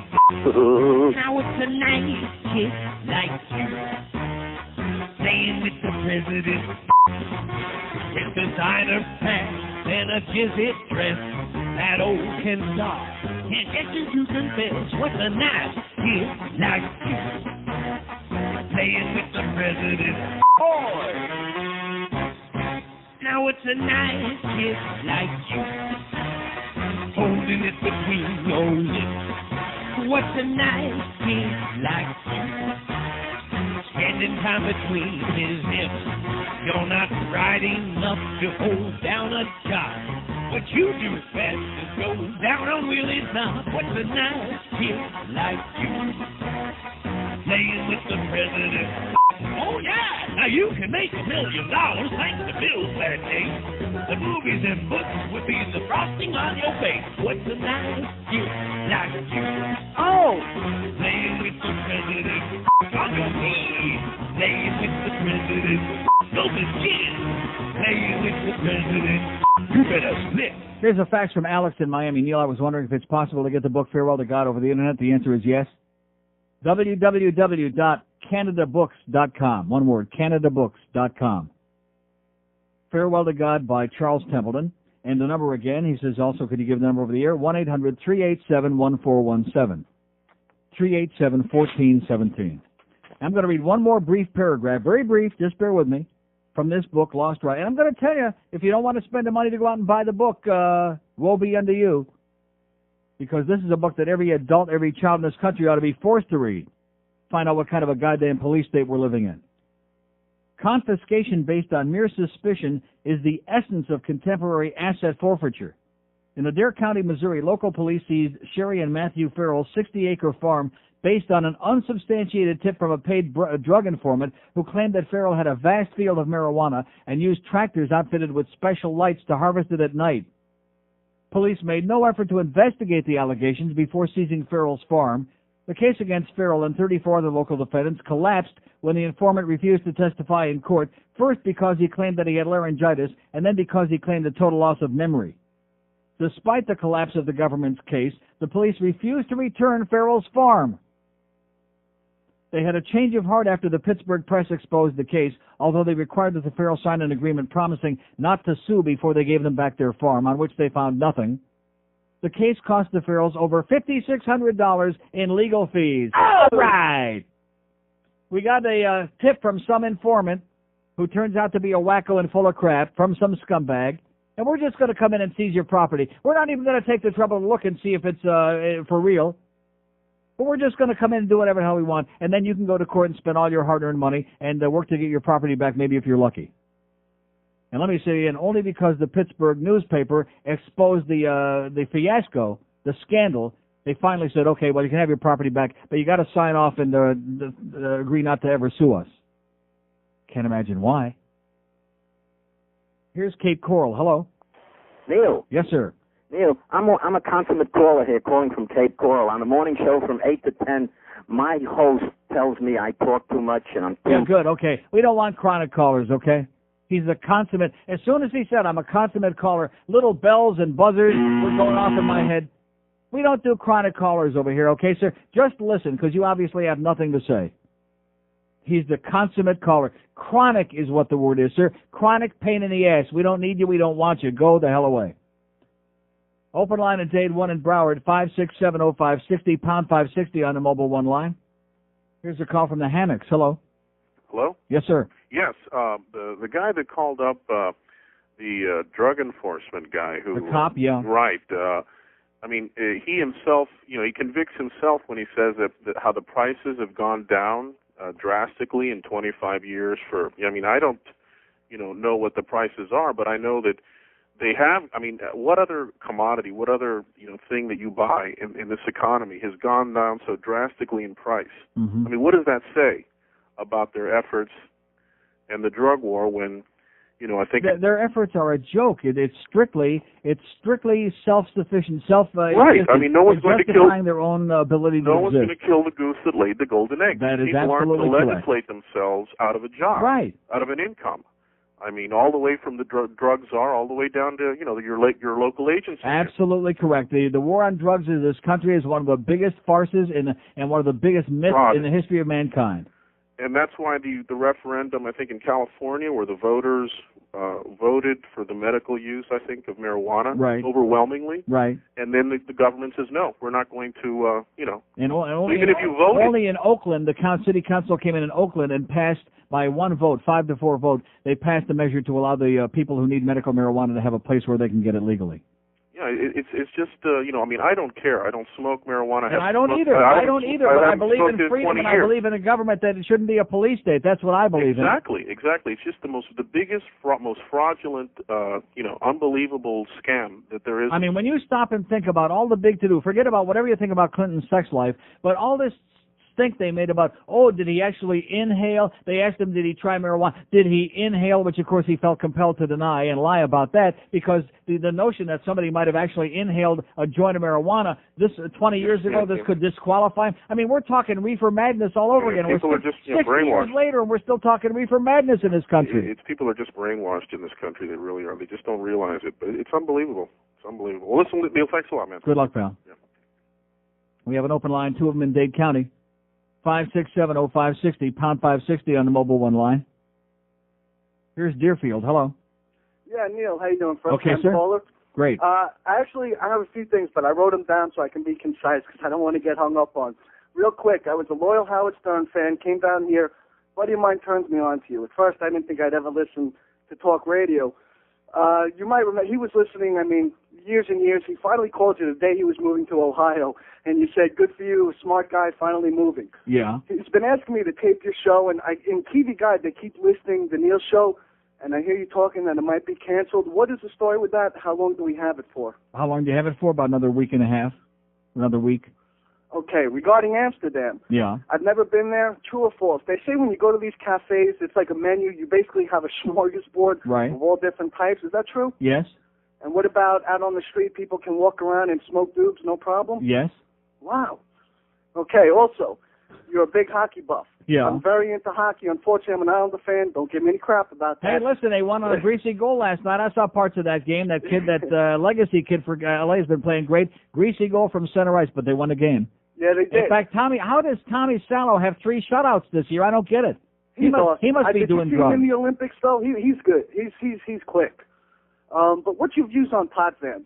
Now it's a nice kiss like you. Playing with the president. With designer pants and a jizzit dress. That old Ken Starr can't get you to confess. What's a nice kiss like you? Playing with the president. Boy! Now it's a nice kiss like you. Holding it between your lips. What's a nice kiss like you? Spending time between his hips. You're not bright enough to hold down a job. What you do best is go down on Willie's knob. What's a nice kiss like you? Playing with the president. Oh, yeah! Now you can make $1 million thanks to bills that day. The movies and books would be the frosting on your face. What's a nice kiss like you? Oh! Playing with the president. On your knees. Playing with the president. No skin. Playing with the president. You better split. Here's a fax from Alex in Miami. Neil, I was wondering if it's possible to get the book Farewell to God over the Internet. The answer is yes. www.canadabooks.com. One word, canadabooks.com. Farewell to God by Charles Templeton. And the number again, he says also, could you give the number over the air? 1-800-387-1417. 387-1417. I'm going to read one more brief paragraph, very brief, just bear with me, from this book, Lost Right. And I'm going to tell you, if you don't want to spend the money to go out and buy the book, woe be unto you. Because this is a book that every adult, every child in this country ought to be forced to read. Find out what kind of a goddamn police state we're living in. Confiscation based on mere suspicion is the essence of contemporary asset forfeiture. In Adair County, Missouri, local police seized Sherry and Matthew Farrell's 60-acre farm based on an unsubstantiated tip from a paid drug informant who claimed that Farrell had a vast field of marijuana and used tractors outfitted with special lights to harvest it at night. Police made no effort to investigate the allegations before seizing Farrell's farm. The case against Farrell and 34 other local defendants collapsed when the informant refused to testify in court, first because he claimed that he had laryngitis, and then because he claimed a total loss of memory. Despite the collapse of the government's case, the police refused to return Farrell's farm. They had a change of heart after the Pittsburgh Press exposed the case, although they required that the Farrell sign an agreement promising not to sue before they gave them back their farm, on which they found nothing. The case cost the Farrells over $5,600 in legal fees. All right! We got a tip from some informant who turns out to be a wacko and full of crap from some scumbag, and we're just going to come in and seize your property. We're not even going to take the trouble to look and see if it's for real. But we're just going to come in and do whatever the hell we want, and then you can go to court and spend all your hard-earned money and work to get your property back, maybe if you're lucky. And let me say, and only because the Pittsburgh newspaper exposed the fiasco, the scandal, they finally said, okay, well, you can have your property back, but you got to sign off and agree not to ever sue us. Can't imagine why. Here's Cape Coral. Hello. Neil. Yes, sir. Neil, I'm a consummate caller here, calling from Cape Coral. On the morning show from 8 to 10, my host tells me I talk too much and I'm too... Yeah, good, okay. We don't want chronic callers, okay? He's a consummate... As soon as he said, I'm a consummate caller, little bells and buzzers were going off in my head. We don't do chronic callers over here, okay, sir? Just listen, because you obviously have nothing to say. He's the consummate caller. Chronic is what the word is, sir. Chronic pain in the ass. We don't need you. We don't want you. Go the hell away. Open line at Dade 1 in Broward, 5670560, pound 560 on the mobile one line. Here's a call from the Hammocks. Hello. Hello? Yes, sir. Yes, the guy that called up the drug enforcement guy who... The cop, yeah. Right. I mean, he himself, he convicts himself when he says that how the prices have gone down drastically in 25 years for... I mean, I don't, know what the prices are, but I know that they have, what other commodity, what other, thing that you buy in this economy has gone down so drastically in price? Mm-hmm. I mean, what does that say about their efforts and the drug war when, I think... Their efforts are a joke. It's strictly self-sufficient, right. I mean, no one's going to kill... their own ability to No one's exist. going to kill the goose that laid the golden egg. That is People absolutely aren't to correct. legislate themselves out of a job. Right. Out of an income. I mean, all the way from the drug czar, all the way down to, your local agency. Absolutely correct. The war on drugs in this country is one of the biggest farces and one of the biggest myths in the history of mankind. And that's why the referendum, I think, in California, where the voters voted for the medical use, I think, of marijuana, right, overwhelmingly. Right. And then the government says, no, we're not going to, And only, even if you voted. Only in Oakland, the city council came in Oakland and passed by one vote, 5-4 vote, they passed a measure to allow the people who need medical marijuana to have a place where they can get it legally. Yeah, it's just, I don't care. I don't smoke marijuana. And I don't either. I don't either, but I believe in freedom and I believe in a government that it shouldn't be a police state. That's what I believe in. Exactly. It's just the biggest, most fraudulent, unbelievable scam that there is. I mean, when you stop and think about all the big to-do, forget about whatever you think about Clinton's sex life, but all this stink they made about, did he actually inhale? They asked him, did he try marijuana? Did he inhale? Which, of course, he felt compelled to deny and lie about that because the notion that somebody might have actually inhaled a joint of marijuana, this 20 years ago, this could disqualify him. I mean, we're talking reefer madness all over again. People are just 60 brainwashed. years later, and we're still talking reefer madness in this country. People are just brainwashed in this country. They really are. They just don't realize it. But it's unbelievable. It's unbelievable. Well, listen, Neil, thanks a lot, man. Good luck, pal. Yeah. We have an open line, two of them in Dade County. 5670560, pound 560 on the mobile one line. Here's Deerfield. Hello. Yeah, Neil, how you doing? First okay, time sir. caller. Great. I have a few things, but I wrote them down so I can be concise because I don't want to get hung up on. Real quick, I was a loyal Howard Stern fan, came down here. A buddy of mine turns me on to you. At first, I didn't think I'd ever listen to talk radio. You might remember, he was listening, years and years. He finally called you the day he was moving to Ohio, and you said, good for you, a smart guy finally moving. Yeah. He's been asking me to tape your show, and in TV Guide, they keep listing the Neil Show. and I hear you talking that it might be canceled. What is the story with that? How long do we have it for? How long do you have it for? About another week and a half. Another week. Okay, regarding Amsterdam. Yeah. I've never been there. True or false? They say when you go to these cafes, it's like a menu. You basically have a smorgasbord Right. of all different types. Is that true? Yes. And what about out on the street? People can walk around and smoke doobs, no problem? Yes. Wow. Okay, also, you're a big hockey buff. Yeah. I'm very into hockey. Unfortunately, I'm an Islander fan. Don't give me any crap about that. Hey, listen, they won on a greasy goal last night. I saw parts of that game. That kid, that legacy kid for LA has been playing great. Greasy goal from center ice, but they won the game. Yeah, they did. In fact, how does Tommy Salo have 3 shutouts this year? I don't get it. He must awesome. be doing Did you see drugs. him in the Olympics, though? He's good. He's quick. But what's your views on Potvin?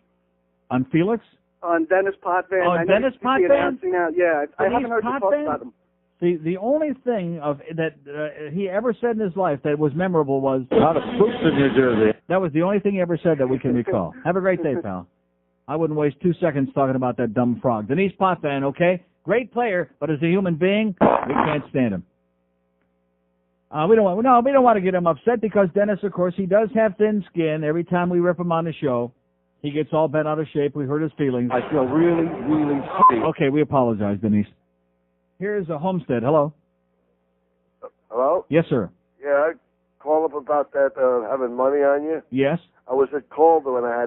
On Felix? On Dennis Potvin? Oh, I know Dennis he's Potvin? announcing now. Yeah, I haven't heard you talk Potvin? about him. The only thing that he ever said in his life that was memorable was a lot of spooks in New Jersey. That was the only thing he ever said that we can recall. Have a great day, pal. I wouldn't waste 2 seconds talking about that dumb frog. Denise Potvin, okay? Great player, but as a human being, we can't stand him. We don't want to get him upset because Dennis, of course, he does have thin skin. Every time we rip him on the show, he gets all bent out of shape. We hurt his feelings. I feel really, really shitty. Okay, we apologize, Denise. Here's a Homestead. Hello. Hello? Yes, sir. Yeah, I call up about that having money on you. Yes. I was at Calder when I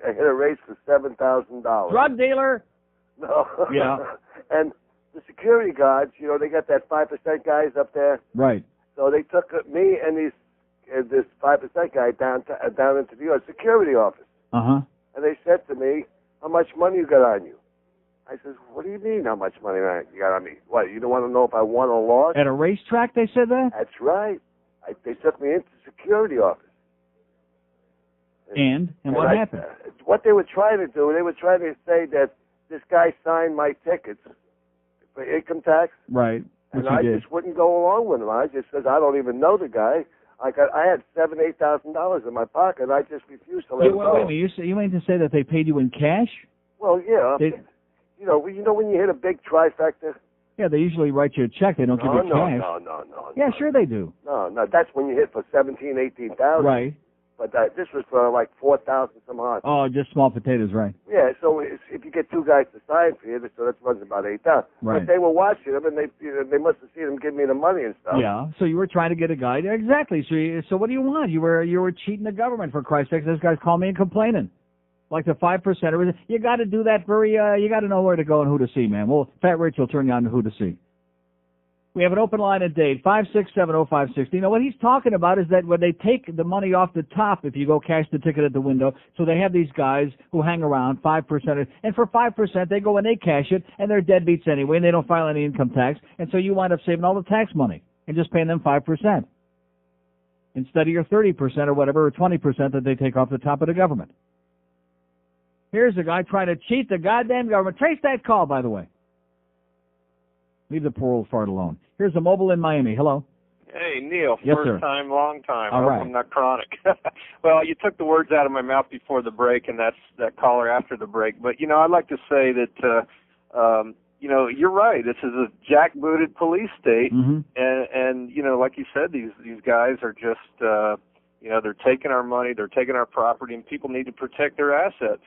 hit a race for $7,000. Drug dealer. No. Yeah. And the security guards, they got that 5% guys up there. Right. So they took me and this 5% guy down into the security office. Uh-huh. And they said to me, "How much money you got on you?" I says, "What do you mean, how much money you got on me? What, you don't want to know if I won or lost?" At a racetrack, they said that? That's right. They took me into the security office. And what happened? What they were trying to do, they were trying to say that this guy signed my tickets for income tax. Right. Which And I did. just wouldn't go along with him. I just said, I don't even know the guy. I had $7,000-8,000 in my pocket. I just refused to let him go. Wait a minute. You mean to say that they paid you in cash? Well, yeah. You know when you hit a big trifecta. Yeah, they usually write you a check. They don't give you cash. No. Yeah, sure they do. No, that's when you hit for 17,000, 18,000. Right. But this was for like 4,000 some odd. Oh, just small potatoes, right? Yeah, so if you get 2 guys to sign for you, so that runs about 8,000. Right. But they were watching them, and they must have seen them give me the money and stuff. Yeah. So you were trying to get a guy. Exactly. So what do you want? You were cheating the government, for Christ's sake. This guy's calling me and complaining. Like the 5%. You got to do that you got to know where to go and who to see, man. Well, Fat Rich will turn you on to who to see. We have an open line at Dade, 5670560. You know, what he's talking about is that when they take the money off the top, if you go cash the ticket at the window, so they have these guys who hang around, 5%, and for 5%, they go and they cash it, and they're deadbeats anyway, and they don't file any income tax, and so you wind up saving all the tax money and just paying them 5% instead of your 30% or whatever, or 20% that they take off the top of the government. Here's a guy trying to cheat the goddamn government. Trace that call, by the way. Leave the poor old fart alone. Here's a mobile in Miami. Hello. Hey, Neil. Yes, First sir. time, long time. All I hope right. I'm not chronic. Well, you took the words out of my mouth before the break, and that's that caller after the break. But, I'd like to say that, you're right. This is a jackbooted police state. Mm-hmm. And like you said, these guys are just, they're taking our money, they're taking our property, and people need to protect their assets,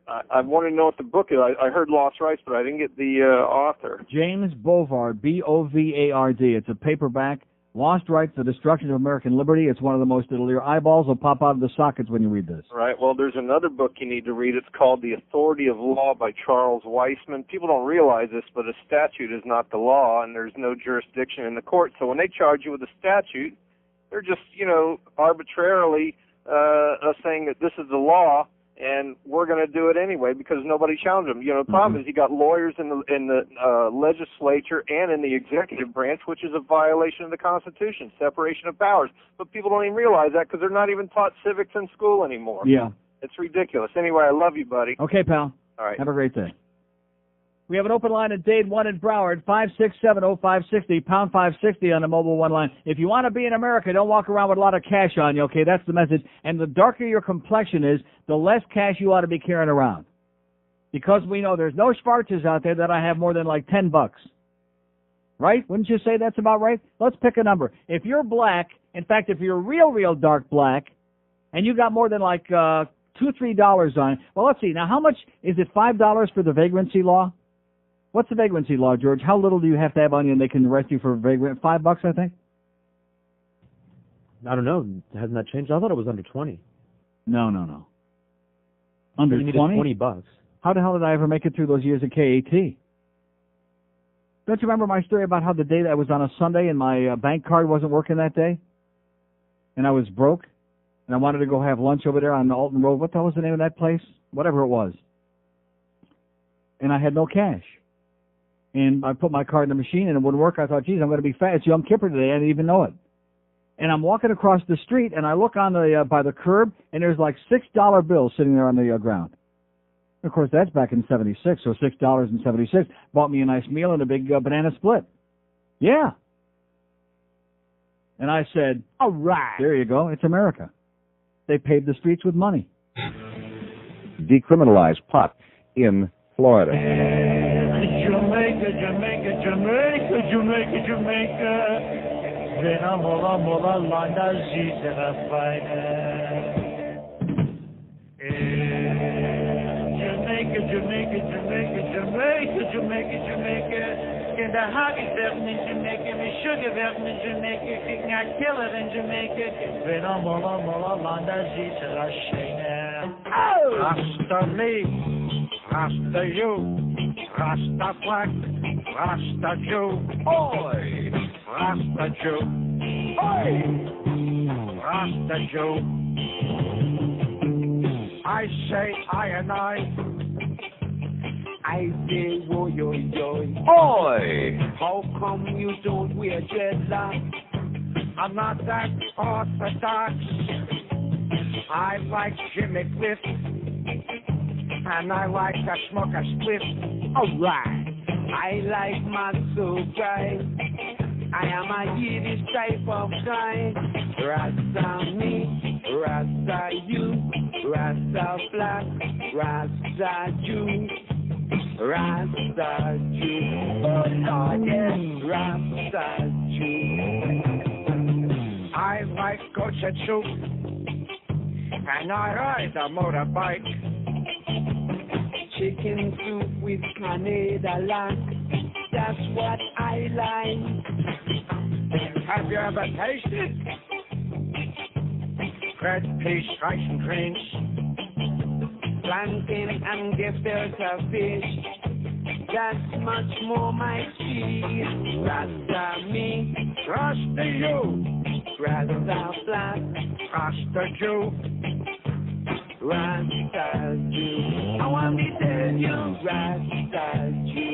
I want to know what the book is. I heard Lost Rights, but I didn't get the author. James Bovard, Bovard. It's a paperback. Lost Rights, The Destruction of American Liberty. It's one of the most, your eyeballs will pop out of the sockets when you read this. Right. Well, there's another book you need to read. It's called The Authority of Law by Charles Weisman. People don't realize this, but a statute is not the law, and there's no jurisdiction in the court. So when they charge you with a statute, they're just, arbitrarily saying that this is the law, and we're going to do it anyway because nobody challenged them. The problem is you got lawyers in the legislature and in the executive branch, which is a violation of the Constitution, separation of powers. But people don't even realize that because they're not even taught civics in school anymore. Yeah. It's ridiculous. Anyway, I love you, buddy. Okay, pal. All right. Have a great day. We have an open line at Dade 1 in Broward, 5670560, pound 560 on the mobile one line. If you want to be in America, don't walk around with a lot of cash on you, okay? That's the message. And the darker your complexion is, the less cash you ought to be carrying around. Because we know there's no Schwarzes out there that I have more than like $10. Right? Wouldn't you say that's about right? Let's pick a number. If you're black In fact, if you're real dark black, and you got more than like $2-3 on it, well, let's see. Now, how much is it? $5 for the vagrancy law? What's the vagrancy law, George? How little do you have to have on you, and they can arrest you for vagrant? $5, I think. I don't know. Hasn't that changed? I thought it was under 20. No. Under you 20? $20. How the hell did I ever make it through those years at KAT? Don't you remember my story about how the day that was on a Sunday and my bank card wasn't working that day? And I was broke? And I wanted to go have lunch over there on the Alton Road. What the hell was the name of that place? Whatever it was. And I had no cash. And I put my card in the machine and it wouldn't work. I thought, geez, I'm going to be fat. It's Yom Kippur today. I didn't even know it. And I'm walking across the street and I look on the by the curb and there's like $6 bills sitting there on the ground. Of course, that's back in '76, so $6.76 bought me a nice meal and a big banana split. Yeah. And I said, all right, there you go. It's America. They paved the streets with money. Decriminalize pot in Florida. Jamaica. Vena mola landa zitera faina. Jamaica. In the hockey werden in Jamaica, me sugar werden in Jamaica, ik ga killer in Jamaica. Vena mola landa zitera shena. Rasta me, Rasta you, Rasta black, Rasta Jew, oi, Rasta Jew, oi, Rasta Jew. I say I and I say wo yo yo. Oi! How come you don't wear dreadlocks? I'm not that orthodox. I like Jimmy Cliff, and I like to smoke a spliff. Alright. I like Matzo guy. I am a Yiddish type of guy. Rasta me, Rasta you, Rasta black, Rasta Jew. Rasta Jew, oh Lord, yes, Rasta Jew. I like kosher soup, and I ride a motorbike. Chicken soup with Canada lamb, that's what I like. Have you ever tasted bread, peas, rice, and greens? Plantain and gefilte fish, that's much more my speed. Rasta me, Rasta you, Rasta black, Rasta Jew, Rasta Jew. I want me to tell you, Rasta Jew.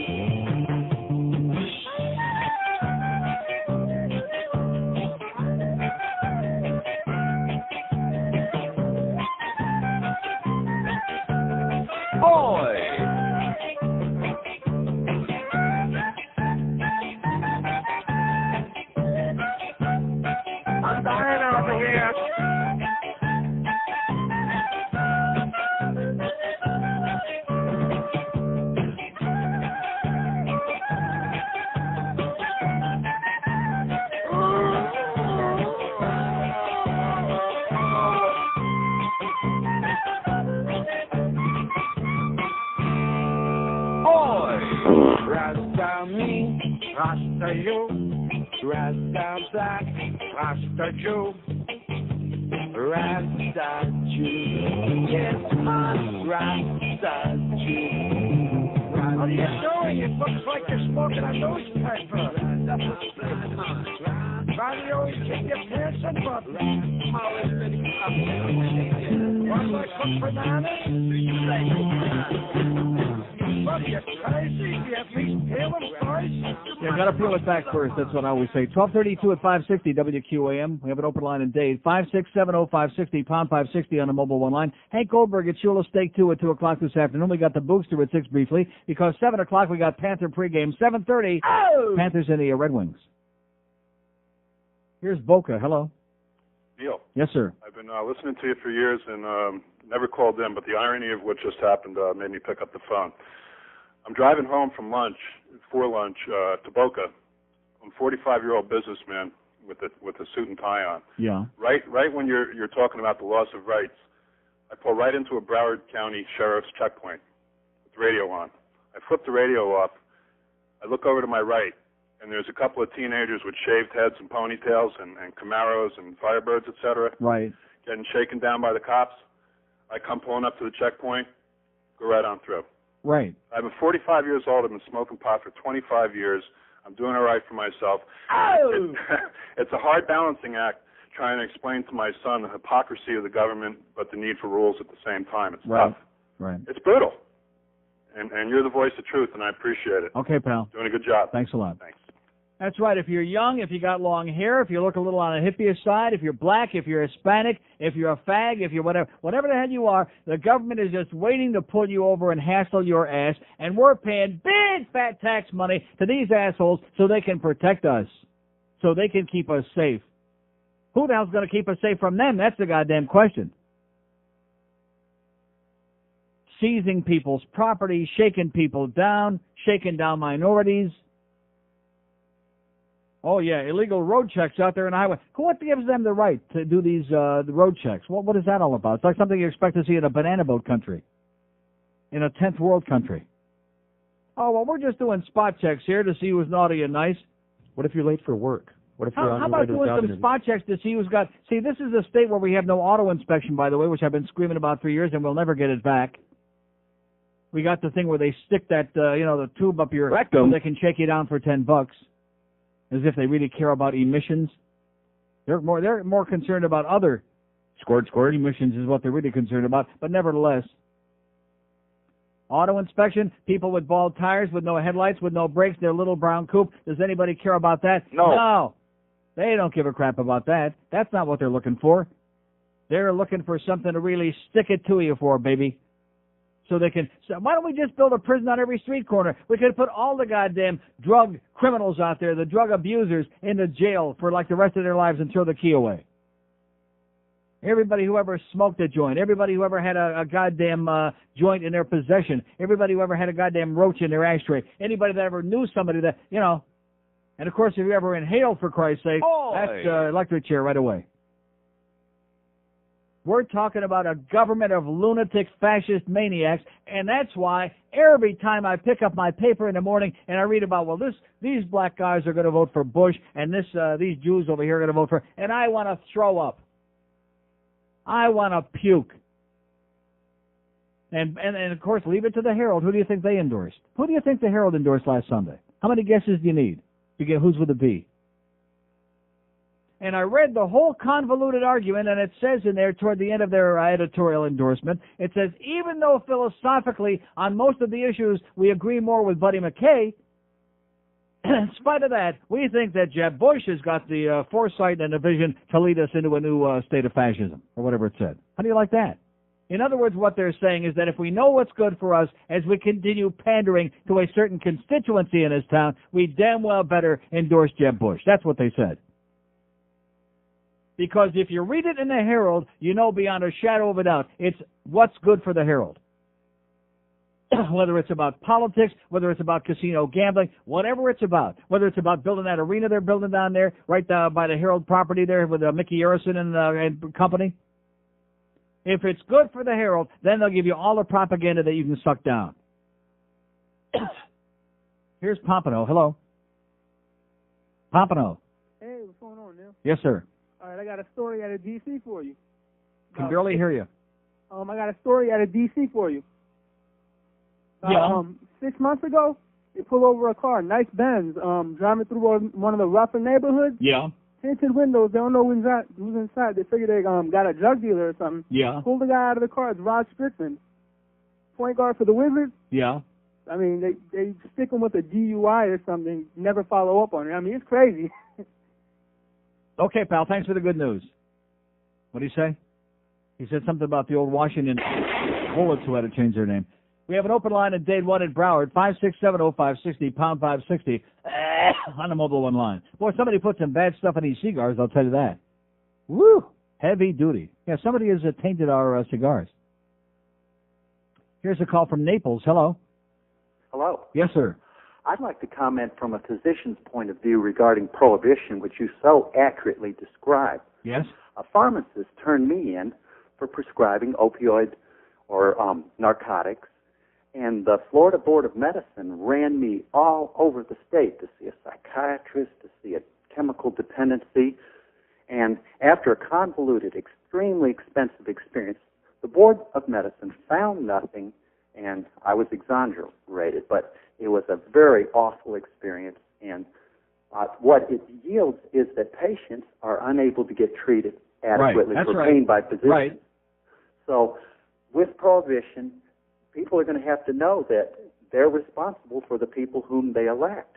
Boy! I'm dying over here. Rasta me, Rasta you, Rasta black, Rasta Jew, Rasta Jew. Yes, man, Rasta Jew. What are you doing? It looks like you're smoking a newspaper. Why do you always keep your pants unbuttoned? Want to cook bananas? What, you crazy? Do you at least peel them first? Yeah, got to peel it back first. That's what I always say. 1232 at 560 WQAM. We have an open line in Dade. 5670560, pound 560 on the mobile one line. Hank Goldberg at Shula Steak 2 at 2 o'clock this afternoon. We got the Bookster at 6 briefly because 7 o'clock we got Panther pregame. 7:30, Panthers and the Red Wings. Here's Boca. Hello. Neil. Yes, sir. I've been listening to you for years and never called in, but the irony of what just happened made me pick up the phone. I'm driving home from lunch, to Boca. I'm a 45-year-old businessman with a suit and tie on. Yeah. Right when you're talking about the loss of rights, I pull right into a Broward County Sheriff's checkpoint with the radio on. I flip the radio off. I look over to my right, and there's a couple of teenagers with shaved heads and ponytails and Camaros and Firebirds, etc. Right. Getting shaken down by the cops. I come pulling up to the checkpoint, go right on through. Right. I'm 45 years old. I've been smoking pot for 25 years. I'm doing all right for myself. Oh! It's a hard balancing act trying to explain to my son the hypocrisy of the government, but the need for rules at the same time. It's Right. tough. Right. It's brutal. And you're the voice of truth, and I appreciate it. Okay, pal. Doing a good job. Thanks a lot. Thanks. That's right. If you're young, if you got long hair, if you look a little on the hippier side, if you're black, if you're Hispanic, if you're a fag, if you're whatever the hell you are, the government is just waiting to pull you over and hassle your ass, and we're paying big fat tax money to these assholes so they can protect us, so they can keep us safe. Who the hell's going to keep us safe from them? That's the goddamn question. Seizing people's property, shaking people down, shaking down minorities. Oh, yeah, illegal road checks out there in the highway. What gives them the right to do these the road checks? What is that all about? It's like something you expect to see in a banana boat country, in a 10th world country. Oh, well, we're just doing spot checks here to see who's naughty and nice. What if you're late for work? What if you're on How your way about to the doing job some spot checks to see who's got... See, this is a state where we have no auto inspection, by the way, which I've been screaming about for years, and we'll never get it back. We got the thing where they stick that, the tube up your rectum so they can shake you down for $10, as if they really care about emissions. They're more concerned about other squirt emissions is what they're really concerned about. But nevertheless, auto inspection, people with bald tires, with no headlights, with no brakes, their little brown coupe. Does anybody care about that? No. They don't give a crap about that. That's not what they're looking for. They're looking for something to really stick it to you for, baby. So why don't we just build a prison on every street corner? We could put all the goddamn drug criminals out there, the drug abusers, into jail for like the rest of their lives and throw the key away. Everybody who ever smoked a joint, everybody who ever had a goddamn joint in their possession, everybody who ever had a goddamn roach in their ashtray, anybody that ever knew somebody that, and of course if you ever inhaled, for Christ's sake, that's electric chair right away. We're talking about a government of lunatic fascist maniacs, and that's why every time I pick up my paper in the morning and I read about, these black guys are going to vote for Bush, and these Jews over here are going to vote for, and I want to throw up. I want to puke. And of course, leave it to the Herald. Who do you think they endorsed? Who do you think the Herald endorsed last Sunday? How many guesses do you need to get who's with a B? And I read the whole convoluted argument, and it says in there toward the end of their editorial endorsement, it says, even though philosophically on most of the issues we agree more with Buddy McKay, in spite of that, we think that Jeb Bush has got the foresight and the vision to lead us into a new state of fascism, or whatever it said. How do you like that? In other words, what they're saying is that if we know what's good for us as we continue pandering to a certain constituency in this town, we damn well better endorse Jeb Bush. That's what they said. Because if you read it in the Herald, you know beyond a shadow of a doubt, it's what's good for the Herald. Whether it's about politics, whether it's about casino gambling, whatever it's about. Whether it's about building that arena they're building down there, right by the Herald property there with Mickey Arison and company. If it's good for the Herald, then they'll give you all the propaganda that you can suck down. Here's Pompano. Hello. Pompano. Hey, what's going on, Neil? Yes, sir. All right, I got a story out of D.C. for you. Can barely hear you. I got a story out of D.C. for you. Yeah. 6 months ago, they pulled over a car, nice Benz, driving through one of the rougher neighborhoods. Yeah. Tinted windows, they don't know who's inside. They figure they got a drug dealer or something. Yeah. Pulled the guy out of the car. It's Rod Strickland, point guard for the Wizards. Yeah. I mean, they stick him with a DUI or something, never follow up on it. I mean, it's crazy. Okay, pal, thanks for the good news. What did he say? He said something about the old Washington Bullets who had to change their name. We have an open line at Dade 1 at Broward, 5670560, pound 560, on the mobile one line. Boy, somebody put some bad stuff in these cigars, I'll tell you that. Woo! Heavy duty. Yeah, somebody has tainted our cigars. Here's a call from Naples. Hello. Hello. Yes, sir. I'd like to comment from a physician's point of view regarding prohibition, which you so accurately described. Yes? A pharmacist turned me in for prescribing opioid or narcotics, and the Florida Board of Medicine ran me all over the state to see a psychiatrist, to see a chemical dependency, and after a convoluted, extremely expensive experience, the Board of Medicine found nothing, and I was exonerated, but it was a very awful experience, and what it yields is that patients are unable to get treated adequately for pain by physicians. Right. So with prohibition, people are going to have to know that they're responsible for the people whom they elect.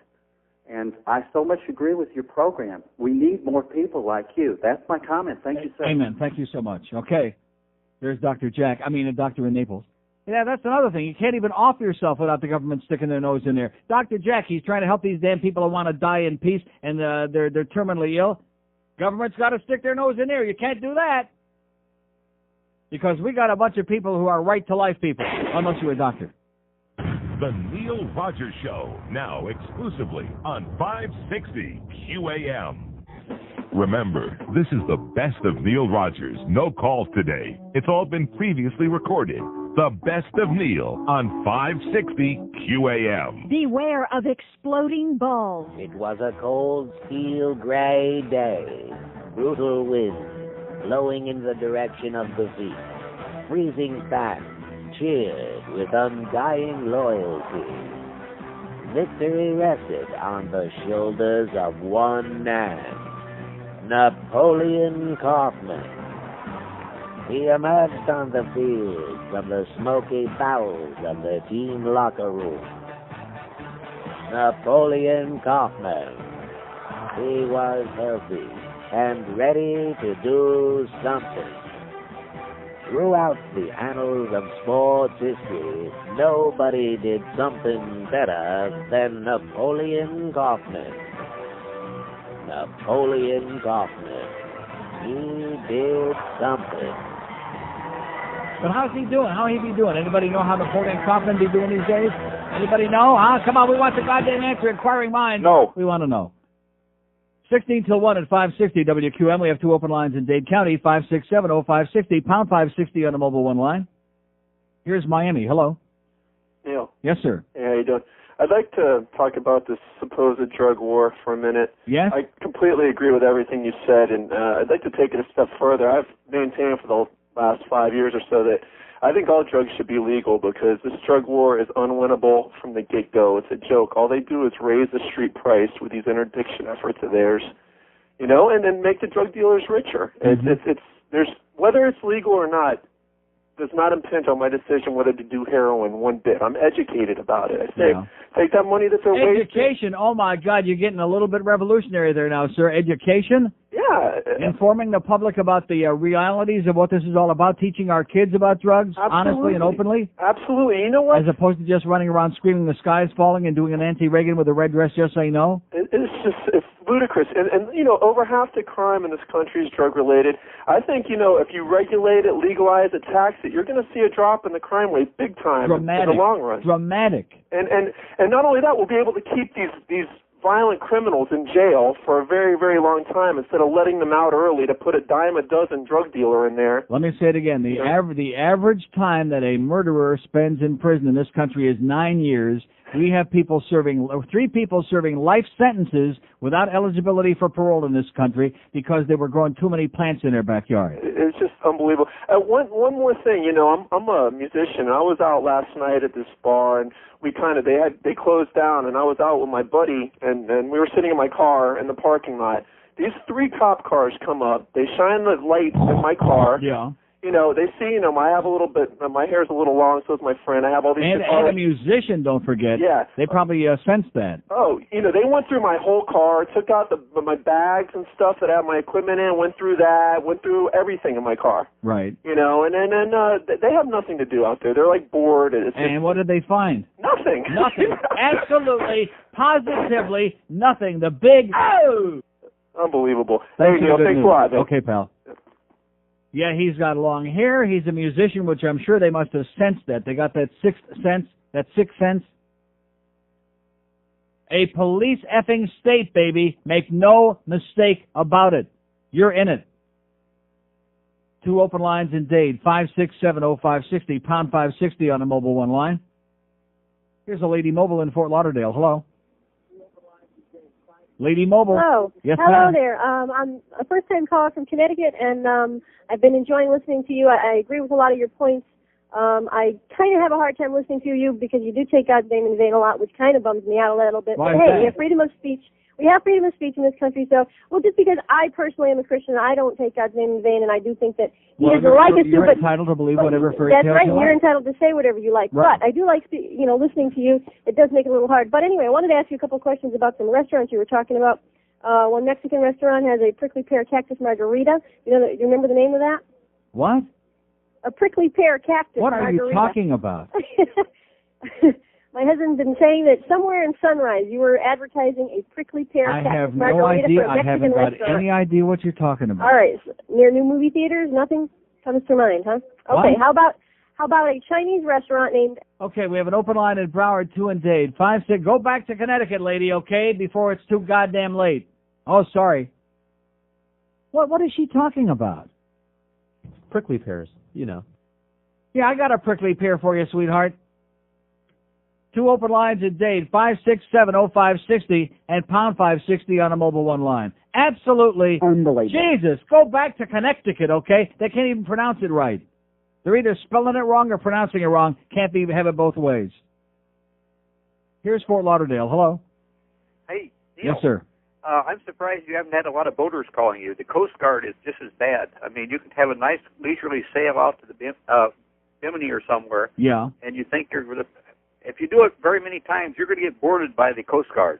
And I so much agree with your program. We need more people like you. That's my comment. Thank you, sir. Amen. Thank you so much. Okay. There's Dr. Jack. I mean, a doctor in Naples. Yeah, that's another thing. You can't even off yourself without the government sticking their nose in there. Dr. Jack, he's trying to help these damn people who want to die in peace, and they're terminally ill. Government's got to stick their nose in there. You can't do that. Because we got a bunch of people who are right-to-life people, unless you're a doctor. The Neil Rogers Show, now exclusively on 560 QAM. Remember, this is the best of Neil Rogers. No calls today. It's all been previously recorded. The best of Neil on 560 QAM. Beware of exploding balls. It was a cold, steel gray day. Brutal wind blowing in the direction of the feet. Freezing fast, cheered with undying loyalty. Victory rested on the shoulders of one man, Napoleon Kaufman. He emerged on the field from the smoky bowels of the team locker room. Napoleon Kaufman. He was healthy and ready to do something. Throughout the annals of sports history, nobody did something better than Napoleon Kaufman. Napoleon Kaufman. He did something. But how's he doing? How he be doing? Anybody know how Napoleon Kaufman be doing these days? Anybody know? Huh? Come on, we want the goddamn answer. Inquiring minds. No. We want to know. 16 till 1 at 560 WQM. We have two open lines in Dade County, 567-0560, pound 560 on the mobile one line. Here's Miami. Hello. Neil. Yes, sir. Hey, how you doing? I'd like to talk about this supposed drug war for a minute. Yes? I completely agree with everything you said, and I'd like to take it a step further. I've maintained for the last 5 years or so that I think all drugs should be legal because this drug war is unwinnable from the get-go. It's a joke. All they do is raise the street price with these interdiction efforts of theirs, you know, and then make the drug dealers richer. Mm-hmm. There's whether it's legal or not does not impinge on my decision whether to do heroin one bit. I'm educated about it. I say, take that money that they're wasting. Education. Oh, my God, you're getting a little bit revolutionary there now, sir. Education? Yeah. Informing the public about the realities of what this is all about, teaching our kids about drugs, honestly and openly? Absolutely. You know what? As opposed to just running around screaming the sky's falling and doing an Nancy Reagan with a red dress, just say no? It's ludicrous. And, you know, over half the crime in this country is drug-related. I think, you know, if you regulate it, legalize it, tax it, you're going to see a drop in the crime rate big time in the long run. Dramatic. And not only that, we'll be able to keep these violent criminals in jail for a very, very long time instead of letting them out early to put a dime a dozen drug dealer in there. Let me say it again. The average time that a murderer spends in prison in this country is 9 years. We have people serving, 3 people serving life sentences without eligibility for parole in this country because they were growing too many plants in their backyard. It's just unbelievable. One more thing, you know, I'm a musician. I was out last night at this bar, and they closed down, and I was out with my buddy, and we were sitting in my car in the parking lot. These 3 cop cars come up. They shine the lights in my car. Yeah. You know, they see, you know, I have a little bit, my hair's a little long, so is my friend. I have all these and a musician, don't forget. Yeah. They probably sensed that. Oh, you know, they went through my whole car, took out my bags and stuff that I have my equipment in, went through everything in my car. Right. You know, and then they have nothing to do out there. They're like bored. And what did they find? Nothing. Nothing. Absolutely, positively nothing. The big Unbelievable. Thanks hey, Neil, thanks a lot, man. Okay, pal. Yeah, he's got long hair. He's a musician, which I'm sure they must have sensed that. They got that sixth sense, A police effing state, baby. Make no mistake about it. You're in it. 2 open lines in Dade, 5670560, pound 560 on the mobile one line. Here's a Lady Mobile in Fort Lauderdale. Hello. Lady Mobile. Hello. Yes, Hello ma'am. there. I'm a first-time caller from Connecticut, and I've been enjoying listening to you. I agree with a lot of your points. I kind of have a hard time listening to you because you do take God's name in vain a lot, which kind of bums me out a little bit. Why but is hey, that? we have freedom of speech. We have freedom of speech in this country, so, well, just because I personally am a Christian, I don't take God's name in vain, and I do think that He doesn't like us to, You're but entitled to believe whatever fairy that's tale right, you you're like. entitled to say whatever you like. Right. But I do like, listening to you. It does make it a little hard. But anyway, I wanted to ask you a couple of questions about some restaurants you were talking about. One Mexican restaurant has a prickly pear cactus margarita. Do you remember the name of that? What? A prickly pear cactus What are margarita. you talking about? My husband's been saying that somewhere in Sunrise you were advertising a prickly pear I cactus have no margarita idea. for a I Mexican haven't got restaurant. any idea what you're talking about. All right, so near new movie theaters, nothing comes to mind, huh? Okay, What? how about a Chinese restaurant named? Okay, we have an open line in Broward, 2 in Dade. 56. Go back to Connecticut, lady, okay, before it's too goddamn late. Oh, sorry. What is she talking about? Prickly pears, you know. Yeah, I got a prickly pear for you, sweetheart. 2 open lines in Dade, 5670560 and pound 560 on a mobile one line. Absolutely. Unbelievable. Jesus, go back to Connecticut, okay? They can't even pronounce it right. They're either spelling it wrong or pronouncing it wrong. Can't have it both ways. Here's Fort Lauderdale. Hello. Hey, Neil. Yes, sir. I'm surprised you haven't had a lot of boaters calling you. The Coast Guard is just as bad. I mean, you can have a nice leisurely sail out to the Bimini or somewhere, Yeah. and you think you're going to. If you do it very many times, you're going to get boarded by the Coast Guard.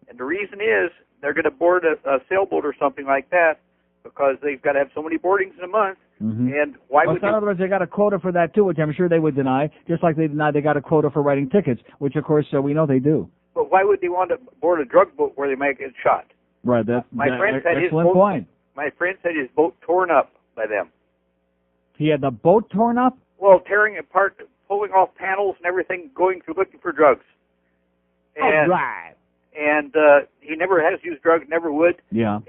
And the reason is they're going to board a sailboat or something like that because they've got to have so many boardings in a month. Mm-hmm. And why Well, would in other words, they got a quota for that too, which I'm sure they would deny, just like they deny they got a quota for writing tickets, which of course we know they do. But why would they want to board a drug boat where they might get shot? Right. That's My friend had his excellent boat. point. My friend said his boat torn up by them. He had the boat torn up. Well, tearing apart, pulling off panels and everything, going through looking for drugs. And, right. And he never has used drugs, never would. Yeah.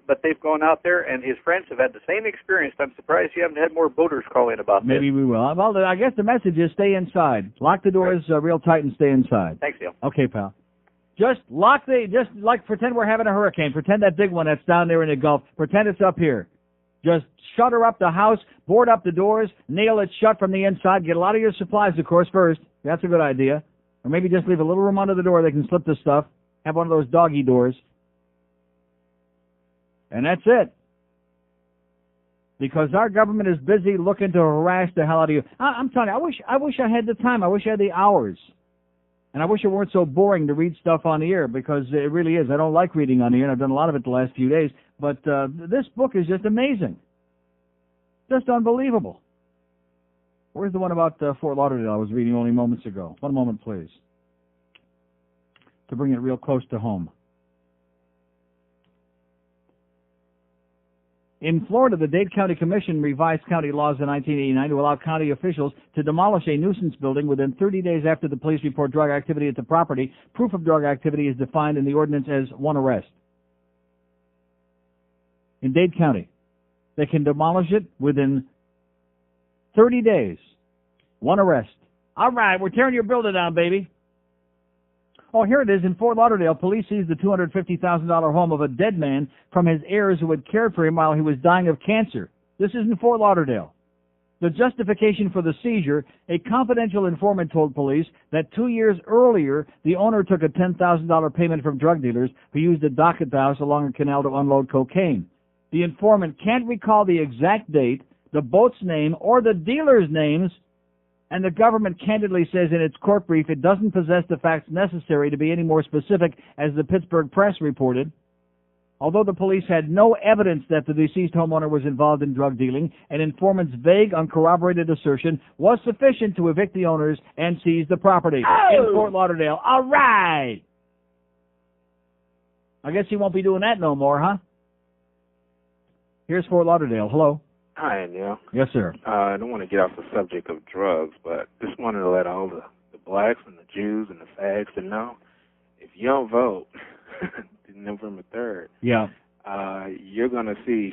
But they've gone out there, and his friends have had the same experience. I'm surprised you haven't had more boaters call in about Maybe we will. Well, I guess the message is stay inside. Lock the doors real tight and stay inside. this. Thanks, Neil. Okay, pal. Just pretend we're having a hurricane. Pretend that big one that's down there in the Gulf. Pretend it's up here. Just shutter up the house, board up the doors, nail it shut from the inside. Get a lot of your supplies, of course, first. That's a good idea. Or maybe just leave a little room under the door. They can slip the stuff. Have one of those doggy doors. And that's it. Because our government is busy looking to harass the hell out of you. I'm telling you, I wish I had the time. I wish I had the hours. And I wish it weren't so boring to read stuff on the air, because it really is. I don't like reading on the air, and I've done a lot of it the last few days. But this book is just amazing. Just unbelievable. Where's the one about Fort Lauderdale I was reading only moments ago? One moment, please. To bring it real close to home. In Florida, the Dade County Commission revised county laws in 1989 to allow county officials to demolish a nuisance building within 30 days after the police report drug activity at the property. Proof of drug activity is defined in the ordinance as one arrest. In Dade County, they can demolish it within 30 days. One arrest. All right, we're tearing your building down, baby. Oh, here it is. In Fort Lauderdale, police seized the $250,000 home of a dead man from his heirs who had cared for him while he was dying of cancer. This is in Fort Lauderdale. The justification for the seizure, a confidential informant told police that 2 years earlier, the owner took a $10,000 payment from drug dealers who used a dock at the house along a canal to unload cocaine. The informant can't recall the exact date, the boat's name, or the dealer's names, and the government candidly says in its court brief it doesn't possess the facts necessary to be any more specific, as the Pittsburgh Press reported. Although the police had no evidence that the deceased homeowner was involved in drug dealing, an informant's vague, uncorroborated assertion was sufficient to evict the owners and seize the property in Fort Lauderdale. All right! I guess he won't be doing that no more, huh? Here's Fort Lauderdale. Hello. Hi, Neil. Yes, sir. I don't want to get off the subject of drugs, but just wanted to let all the blacks and the Jews and the fags to know if you don't vote November 3rd, yeah, you're going to see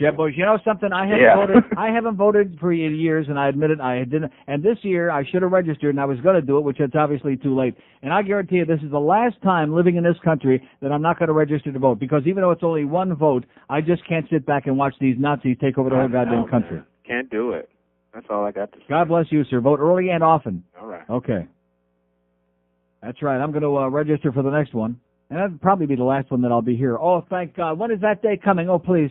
Jeb Bush, you know something? I haven't voted for years, and I admit it, I didn't. And this year, I should have registered, and I was going to do it, which it's obviously too late. And I guarantee you, this is the last time living in this country that I'm not going to register to vote, because even though it's only one vote, I just can't sit back and watch these Nazis take over the whole goddamn country. Can't do it. That's all I got to say. God bless you, sir. Vote early and often. All right. Okay. That's right. I'm going to register for the next one. And that'll probably be the last one that I'll be here. Oh, thank God. When is that day coming? Oh, please.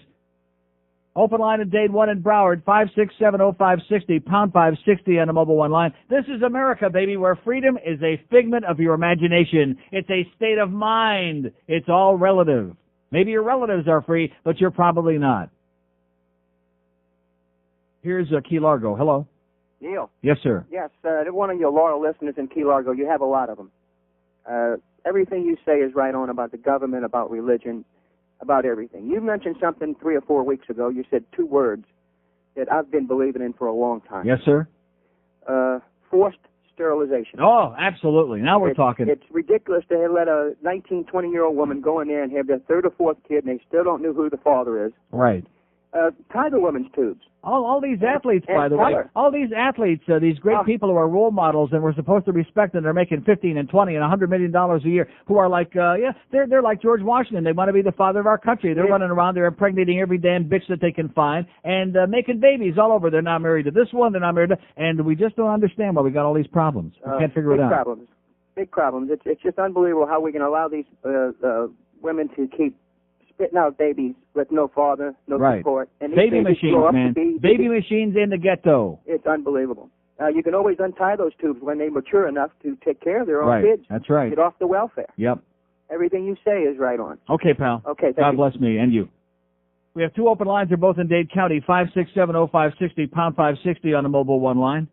Open line at Dade 1 in Broward, 5670560, pound 560 on the mobile one line. This is America, baby, where freedom is a figment of your imagination. It's a state of mind. It's all relative. Maybe your relatives are free, but you're probably not. Here's Key Largo. Hello. Neil. Yes, sir. Yes, one of your loyal listeners in Key Largo. You have a lot of them. Everything you say is right on about the government, about religion, about everything. You mentioned something 3 or 4 weeks ago. You said 2 words that I've been believing in for a long time. Yes, sir. Forced sterilization. Oh, absolutely. Now we're talking. It's ridiculous to let a 19, 20-year-old woman go in there and have their 3rd or 4th kid, and they still don't know who the father is. Right. Tie the women's tubes. All these athletes, by the way, all these athletes, these great people who are role models and we're supposed to respect them, they're making $15 and $20 and $100 million a year, who are like, they're like George Washington. They want to be the father of our country. They're running around, they're impregnating every damn bitch that they can find and making babies all over. They're not married to this one, they're not married to, and we just don't understand why we got all these problems. We can't figure it out. Big problems. It's just unbelievable how we can allow these women to keep spitting out babies with no father, no support. And baby machines, man. Baby machines in the ghetto. It's unbelievable. You can always untie those tubes when they mature enough to take care of their own kids. That's right. Get off the welfare. Yep. Everything you say is right on. Okay, pal. Okay, thank God you. bless me and you. We have 2 open lines. They're both in Dade County, 5670560, pound 560 on the mobile one line.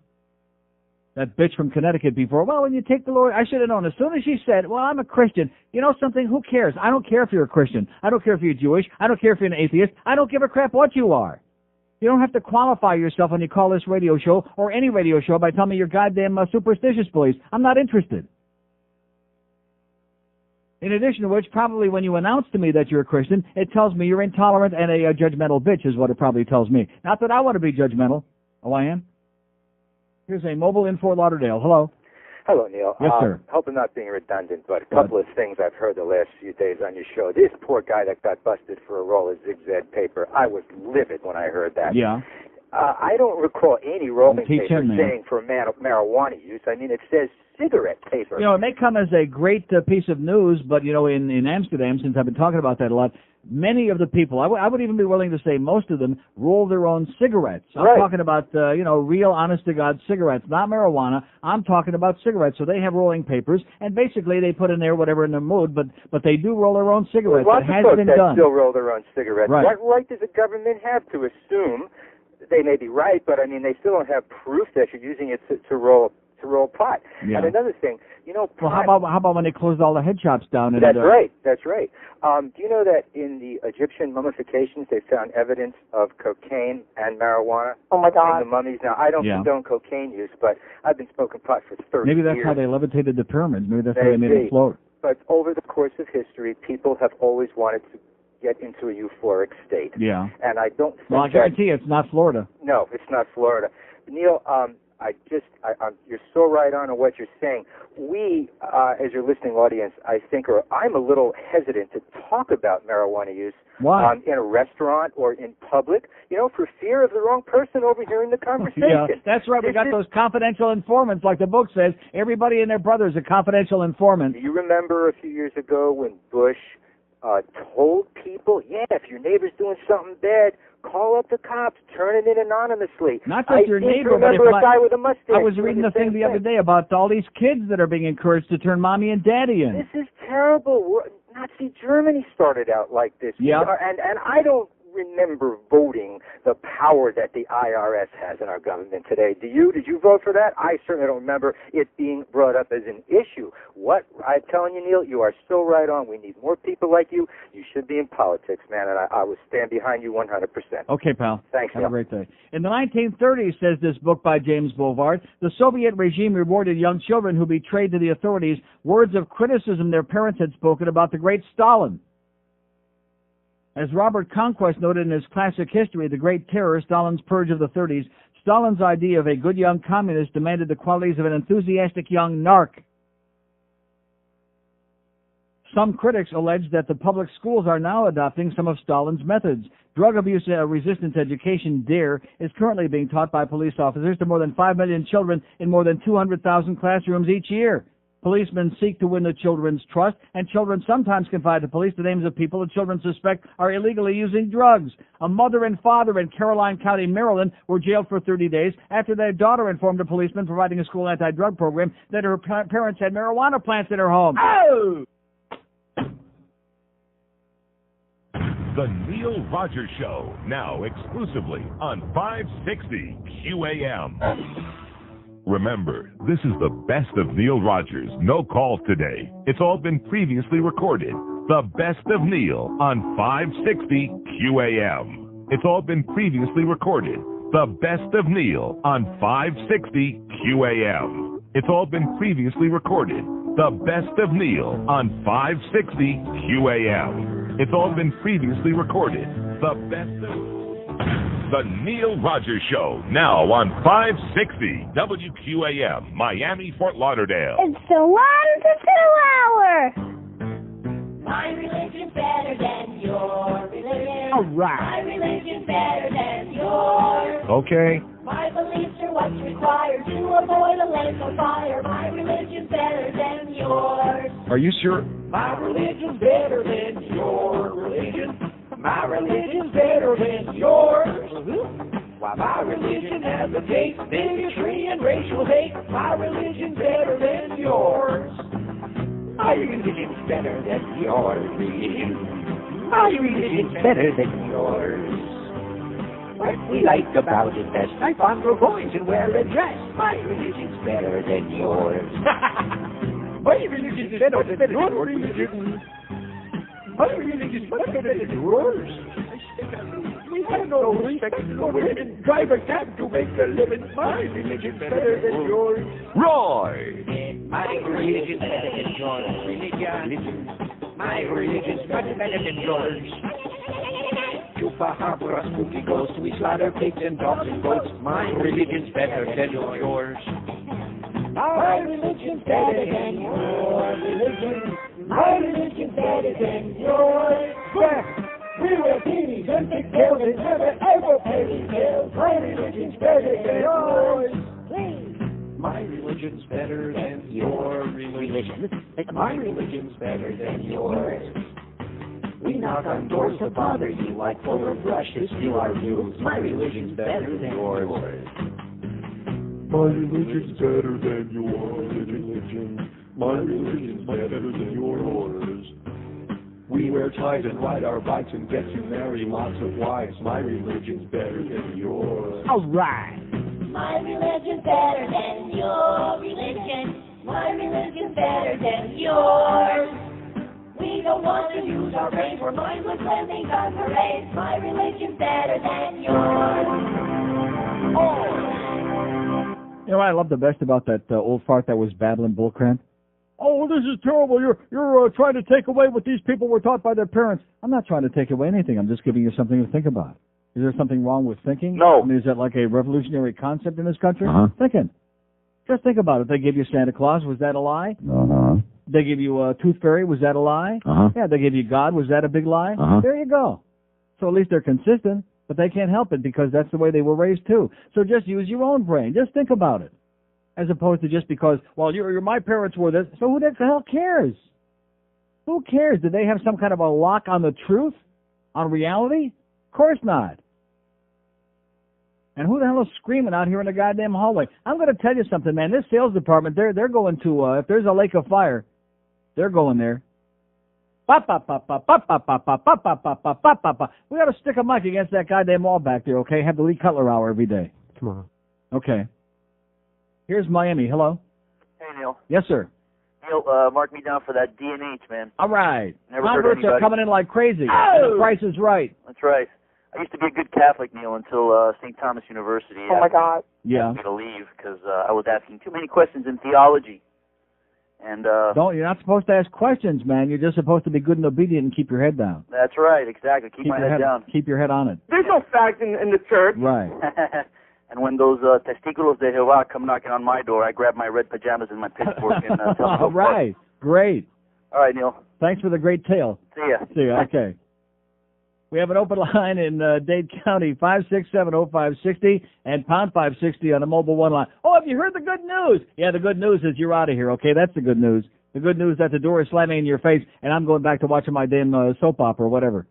That bitch from Connecticut before. Well, when you take the Lord, I should have known. As soon as she said, well, I'm a Christian, you know something? Who cares? I don't care if you're a Christian. I don't care if you're Jewish. I don't care if you're an atheist. I don't give a crap what you are. You don't have to qualify yourself when you call this radio show or any radio show by telling me you're goddamn superstitious beliefs. I'm not interested. In addition to which, probably when you announce to me that you're a Christian, it tells me you're intolerant and a judgmental bitch is what it probably tells me. Not that I want to be judgmental. Oh, I am? Here's a mobile in Fort Lauderdale. Hello. Hello, Neil. Yes, sir. Hope I'm not being redundant, but a couple of things I've heard the last few days on your show. This poor guy that got busted for a roll of zigzag paper, I was livid when I heard that. Yeah. I don't recall any rolling Teach paper him, saying for marijuana use. I mean, it says cigarette paper. You know, it may come as a great piece of news, but, you know, in Amsterdam, since I've been talking about that a lot, many of the people, I would even be willing to say most of them, roll their own cigarettes. I'm talking about, real honest-to-God cigarettes, not marijuana. I'm talking about cigarettes. So they have rolling papers, and basically they put in there whatever in their mood, but they do roll their own cigarettes. Lots it has of folks been that done. still roll their own cigarettes. Right. What right does the government have to assume? They may be right, but I mean, they still don't have proof that you're using it to roll pot. Yeah. And another thing, you know, well, how about when they closed all the head shops down? That's right. That's right. Do you know that in the Egyptian mummifications they found evidence of cocaine and marijuana? Oh my God! In the mummies. Now I don't condone cocaine use, but I've been smoking pot for 30 Maybe that's years. how they levitated the pyramids. Maybe that's how they made them float. But over the course of history, people have always wanted to get into a euphoric state. Yeah. And I don't think Well, I guarantee you it's not Florida. No, it's not Florida. Neil, you're so right on what you're saying. We, as your listening audience, I think, or I'm a little hesitant to talk about marijuana use in a restaurant or in public, you know, for fear of the wrong person overhearing the conversation. Yeah, that's right. We got those confidential informants, like the book says. Everybody and their brother is a confidential informant. Do you remember a few years ago when Bush told people, if your neighbor's doing something bad, call up the cops, turn it in anonymously. Not just your neighbor, but a guy with a mustache. I was reading the thing the other day about all these kids that are being encouraged to turn mommy and daddy in. This is terrible. Nazi Germany started out like this. Yeah. And I don't remember voting the power that the IRS has in our government today. Do you? Did you vote for that? I certainly don't remember it being brought up as an issue. What I'm telling you, Neil, you are so right on. We need more people like you. You should be in politics, man, and I will stand behind you 100%. Okay, pal. Thanks, Have Neil. a great day. In the 1930s, says this book by James Bovard, the Soviet regime rewarded young children who betrayed to the authorities words of criticism their parents had spoken about the great Stalin. As Robert Conquest noted in his classic history, The Great Terror, Stalin's Purge of the 30s, Stalin's idea of a good young communist demanded the qualities of an enthusiastic young narc. Some critics allege that the public schools are now adopting some of Stalin's methods. Drug abuse resistance education, DARE, is currently being taught by police officers to more than 5 million children in more than 200,000 classrooms each year. Policemen seek to win the children's trust, and children sometimes confide to police the names of people the children suspect are illegally using drugs. A mother and father in Caroline County, Maryland, were jailed for 30 days after their daughter informed a policeman providing a school anti-drug program that her parents had marijuana plants in her home. Oh! The Neil Rogers Show, now exclusively on 560 QAM. Remember, this is the best of Neil Rogers. No calls today. It's all been previously recorded. The best of Neil on 560 QAM. It's all been previously recorded. The best of Neil on 560 QAM. It's all been previously recorded. The best of Neil on 560 QAM. It's all been previously recorded. The best of... The Neil Rogers Show, now on 560 WQAM, Miami, Fort Lauderdale. It's the 1 to 2 hour. My religion's better than your religion. All right. My religion's better than yours. Okay. My beliefs are what's required to avoid a lake of fire. My religion's better than yours. Are you sure? My religion's better than your religion. My religion's better than yours. Why, my religion advocates bigotry and racial hate. My religion's better than yours. My religion's better than your religion. My religion's better than yours. What we like about it best, I fondle boys and wear a dress. My religion's better than yours. My religion's better than your religion. My religion's much better than yours. We have no respect for women. Drive a cab to make a living. My religion's better than yours. Roy! My religion's better than yours. Religion. My religion's much better than yours. Chupa Harbor, spooky ghosts. We slaughter pigs and dogs and goats. My religion's better than yours. My religion's better than your religion. My religion's better than yours. We wear beanies and big tails and never ever pay these bills. My religion's better than yours. Please. My religion's better than your religion. My religion's better than yours. We knock on doors to bother you like polar brush to steal our views. My religion's better than yours. My religion's better than your religion. My religion's better than yours. We wear ties and ride our bikes and get to marry lots of wives. My religion's better than yours. All right. My religion's better than your religion. My religion's better than yours. We don't want to use our brains for mindless lemmings on parades. My religion's better than yours. You know what I love the best about that old fart that was babbling bullcrap? Oh, this is terrible. You're trying to take away what these people were taught by their parents. I'm not trying to take away anything. I'm just giving you something to think about. Is there something wrong with thinking? No. I mean, is that like a revolutionary concept in this country? Uh-huh. Thinking. Just think about it. They gave you Santa Claus. Was that a lie? Uh-huh. They gave you a Tooth Fairy. Was that a lie? Uh-huh. Yeah, they gave you God. Was that a big lie? Uh-huh. There you go. So at least they're consistent, but they can't help it because that's the way they were raised too. So just use your own brain. Just think about it. As opposed to just because, well, my parents were this, so who the hell cares? Who cares? Did they have some kind of a lock on the truth? On reality? Of course not. And who the hell is screaming out here in the goddamn hallway? I'm going to tell you something, man. This sales department, they're going to, if there's a lake of fire, they're going there. We got to stick a mic against that goddamn wall back there, okay? Have the Lee Cutler hour every day. Tomorrow. Okay. Here's Miami. Hello. Hey, Neil. Yes, sir. Neil, mark me down for that DNH, man. All right. Never hurt Converts are anybody. coming in like crazy. Oh! The price is right. That's right. I used to be a good Catholic, Neil, until St. Thomas University Oh, my God. Yeah. asked me to leave because I was asking too many questions in theology. And You're not supposed to ask questions, man. You're just supposed to be good and obedient and keep your head down. that's right, exactly. Keep my your head down. Keep your head on it. There's no fact in the church. Right. And when those testículos de Jehová come knocking on my door, I grab my red pajamas and my pitchfork and tell them to go All right. Great. All right, Neil. Thanks for the great tale. See ya. See ya. Okay. We have an open line in Dade County, 5670560 and pound 560 on the mobile one line. Oh, have you heard the good news? Yeah, the good news is you're out of here, okay? That's the good news. The good news is that the door is slamming in your face and I'm going back to watching my damn soap opera or whatever.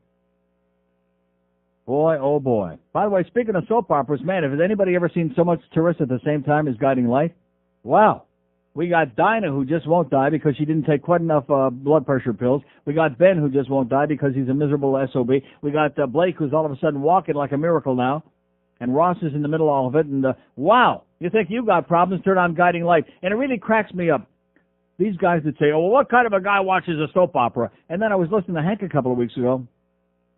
Boy, oh boy. By the way, speaking of soap operas, man, has anybody ever seen so much tourists at the same time as Guiding Light? Wow. We got Dinah, who just won't die because she didn't take quite enough blood pressure pills. We got Ben, who just won't die because he's a miserable SOB. We got Blake, who's all of a sudden walking like a miracle now. And Ross is in the middle of all of it. And, wow, you think you got problems, turn on Guiding Light. And it really cracks me up. These guys that say, oh, well, what kind of a guy watches a soap opera? And then I was listening to Hank a couple of weeks ago,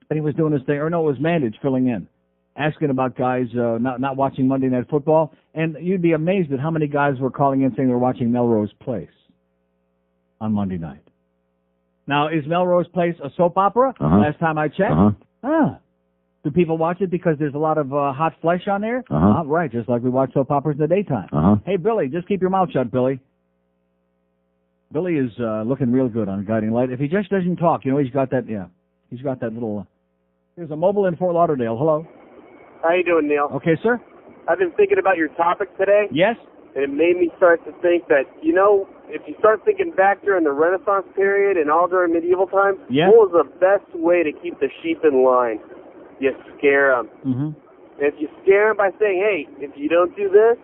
and he was doing his thing. Or no, it was Mandage filling in, asking about guys not watching Monday Night Football. And you'd be amazed at how many guys were calling in saying they were watching Melrose Place on Monday night. Now, is Melrose Place a soap opera? Last time I checked. Do people watch it because there's a lot of hot flesh on there? Right, just like we watch soap operas in the daytime. Hey, Billy, just keep your mouth shut, Billy. Billy is looking real good on Guiding Light. If he just doesn't talk, you know, he's got that little... Here's a mobile in Fort Lauderdale. Hello. How you doing, Neil? Okay, sir. I've been thinking about your topic today. Yes? And it made me start to think that, you know, if you start thinking back during the Renaissance period and all during medieval times, what was the best way to keep the sheep in line? You scare them. If you scare them by saying, hey, if you don't do this,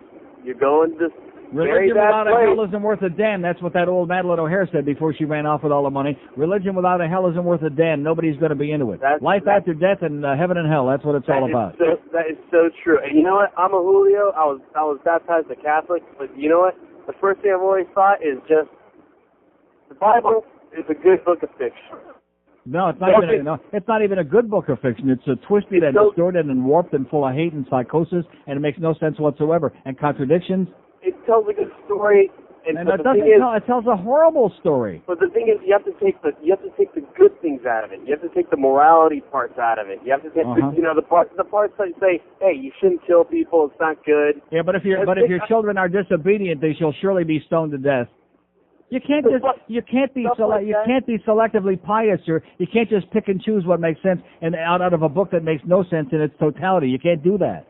you're going to Religion without a hell isn't worth a damn. That's what that old Madeline O'Hare said before she ran off with all the money. Religion without a hell isn't worth a damn. Nobody's going to be into it. Life after death and heaven and hell. That's what it's all about. That is so true. And you know what? I'm a Julio. I was baptized a Catholic. But you know what? The first thing I've always thought is just the Bible is a good book of fiction. No, it's not even a good book of fiction. It's twisted and distorted and warped and full of hate and psychosis, and it makes no sense whatsoever. And contradictions. It tells a good story, and it tells a horrible story. But the thing is, you have to take the good things out of it. You have to take the morality parts out of it. You have to take the parts that say, hey, you shouldn't kill people. It's not good. Yeah, but if your children are disobedient, they shall surely be stoned to death. You can't be selectively pious, or you can't just pick and choose what makes sense and out of a book that makes no sense in its totality. You can't do that.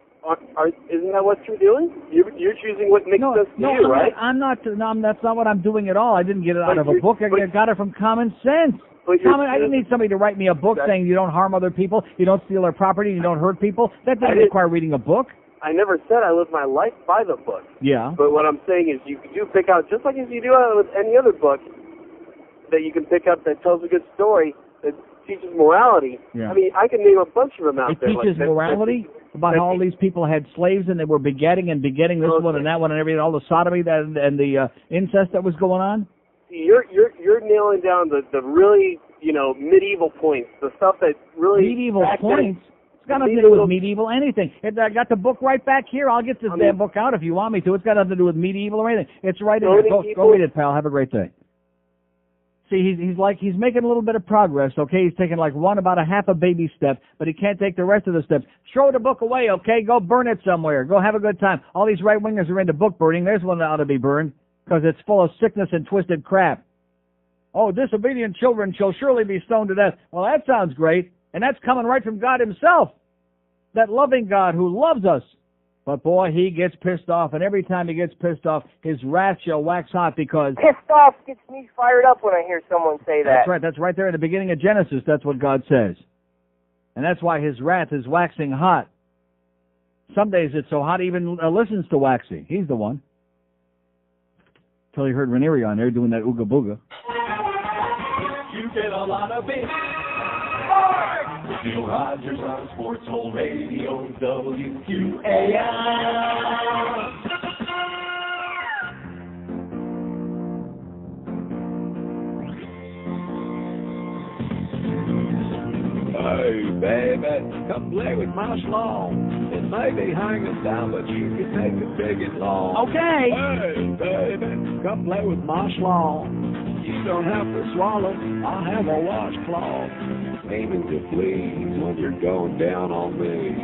Isn't that what you're doing? You're choosing what makes sense to you, right? That's not what I'm doing at all. I didn't get it out of a book. I got it from common sense. I didn't need somebody to write me a book saying you don't harm other people, you don't steal their property, you don't hurt people. That doesn't require reading a book. I never said I live my life by the book. Yeah. But what I'm saying is you do pick out, just like if you do with any other book, that you can pick up that tells a good story, that teaches morality. Yeah. I mean, I can name a bunch of them out there. It teaches morality? About how all these people had slaves and they were begetting this one and that one and everything, all the sodomy and the incest that was going on? You're nailing down the really, medieval points, the stuff that really... Medieval points? It's got nothing to do with medieval anything. I got the book right back here. I'll get this damn book out if you want me to. It's got nothing to do with medieval or anything. It's right in here. Go read it, pal. Have a great day. See, he's making a little bit of progress, okay? He's taking about a half a baby step, but he can't take the rest of the steps. Throw the book away, okay? Go burn it somewhere. Go have a good time. All these right-wingers are into book burning. There's one that ought to be burned because it's full of sickness and twisted crap. Oh, disobedient children shall surely be stoned to death. Well, that sounds great, and that's coming right from God himself, that loving God who loves us. But, boy, he gets pissed off, and every time he gets pissed off, his wrath shall wax hot because... Pissed off gets me fired up when I hear someone say that. That's right. That's right there in the beginning of Genesis. That's what God says. And that's why his wrath is waxing hot. Some days it's so hot he even listens to Waxy. He's the one. Until he heard Ranieri on there doing that ooga booga. You get a lot of it. Neil Rogers on Sports Hole Radio, WQAM. Hey, baby, come play with my schlong. It may be hanging down, but you can take it big and long. Okay. Hey, baby, come play with my schlong. You don't have to swallow. I have a washcloth. Aiming to please when you're going down on me.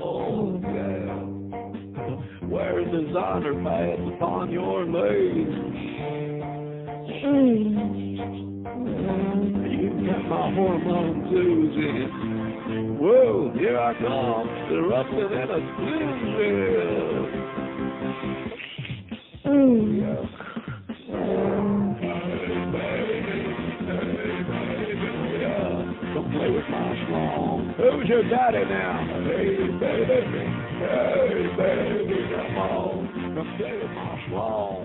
Oh, yeah. Wear designer pads upon your legs. You got my hormones oozing. Whoa, here I come, erupting in a slim yeah. Don't play with my schlong. Who's your daddy now? Hey, baby. Hey, baby, come on. Come play with my schlong.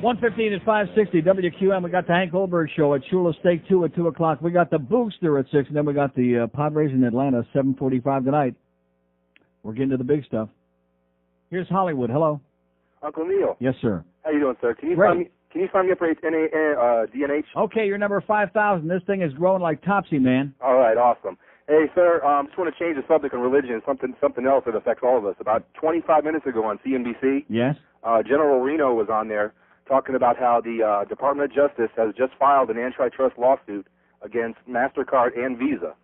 1:15 at 560 WQAM. We got the Hank Goldberg Show at Shula Steak 2 at 2 o'clock. We got the Booster at 6, and then we got the Padres in Atlanta, 7:45 tonight. We're getting to the big stuff. Here's Hollywood. Hello. Uncle Neil. Yes, sir. How you doing, sir? Can you sign me up for DNH? Okay, you're number 5,000. This thing is growing like Topsy, man. All right, awesome. Hey, sir, just want to change the subject on religion, something else that affects all of us. About 25 minutes ago on CNBC, Yes. General Reno was on there talking about how the Department of Justice has just filed an antitrust lawsuit against MasterCard and Visa.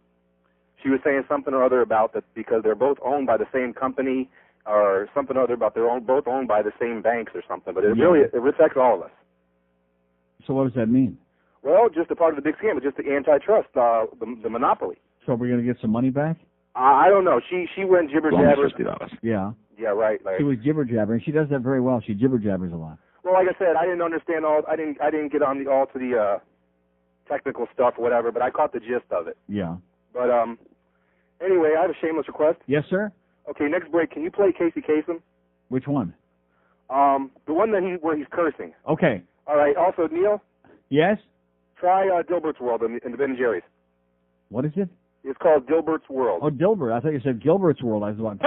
She was saying something or other about that because they're both owned by the same company or something or other about they're both owned by the same banks or something. But it really affects all of us. So what does that mean? Well, just a part of the big scam. It's just the antitrust, the monopoly. So are we going to get some money back? I don't know. She went jibber jabber. Yeah. Yeah, right. She was jibber jabbering. She does that very well. She jibber jabbers a lot. Well, like I said, I didn't understand all. I didn't get on all to the technical stuff or whatever, but I caught the gist of it. Yeah. But anyway, I have a shameless request. Yes, sir. Okay, next break. Can you play Casey Kasem? Which one? The one where he's cursing. Okay. All right. Also, Neil. Yes. Try Dilbert's World in the Ben & Jerry's. What is it? It's called Dilbert's World. Oh, Dilbert. I thought you said Gilbert's World. I was like,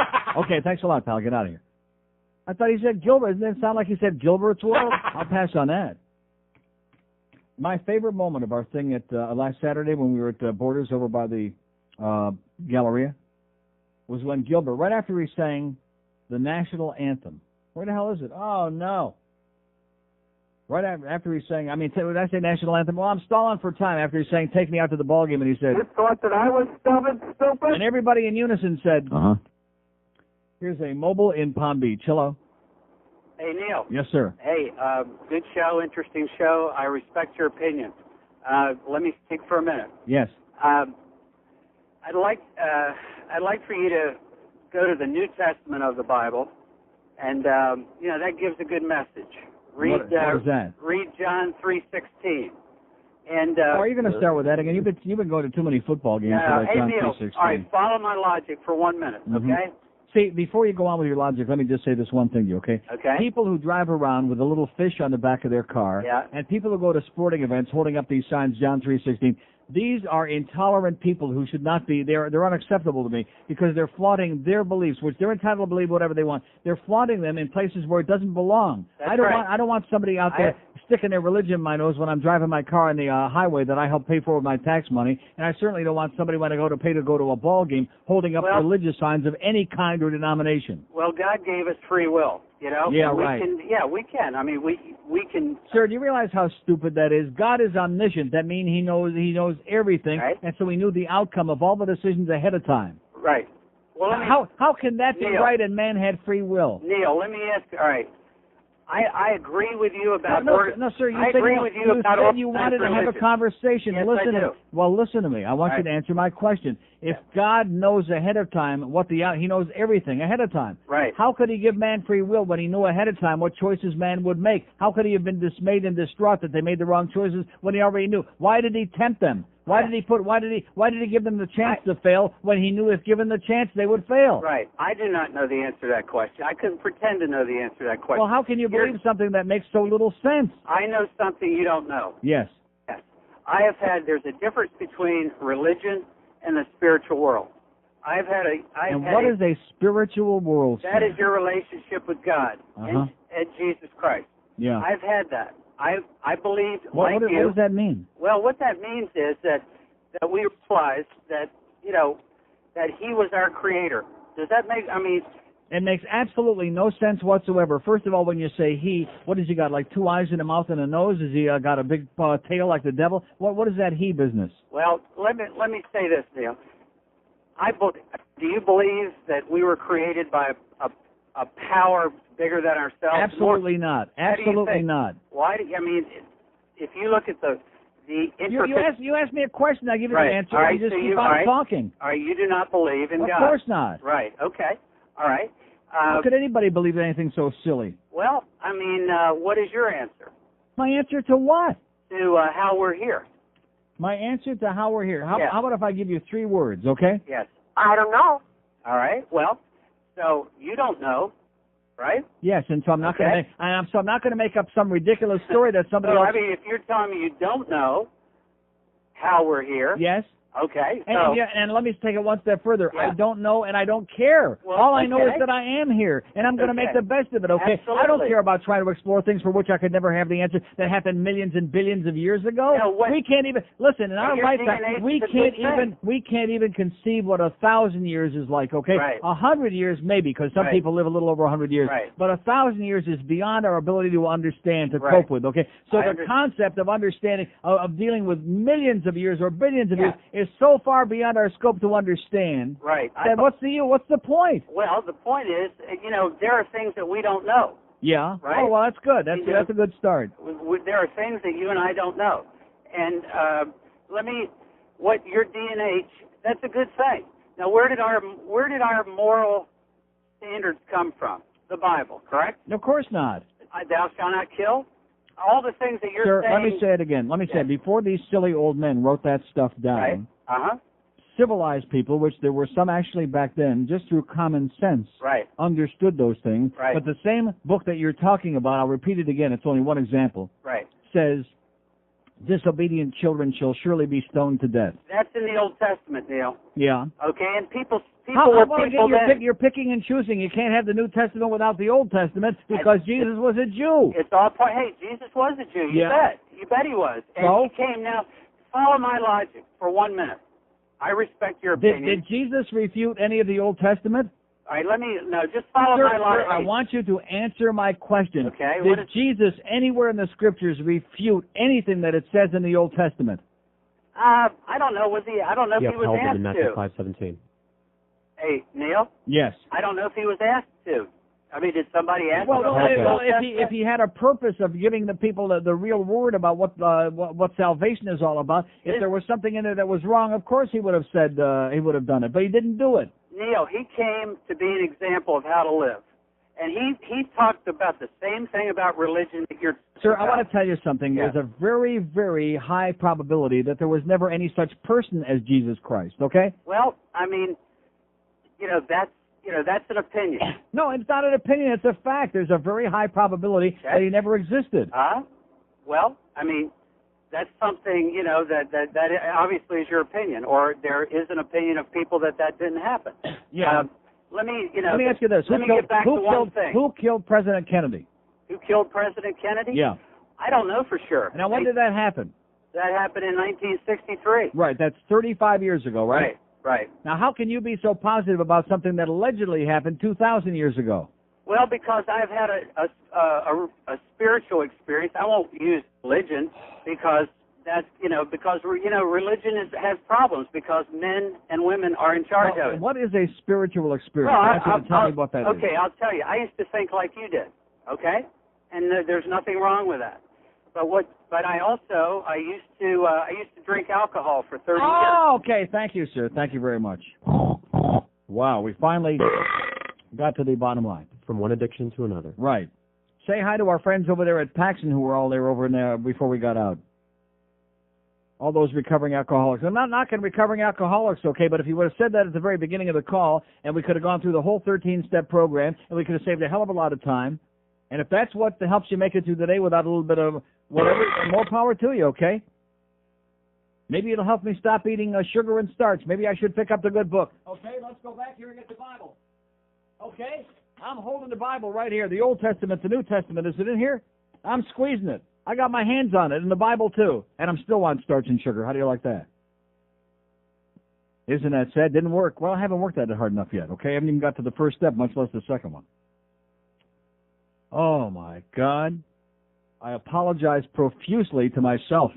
okay, thanks a lot, pal. Get out of here. I thought he said Gilbert. Doesn't it sound like he said Gilbert's World? I'll pass on that. My favorite moment of our thing at last Saturday when we were at Borders over by the Galleria was when Gilbert, right after he sang the national anthem. Where the hell is it? Oh, no. Right after he sang, did I say national anthem? Well, I'm stalling for time after he sang Take Me Out to the Ball Game, and he said, You thought that I was stupid? And everybody in unison said, Uh-huh. Here's a mobile in Palm Beach. Hello. Hey, Neil. Yes, sir. Hey, good show, interesting show. I respect your opinion. Let me speak for a minute. Yes. I'd like for you to go to the New Testament of the Bible, and that gives a good message. Read what is that? Read John 3:16. And are you going to start with that again? You've been going to too many football games for that hey, John Neil, 3:16. all right, follow my logic for 1 minute, okay? See, before you go on with your logic, let me just say this one thing to you, okay? Okay. People who drive around with a little fish on the back of their car, and people who go to sporting events holding up these signs, John 3:16, these are intolerant people who should not be. They're unacceptable to me because they're flaunting their beliefs, which they're entitled to believe whatever they want. They're flaunting them in places where it doesn't belong. That's I don't want somebody out there sticking their religion in my nose when I'm driving my car on the highway that I help pay for with my tax money, and I certainly don't want somebody when I go to pay to go to a ball game holding up religious signs of any kind or denomination. Well, God gave us free will, you know? Yeah, we right. We can. I mean, we can. Sir, do you realize how stupid that is? God is omniscient. That means He knows everything, and so He knew the outcome of all the decisions ahead of time. Right. Well, how can that be Neil, right and man had free will? Neil, let me ask. All right. I agree with you about. No, sir. I agree with you about. You said you wanted to have a conversation. Yes, listen I to do. me. Well, listen to me. I want you to answer my question. If God knows ahead of time He knows everything ahead of time. Right. How could He give man free will when He knew ahead of time what choices man would make? How could He have been dismayed and distraught that they made the wrong choices when He already knew? Why did He tempt them? Why did He give them the chance to fail when He knew if given the chance they would fail? Right. I do not know the answer to that question. I couldn't pretend to know the answer to that question. Well, how can you believe something that makes so little sense? I know something you don't know. Yes. Yes. there's a difference between religion and the spiritual world. What is a spiritual world? That is your relationship with God and Jesus Christ. Yeah. I've had that. I believed What you. does that mean? Well, what that means is that we realized that, that He was our creator. Does that make, It makes absolutely no sense whatsoever. First of all, when you say He, what has He got, like 2 eyes and a mouth and a nose? Has He got a big tail like the devil? What is that He business? Well, let me say this, Neil. Do you believe that we were created by a power bigger than ourselves? Absolutely not. Absolutely not. Why? If you look at the intricate... You asked me a question, I give you right. the answer, all right, you just so keep on talking. All right, you do not believe in God. Of course not. Right, okay. All right. How could anybody believe in anything so silly? Well, what is your answer? My answer to what? To how we're here. My answer to how we're here. How about if I give you 3 words, okay? Yes. I don't know. All right. Well, so you don't know, right? Yes, and so I'm not going to make up some ridiculous story that somebody so, else. If you're telling me you don't know how we're here. Yes. Okay. And let me take it one step further. Yeah. I don't know and I don't care. Well, all I know is that I am here, and I'm going to make the best of it, okay? Absolutely. I don't care about trying to explore things for which I could never have the answer that happened millions and billions of years ago. We can't even, listen, in our lifetime, we can't even conceive what 1,000 years is like, okay? Right. 100 years maybe, because some people live a little over 100 years. Right. But 1,000 years is beyond our ability to understand, to cope with, okay? So the concept of understanding, of dealing with millions of years or billions of years is so far beyond our scope to understand. Right. Then what's the point? Well, the point is, there are things that we don't know. Yeah. Right. Oh, well, that's good. That's a good start. There are things that you and I don't know. And what your DNA, that's a good thing. Now, where did our moral standards come from? The Bible, correct? Of course not. Thou shalt not kill. All the things that you're saying. Let me say it again. Let me say it. Before these silly old men wrote that stuff down, civilized people, which there were some actually back then, just through common sense, understood those things. Right. But the same book that you're talking about, I'll repeat it again, it's only one example, says, disobedient children shall surely be stoned to death. That's in the Old Testament, Neil. Yeah. Okay, and people you're picking and choosing. You can't have the New Testament without the Old Testament because Jesus was a Jew. It's all point. Hey, Jesus was a Jew. You bet. You bet he was. And he came. Now, follow my logic for 1 minute. I respect your opinion. Did Jesus refute any of the Old Testament? All right, just follow my logic. I want you to answer my question. Okay. Did Jesus anywhere in the Scriptures refute anything that it says in the Old Testament? I don't know. I don't know if he was asked in Matthew 5:17. Hey, Neil? Yes. I don't know if he was asked to. Did somebody ask him? Well, if he had a purpose of giving the people the real word about what salvation is all about, if there was something in there that was wrong, of course he would have said he would have done it, but he didn't do it. Neil, he came to be an example of how to live. And he talked about the same thing about religion that you're Sir, I want to tell you something. Yeah. There's a very, very high probability that there was never any such person as Jesus Christ, okay? Well, that's an opinion. No, it's not an opinion. It's a fact. There's a very high probability that he never existed. Well, that's something, that obviously is your opinion, or there is an opinion of people that didn't happen. Yeah. Let me ask you this. Get back to one thing. Who killed President Kennedy? Who killed President Kennedy? Yeah. I don't know for sure. Now, when did that happen? That happened in 1963. Right. That's 35 years ago, right? Right. Now, how can you be so positive about something that allegedly happened 2,000 years ago? Well, because I've had a spiritual experience. I won't use religion because that's because religion has problems because men and women are in charge of it. What is a spiritual experience? Tell me what that is. Okay, I'll tell you. I used to think like you did. Okay, and there's nothing wrong with that. But I used to drink alcohol for 30 years. Oh, okay. Thank you, sir. Thank you very much. Wow, we finally got to the bottom line. From one addiction to another. Right. Say hi to our friends over there at Paxson who were all there over there before we got out. All those recovering alcoholics. I'm not knocking recovering alcoholics, okay, but if you would have said that at the very beginning of the call, and we could have gone through the whole 13-step program, and we could have saved a hell of a lot of time, and if that's what helps you make it through the day without a little bit of whatever, more power to you, okay? Maybe it'll help me stop eating sugar and starch. Maybe I should pick up the good book. Okay, let's go back here and get the Bible. Okay, I'm holding the Bible right here. The Old Testament, the New Testament. Is it in here? I'm squeezing it. I got my hands on it, and the Bible too. And I'm still on starch and sugar. How do you like that? Isn't that sad? Didn't work. Well, I haven't worked at it hard enough yet, okay? I haven't even got to the first step, much less the second one. Oh, my God. I apologize profusely to myself.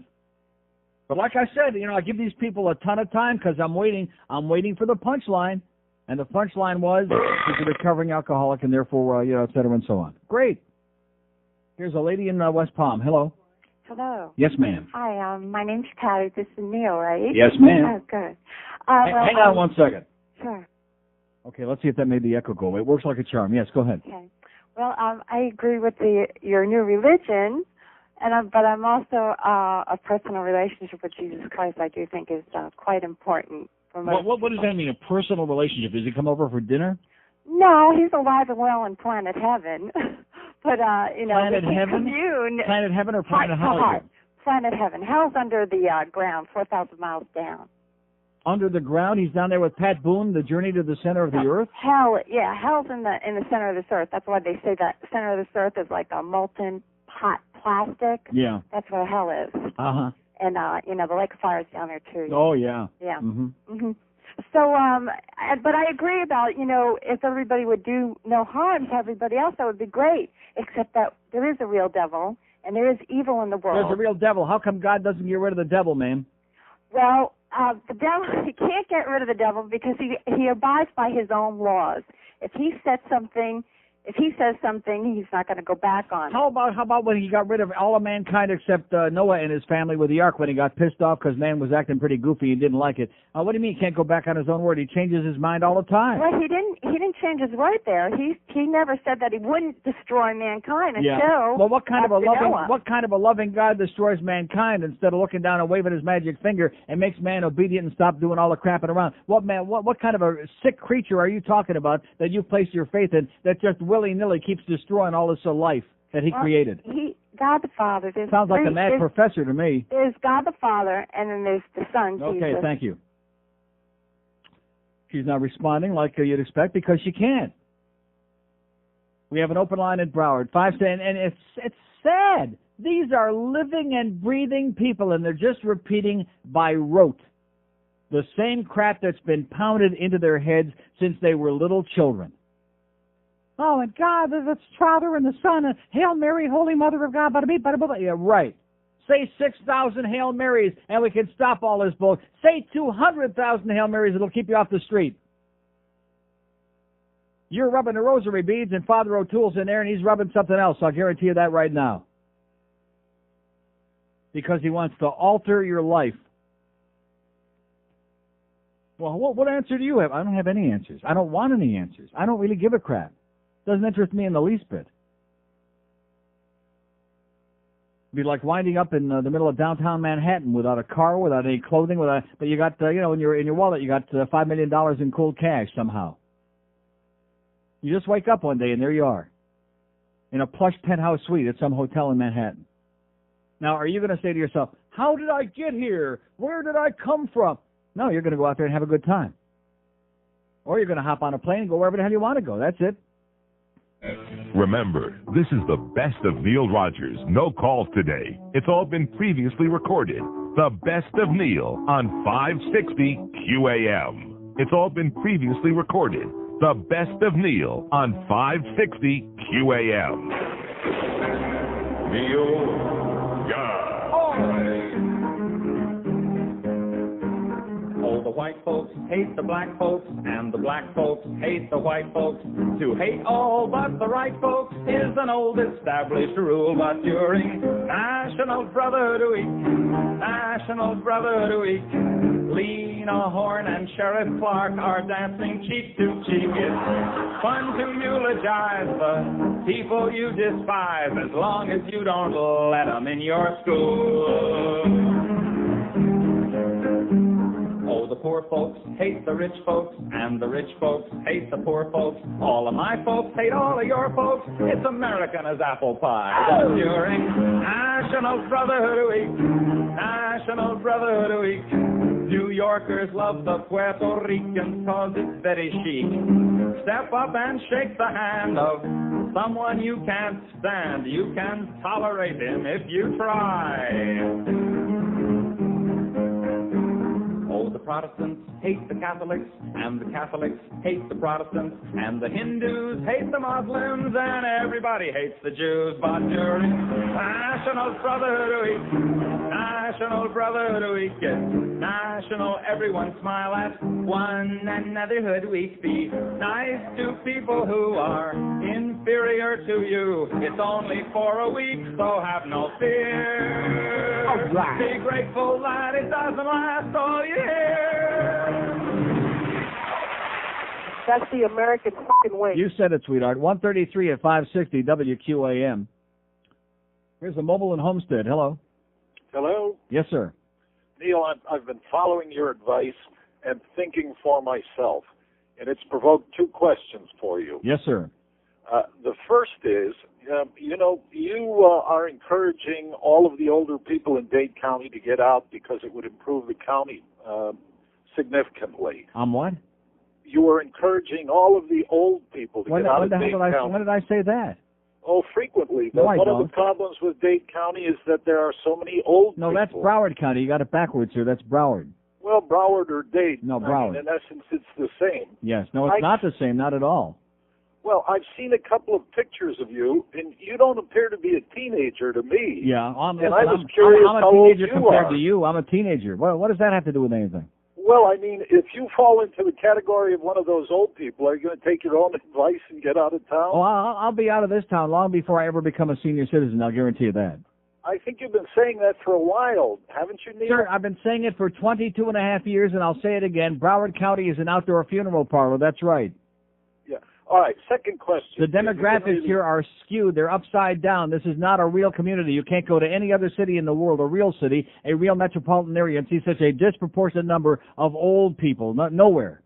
But like I said, I give these people a ton of time because I'm waiting. I'm waiting for the punchline. And the punchline was he's a recovering alcoholic and therefore, et cetera and so on. Great. Here's a lady in West Palm. Hello. Hello. Yes, ma'am. Hi, my name's Patty. This is Neil, right? Yes, ma'am. Oh, good. Hang on 1 second. Sure. Okay, let's see if that made the echo go away. It works like a charm. Yes, go ahead. Okay. Well, I agree with your new religion, but I'm also a personal relationship with Jesus Christ. I do think is quite important. What does that mean? A personal relationship? Does he come over for dinner? No, he's alive and well in Planet Heaven. But Planet Heaven? Commune. Planet Heaven or Planet Hollywood? Planet Heaven. Hell's under the ground, 4,000 miles down. Under the ground? He's down there with Pat Boone, The Journey to the Center of the Earth? Hell, yeah, hell's in the center of this earth. That's why they say that center of this earth is like a molten hot plastic. Yeah. That's where hell is. Uh-huh. And the lake of fire is down there too. Oh, yeah. Yeah. Mm-hmm. Mm-hmm. So, but I agree about, if everybody would do no harm to everybody else, that would be great. Except that there is a real devil, and there is evil in the world. There's a real devil. How come God doesn't get rid of the devil, ma'am? Well, the devil, he can't get rid of the devil because he abides by his own laws. If he says something, he's not going to go back on it. How about when he got rid of all of mankind except Noah and his family with the ark when he got pissed off because man was acting pretty goofy and didn't like it? What do you mean he can't go back on his own word? He changes his mind all the time. Well, he didn't change his word there. He never said that he wouldn't destroy mankind until. Yeah. Well, what kind of a Noah. loving God destroys mankind instead of looking down and waving his magic finger and makes man obedient and stop doing all the crapping around? What kind of a sick creature are you talking about that you place your faith in that just willy-nilly keeps destroying all this life that he created? God the Father. Sounds like a mad professor to me. There's God the Father, and then there's the Son, Jesus. Okay, thank you. She's not responding like you'd expect because she can't. We have an open line at Broward, 510, and it's sad. These are living and breathing people, and they're just repeating by rote the same crap that's been pounded into their heads since they were little children. Oh, and God, the Father and the Son, and Hail Mary, Holy Mother of God, bada beep, bada bada. Yeah, right. Say 6,000 Hail Marys, and we can stop all this bull. Say 200,000 Hail Marys, it'll keep you off the street. You're rubbing the rosary beads, and Father O'Toole's in there, and he's rubbing something else. I'll guarantee you that right now. Because he wants to alter your life. Well, what answer do you have? I don't have any answers. I don't want any answers. I don't really give a crap. Doesn't interest me in the least bit. It'd be like winding up in the middle of downtown Manhattan without a car, without any clothing, but you got, in your wallet, you got $5 million in cold cash somehow. You just wake up one day and there you are, in a plush penthouse suite at some hotel in Manhattan. Now, are you going to say to yourself, how did I get here? Where did I come from? No, you're going to go out there and have a good time. Or you're going to hop on a plane and go wherever the hell you want to go. That's it. Remember, this is the best of Neil Rogers. No calls today. It's all been previously recorded. The best of Neil on 560 QAM. It's all been previously recorded. The best of Neil on 560 QAM. Neil, yeah. Oh, the white folks hate the black folks, and the black folks hate the white folks. To hate all but the right folks is an old established rule, but during National Brotherhood Week, National Brotherhood Week, Lena Horne and Sheriff Clark are dancing cheek to cheek. It's fun to eulogize the people you despise, as long as you don't let them in your school. Oh, the poor folks hate the rich folks, and the rich folks hate the poor folks. All of my folks hate all of your folks. It's American as apple pie. During National Brotherhood Week, National National Brotherhood Week. New Yorkers love the Puerto Ricans 'cause it's very chic. Step up and shake the hand of someone you can't stand. You can tolerate him if you try. Oh, the Protestants hate the Catholics, and the Catholics hate the Protestants, and the Hindus hate the Muslims, and everybody hates the Jews. But during National Brotherhood Week, National Brotherhood Week, it's national, everyone smile at one another hood week. Be nice to people who are inferior to you. It's only for a week, so have no fear. All right. Be grateful that it doesn't last all year. That's the American fucking way. You said it, sweetheart. 133 at 560 WQAM. Here's a mobile in Homestead. Hello. Hello? Yes, sir. Neil, I've been following your advice and thinking for myself, and it's provoked two questions for you. Yes, sir. The first is, you are encouraging all of the older people in Dade County to get out because it would improve the county significantly. What? You are encouraging all of the old people to get out of Dade County. When did I say that? Oh, frequently. No, One I don't. of the problems with Dade County is that there are so many old people. No, that's Broward County. You got it backwards here. That's Broward. Well, Broward or Dade. No, I mean, Broward. in essence, it's the same. Yes. No, it's not the same. Not at all. Well, I've seen a couple of pictures of you, and you don't appear to be a teenager to me. Yeah. I'm I was curious I'm a how old teenager you compared are. to you. I'm a teenager. What does that have to do with anything? Well, I mean, if you fall into the category of one of those old people, are you going to take your own advice and get out of town? Oh, I'll be out of this town long before I ever become a senior citizen. I'll guarantee you that. I think you've been saying that for a while, haven't you, Neil? Sir, I've been saying it for 22 and a half years, and I'll say it again. Broward County is an outdoor funeral parlor. That's right. Yeah. All right, second question. The demographics here are skewed. They're upside down. This is not a real community. You can't go to any other city in the world, a real city, a real metropolitan area, and see such a disproportionate number of old people. Nowhere.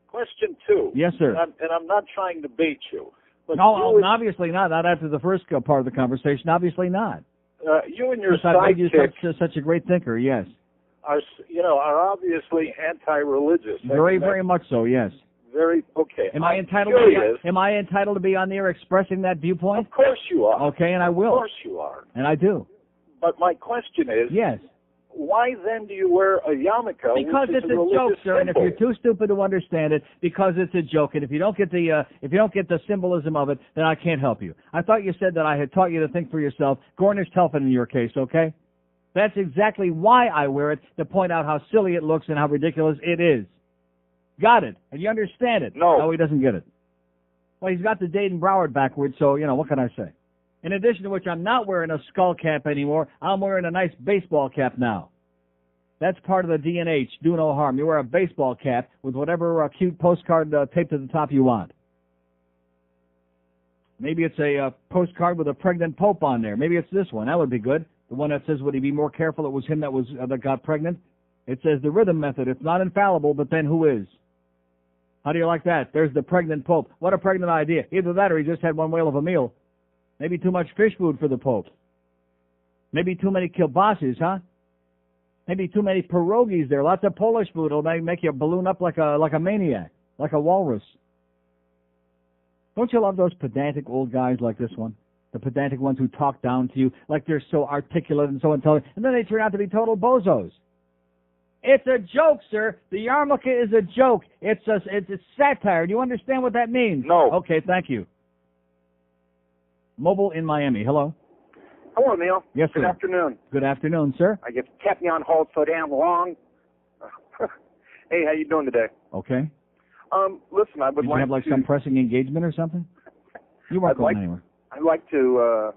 Question two. Yes, sir. And I'm not trying to bait you. But No, obviously not. Not after the first part of the conversation. Obviously not. You and your Because I've made you sidekick such a great thinker, yes. are obviously anti-religious. Very much so, yes. Very okay. Am I entitled to be on the air expressing that viewpoint? Of course you are. Okay, and I will. Of course you are. And I do. But my question is, yes, why then do you wear a yarmulke? because which it's is a religious joke, sir. And if symbol? you're too stupid to understand it, because it's a joke, and if you don't get the symbolism of it, then I can't help you. I thought you said that I had taught you to think for yourself. Gornish Telfin in your case, okay? That's exactly why I wear it, to point out how silly it looks and how ridiculous it is. Got it. And you understand it. No, he doesn't get it. Well, he's got the Dade and Broward backwards, so, what can I say? In addition to which, I'm not wearing a skull cap anymore. I'm wearing a nice baseball cap now. That's part of the D&H. Do no harm. You wear a baseball cap with whatever cute postcard taped to the top you want. Maybe it's a postcard with a pregnant pope on there. Maybe it's this one. That would be good. The one that says, would he be more careful it was him that got pregnant? It says the rhythm method. It's not infallible, but then who is? How do you like that? There's the pregnant pope. What a pregnant idea. Either that or he just had one whale of a meal. Maybe too much fish food for the pope. Maybe too many kielbases, huh? Maybe too many pierogies there. Lots of Polish food will make you balloon up like a maniac, like a walrus. Don't you love those pedantic old guys like this one? The pedantic ones who talk down to you like they're so articulate and so intelligent, and then they turn out to be total bozos. It's a joke, sir. The yarmulke is a joke. It's satire. Do you understand what that means? No. Okay, thank you. Mobile in Miami. Hello. Hello, Neil. Yes, sir. Good afternoon. Good afternoon, sir. I get kept me on hold so damn long. Hey, how you doing today? Okay. Listen, I would Did you like have like to. some pressing engagement or something? You weren't going anywhere. I'd like to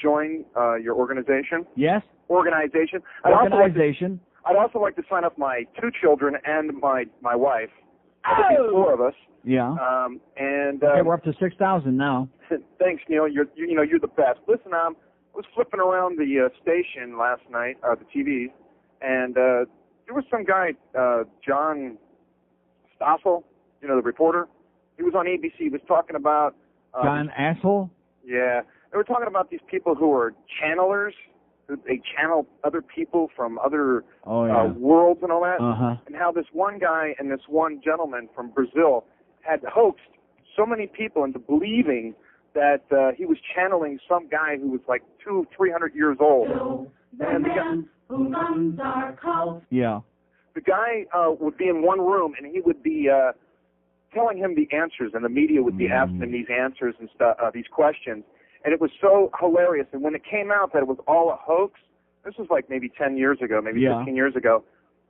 join your organization. Yes. Organization. I'd also like to sign up my 2 children and my wife. There'll be 4 of us. Yeah. Okay, we're up to 6,000 now. Thanks, Neil. You're the best. Listen, I was flipping around the station last night, the TV, and there was some guy, John Staal, the reporter. He was on ABC. He was talking about John Asshole. Yeah, they were talking about these people who are channelers. they channel other people from other worlds and all that, and how this one guy and this one gentleman from Brazil had hoaxed so many people into believing that he was channeling some guy who was like 200-300 years old. And the guy would be in one room, and he would be telling him the answers, and the media would be asking him these answers and stuff, these questions. And it was so hilarious. And when it came out that it was all a hoax, this was like maybe 10 years ago, maybe 15 years ago,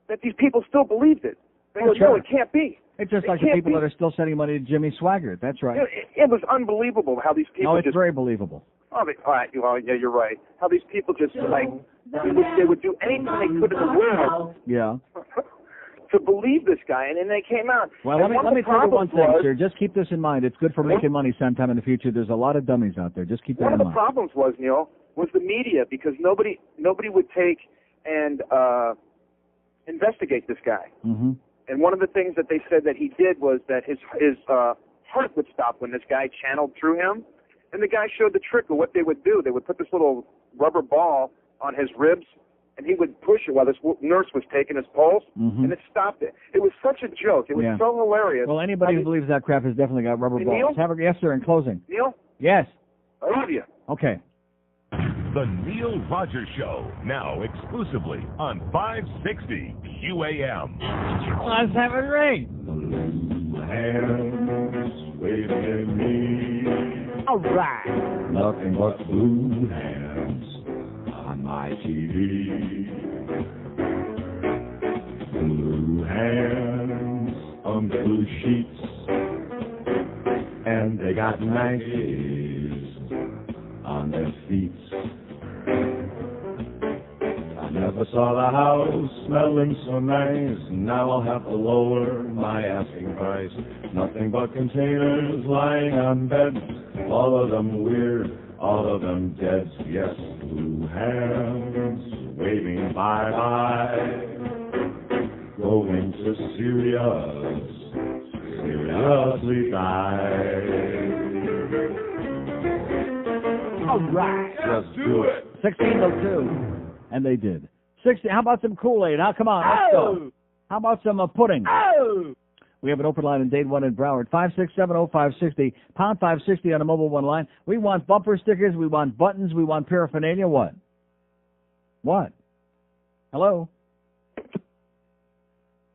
that these people still believed it. They go, no, it can't be. It's just like the people that are still sending money to Jimmy Swaggart. That's right. It was unbelievable how these people it's very believable. Oh, all right, well, yeah, you're right. How these people just, like, they would do anything they could in the world to believe this guy, and then they came out. Well, let me tell you one thing, sir. Just keep this in mind. It's good for making money sometime in the future. There's a lot of dummies out there. Just keep that in mind. One of the problems was, Neil, was the media, because nobody would take and investigate this guy. Mm-hmm. And one of the things that they said that he did was that his heart would stop when this guy channeled through him. And the guy showed the trick of what they would do. They would put this little rubber ball on his ribs, and he would push it while this nurse was taking his pulse, and it stopped it. It was such a joke. It was so hilarious. Well, anybody who believes that crap has definitely got rubber balls. Yes, sir, in closing. Neil? Yes. I love you. Okay. The Neil Rogers Show, now exclusively on 560 QAM. Let's have it ring. Hands waving at me. All right. Nothing but blue hands on my TV. Blue hands on blue sheets, and they got Nikes on their feet. I never saw the house smelling so nice. Now I'll have to lower my asking price. Nothing but containers lying on beds, all of them weird, all of them dead. Yes, blue hands waving bye-bye, going to seriously die. All right. Just do it. 16:02. And they did. 60. How about some Kool-Aid? Come on, let's go. How about some pudding? We have an open line in Dade 1 in Broward. 5670560, pound 560 on a mobile one line. We want bumper stickers. We want buttons. We want paraphernalia. What? What? Hello?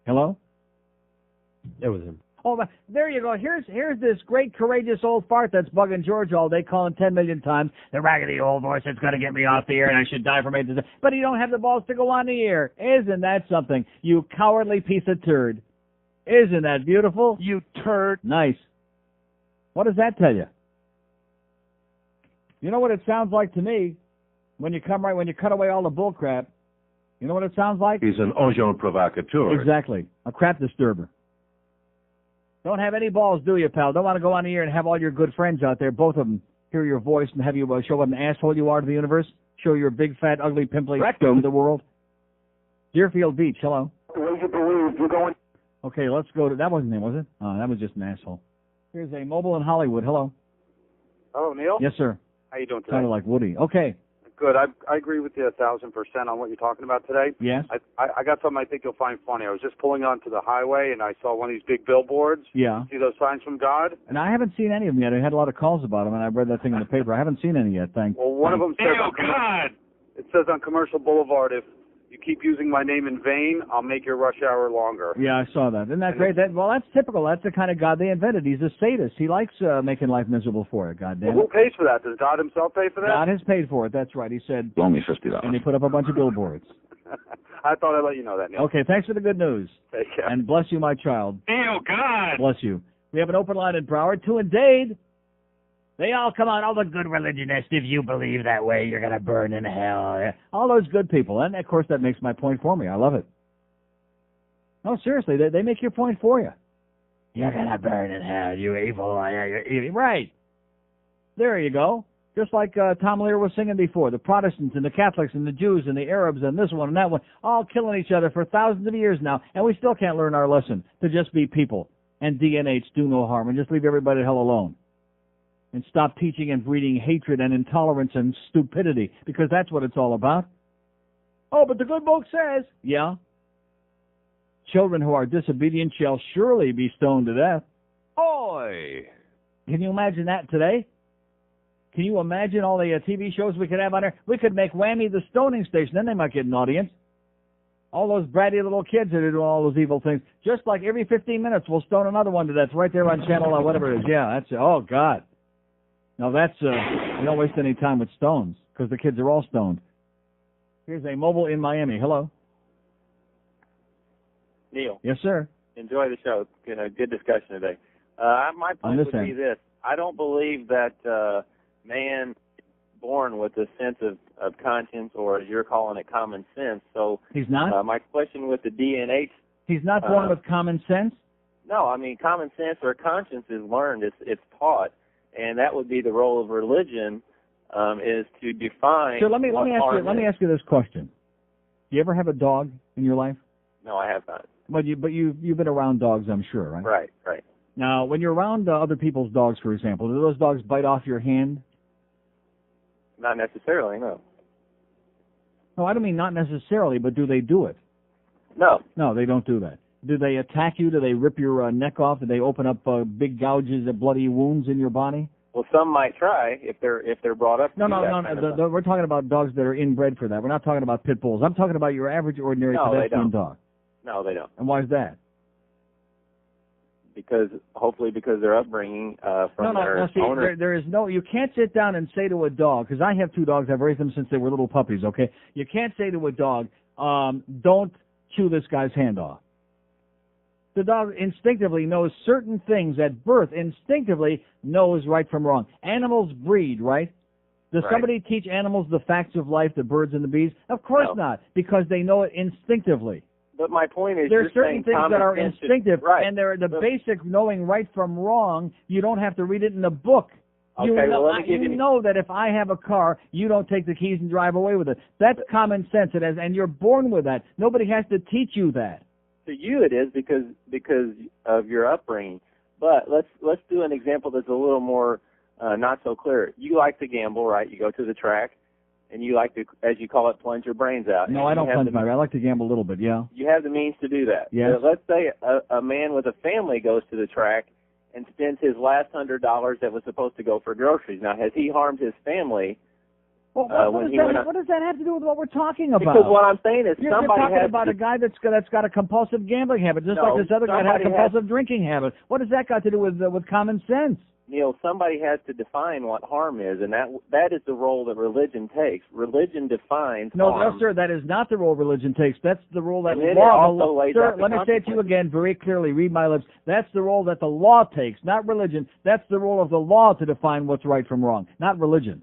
Hello? It was him. Oh, there you go. Here's this great, courageous old fart that's bugging George all day, calling 10 million times. The raggedy old voice that's going to get me off the air and I should die from AIDS. But he don't have the balls to go on the air. Isn't that something? You cowardly piece of turd. Isn't that beautiful? You turd. Nice. What does that tell you? You know what it sounds like to me when you cut away all the bull crap? You know what it sounds like? He's an agent provocateur. Exactly. A crap disturber. Don't have any balls, do you, pal? Don't want to go on the air and have all your good friends out there, both of them, hear your voice and have you show what an asshole you are to the universe? Show your big, fat, ugly, pimply to the world? Deerfield Beach, hello. Okay, let's go to... That wasn't him, was it? Oh, that was just an asshole. Here's a mobile in Hollywood. Hello. Hello, Neil? Yes, sir. How you doing today? Sounded like Woody. Okay. Good. I agree with you 1,000% on what you're talking about today. Yes? I got something I think you'll find funny. I was just pulling onto the highway, and I saw one of these big billboards. Yeah. See those signs from God? And I haven't seen any of them yet. I had a lot of calls about them, and I read that thing in the paper. I haven't seen any yet, thanks. Well, one of them says... It says on Commercial Boulevard, if you keep using my name in vain, I'll make your rush hour longer. Yeah, I saw that. Isn't that great? Well, that's typical. That's the kind of God they invented. He's a sadist. He likes making life miserable for it, goddamn. Well, who pays for that? Does God himself pay for that? God has paid for it. That's right. He said... Only $50. And he put up a bunch of billboards. I thought I'd let you know that, Neil. Okay, thanks for the good news. Take care. And bless you, my child. Neil, God! Bless you. We have an open line in Broward, 2 in Dade. They all come on, all the good religionists. If you believe that way, you're going to burn in hell. All those good people. And, of course, that makes my point for me. I love it. No, seriously, they make your point for you. You're going to burn in hell, you evil. You're evil. Right. There you go. Just like Tom Lear was singing before. The Protestants and the Catholics and the Jews and the Arabs and this one and that one, all killing each other for thousands of years now. And we still can't learn our lesson to just be people and DNH, do no harm, and just leave everybody the hell alone. And stop teaching and breeding hatred and intolerance and stupidity, because that's what it's all about. Oh, but the good book says. Yeah. Children who are disobedient shall surely be stoned to death. Oi! Can you imagine that today? Can you imagine all the TV shows we could have on there? We could make Whammy the stoning station. Then they might get an audience. All those bratty little kids that are doing all those evil things. Just like every 15 minutes, we'll stone another one to death right there on channel whatever it is. Yeah, that's, oh, God. Now that's, we don't waste any time with stones because the kids are all stoned. Here's a mobile in Miami. Hello. Neil. Yes, sir. Enjoy the show. Good discussion today. My point would be this. I don't believe that man is born with a sense of conscience, or as you're calling it, common sense. So he's not? My question with the DNH... He's not born with common sense? No, I mean, common sense or conscience is learned. It's taught. And that would be the role of religion, is to define... So let me ask you this question. Do you ever have a dog in your life? No, I have not. But you've been around dogs, I'm sure, right? Right. Now, when you're around other people's dogs, for example, do those dogs bite off your hand? Not necessarily, no. No, I don't mean not necessarily, but do they do it? No. No, they don't do that. Do they attack you? Do they rip your neck off? Do they open up big gouges and bloody wounds in your body? Well, some might try if they're brought up. No. We're talking about dogs that are inbred for that. We're not talking about pit bulls. I'm talking about your average, ordinary pedestrian dog. No, they don't. And why is that? Hopefully because their upbringing from their owner. There is no, you can't sit down and say to a dog, because I have two dogs, I've raised them since they were little puppies, okay? You can't say to a dog, don't chew this guy's hand off. The dog instinctively knows certain things at birth, instinctively knows right from wrong. Animals breed, right? Does somebody teach animals the facts of life, the birds and the bees? Of course not, because they know it instinctively. But my point is, there's certain things that are instinctive, and they're the but basic knowing right from wrong. You don't have to read it in a book. Okay, you know that if I have a car, you don't take the keys and drive away with it. That's common sense, and you're born with that. Nobody has to teach you that. To you it is because of your upbringing. But let's do an example that's a little more not so clear. You like to gamble, right? You go to the track, and you like to, as you call it, plunge your brains out. No, I don't plunge my. I like to gamble a little bit, yeah. You have the means to do that. Yes. So let's say a man with a family goes to the track and spends his last $100 that was supposed to go for groceries. Now, has he harmed his family? Well, what does that have to do with what we're talking about? Because what I'm saying is you're talking about a guy that's got a compulsive gambling habit, just like this other guy had a compulsive drinking habit. What does that got to do with common sense? Neil, somebody has to define what harm is, and that is the role that religion takes. Religion defines harm. No, sir, that is not the role religion takes. That's the role that and law... Sir, let me say it to you again very clearly. Read my lips. That's the role that the law takes, not religion. That's the role of the law to define what's right from wrong, not religion.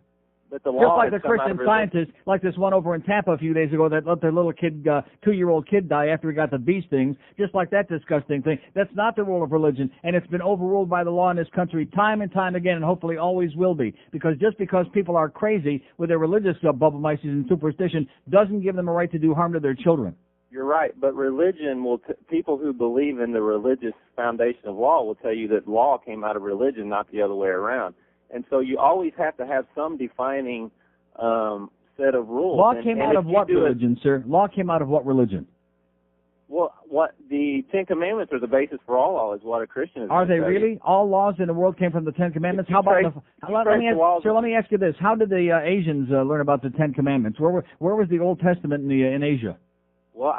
But the law just like the Christian scientists, like this one over in Tampa a few days ago that let their little kid, 2-year-old kid die after he got the bee stings, just like that disgusting thing. That's not the role of religion, and it's been overruled by the law in this country time and time again, and hopefully always will be. Because just because people are crazy with their religious bubble-mices and superstition doesn't give them a right to do harm to their children. You're right, but religion will, people who believe in the religious foundation of law will tell you that law came out of religion, not the other way around. And so you always have to have some defining set of rules. Law came out of what religion, sir? Law came out of what religion? Well, what the Ten Commandments are the basis for all law, is what a Christian is. Are they really? All laws in the world came from the Ten Commandments? How about let me ask you this. How did the Asians learn about the Ten Commandments? Where was the Old Testament in Asia? Well,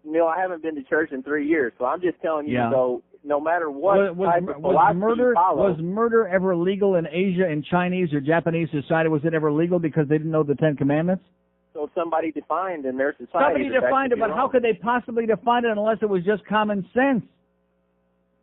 Neil, I haven't been to church in 3 years, so I'm just telling you, though, no matter what type of philosophy you follow. Was murder ever legal in Asia, in Chinese or Japanese society? Was it ever legal because they didn't know the Ten Commandments? So somebody defined in their society. Somebody defined it, but how could they possibly define it unless it was just common sense?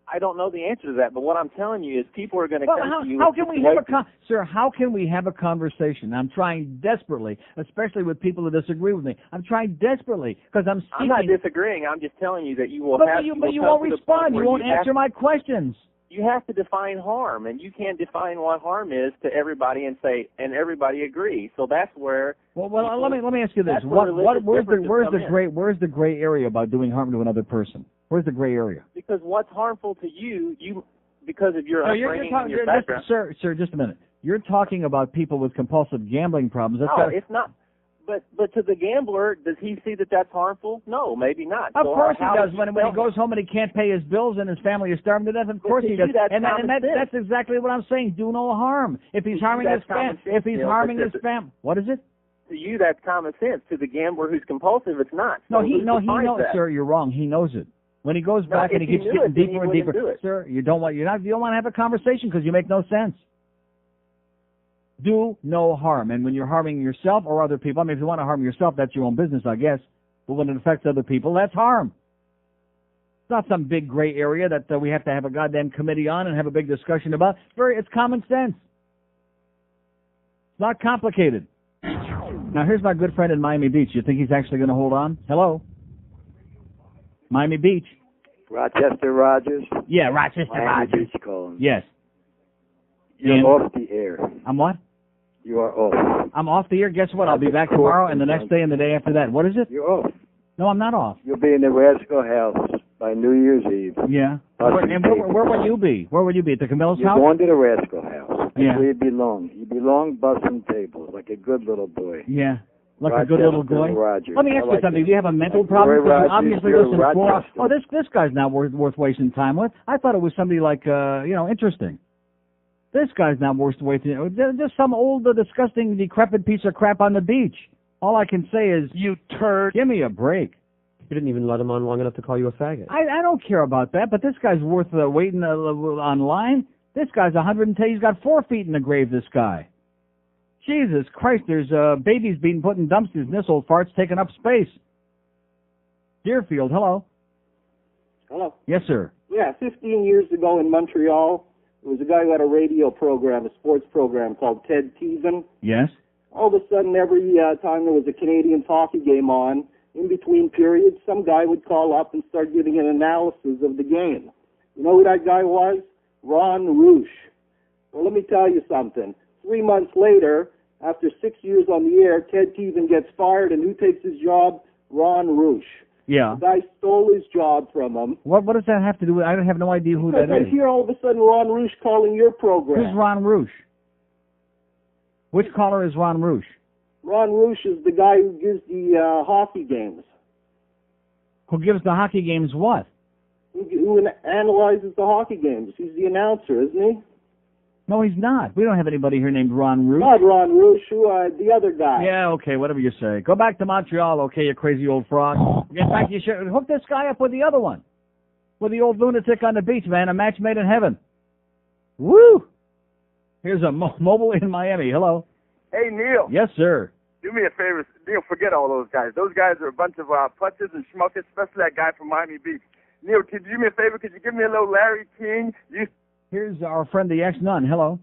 I don't know the answer to that, but what I'm telling you is people are going to come to you. How can we have sir, how can we have a conversation? I'm trying desperately, especially with people who disagree with me. I'm trying desperately because I'm seeking. I'm not disagreeing. I'm just telling you that you will But you won't respond. You won't answer my questions. You have to define harm, and you can't define what harm is to everybody and say, and everybody agree. So that's where. Well, let me ask you this: where's the gray area about doing harm to another person? Where's the gray area? Because what's harmful to you, because of your upbringing and your background. Sir, just a minute. You're talking about people with compulsive gambling problems. It's not. But to the gambler, does he see that that's harmful? No, maybe not. Of So course he how does. you When he goes home and he can't pay his bills and his family is starving to death, of course he does. That's exactly what I'm saying. Do no harm. If he's harming his family, what is it? To you, that's common sense. To the gambler who's compulsive, it's not. No, So he knows, that? sir. You're wrong. He knows it. When he goes back and he keeps getting deeper and deeper, sir, you don't want to have a conversation because you make no sense. Do no harm. And when you're harming yourself or other people, I mean, if you want to harm yourself, that's your own business, I guess. But when it affects other people, that's harm. It's not some big gray area that we have to have a goddamn committee on and have a big discussion about. It's common sense. It's not complicated. Now, here's my good friend in Miami Beach. You think he's actually going to hold on? Hello? Miami Beach. Rochester Rogers? Yeah, Rochester Miami Rogers. Beach calling. Yes. You're off the air. I'm what? You are off. I'm off the air. Guess what? I'll be back tomorrow and the next day and the day after that. What is it? You're off. No, I'm not off. You'll be in the Rascal House by New Year's Eve. Yeah. Where will you be? Where will you be? At the Camilla's You're house? going to the Rascal House. That's Yeah. where you belong. You belong bussing tables like a good little boy. Yeah. Like Rochester a good little boy. Rogers. Let me ask I you like something. it. Do you have a mental problem? Roy Because you Rogers, obviously you're listen to Rochester. Oh, this guy's not worth wasting time with. I thought it was somebody like interesting. This guy's not worth wasting. Just some old, disgusting, decrepit piece of crap on the beach. All I can say is, you turd. Give me a break. You didn't even let him on long enough to call you a faggot. I don't care about that, but this guy's worth waiting online. This guy's 110. He's got 4 feet in the grave, this guy. Jesus Christ, there's babies being put in dumpsters, and this old fart's taking up space. Deerfield, hello. Hello. Yes, sir. Yeah, 15 years ago in Montreal, there was a guy who had a radio program, a sports program called Ted Teaven. Yes. All of a sudden, every time there was a Canadian hockey game on, in between periods, some guy would call up and start giving an analysis of the game. You know who that guy was? Ron Roosh. Well, let me tell you something. 3 months later, after 6 years on the air, Ted Teaven gets fired, and who takes his job? Ron Roosh. Yeah. The guy stole his job from him. What does that have to do with? I have no idea who that Because I is. hear all of a sudden Ron Roosh calling your program. Who's Ron Roosh? Which caller is Ron Roosh? Ron Roosh is the guy who gives the hockey games. Who gives the hockey games what? Who analyzes the hockey games. He's the announcer, isn't he? No, he's not. We don't have anybody here named Ron Roosh. Not Ron Roosh, the other guy. Yeah, okay, whatever you say. Go back to Montreal, okay, you crazy old frog. In fact, you should hook this guy up with the other one. With the old lunatic on the beach, man. A match made in heaven. Woo! Here's a mobile in Miami. Hello. Hey, Neil. Yes, sir. Do me a favor. Neil, forget all those guys. Those guys are a bunch of putzes and schmuckers, especially that guy from Miami Beach. Neil, could you do me a favor? Could you give me a little Larry King? Here's our friend, the ex-nun. Hello.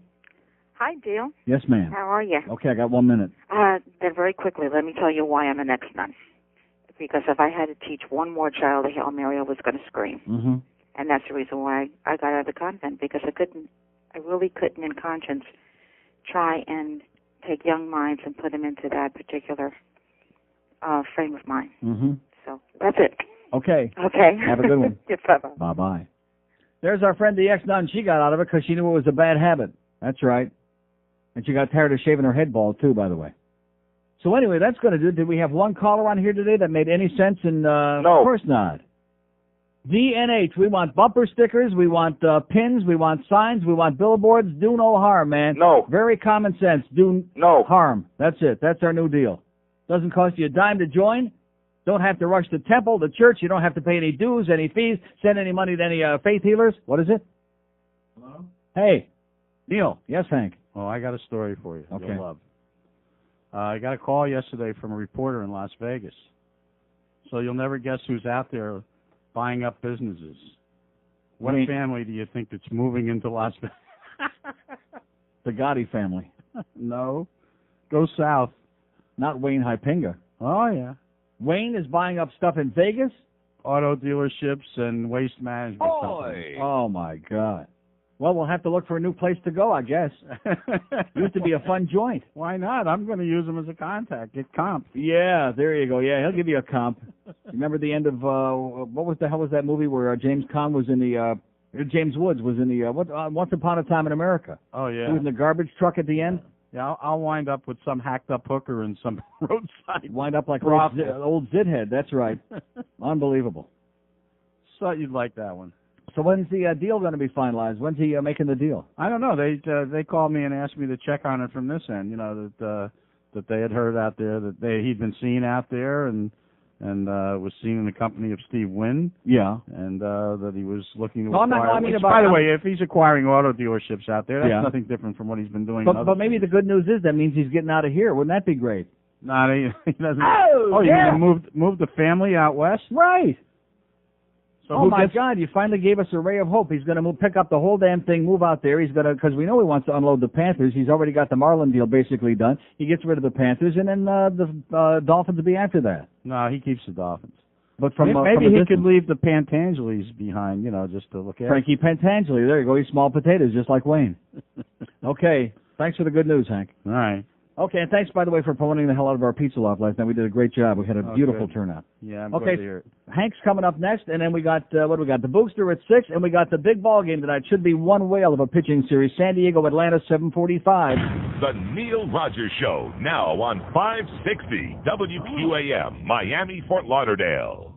Hi, Dale. Yes, ma'am. How are you? Okay, I got 1 minute. Then very quickly, let me tell you why I'm an ex-nun. Because if I had to teach one more child a Hail Mary, I was going to scream. Mm-hmm. And that's the reason why I got out of the convent, because I really couldn't in conscience try and take young minds and put them into that particular frame of mind. Mm-hmm. So that's it. Okay. Okay. Have a good one. Bye-bye. Bye-bye. There's our friend, the ex-nun. She got out of it because she knew it was a bad habit. That's right. And she got tired of shaving her head bald, too, by the way. So anyway, that's going to do it. Did we have one caller on here today that made any sense? No. Of course not. DNH, we want bumper stickers, we want pins, we want signs, we want billboards. Do no harm, man. No. Very common sense. Do no harm. That's it. That's our new deal. Doesn't cost you a dime to join. Don't have to rush the temple, the church. You don't have to pay any dues, any fees, send any money to any faith healers. What is it? Hello? Hey, Neil. Yes, Hank. Oh, I got a story for you. Okay. You'll love. I got a call yesterday from a reporter in Las Vegas. So you'll never guess who's out there buying up businesses. What family do you think that's moving into Las Vegas? The Gotti family. No. Go south. Not Wayne Huizenga. Oh, yeah. Wayne is buying up stuff in Vegas? Auto dealerships and waste management companies. Oh, my God. Well, we'll have to look for a new place to go, I guess. Used to be a fun joint. Why not? I'm going to use him as a contact. Get comp. Yeah, there you go. Yeah, he'll give you a comp. Remember the end of, what the hell was that movie where James Caan was in the, James Woods was in the, Once Upon a Time in America? Oh, yeah. He was in the garbage truck at the end? Yeah, I'll wind up with some hacked-up hooker and some roadside. Wind up like brothel. old Zithead. That's right. Unbelievable. So you'd like that one. So when's the deal going to be finalized? When's he making the deal? I don't know. They called me and asked me to check on it from this end. You know that they had heard out there that he'd been seen out there and was seen in the company of Steve Wynn. Yeah. And that he was looking to No, acquire. I mean by the way, if he's acquiring auto dealerships out there, that's nothing different from what he's been doing. But maybe the good news is that means he's getting out of here. Wouldn't that be great? No, he doesn't. Oh, you yeah. mean move the family out west? Right. So oh my God! You finally gave us a ray of hope. He's going to pick up the whole damn thing, move out there. He's going to, because we know he wants to unload the Panthers. He's already got the Marlin deal basically done. He gets rid of the Panthers, and then the Dolphins will be after that. No, he keeps the Dolphins. But maybe he could leave the Pantangelis behind, just to look at. Frankie Pantangeli. There you go. He's small potatoes, just like Wayne. Okay. Thanks for the good news, Hank. All right. Okay, and thanks, by the way, for promoting the hell out of our pizza loft last night. We did a great job. We had a beautiful good. turnout. Yeah, I'm okay, glad to hear it. Hank's coming up next, and then we got, what do we got? The Booster at 6, and we got the big ball game tonight. Should be one whale of a pitching series. San Diego, Atlanta, 7:45. The Neil Rogers Show, now on 560 WQAM, Miami, Fort Lauderdale.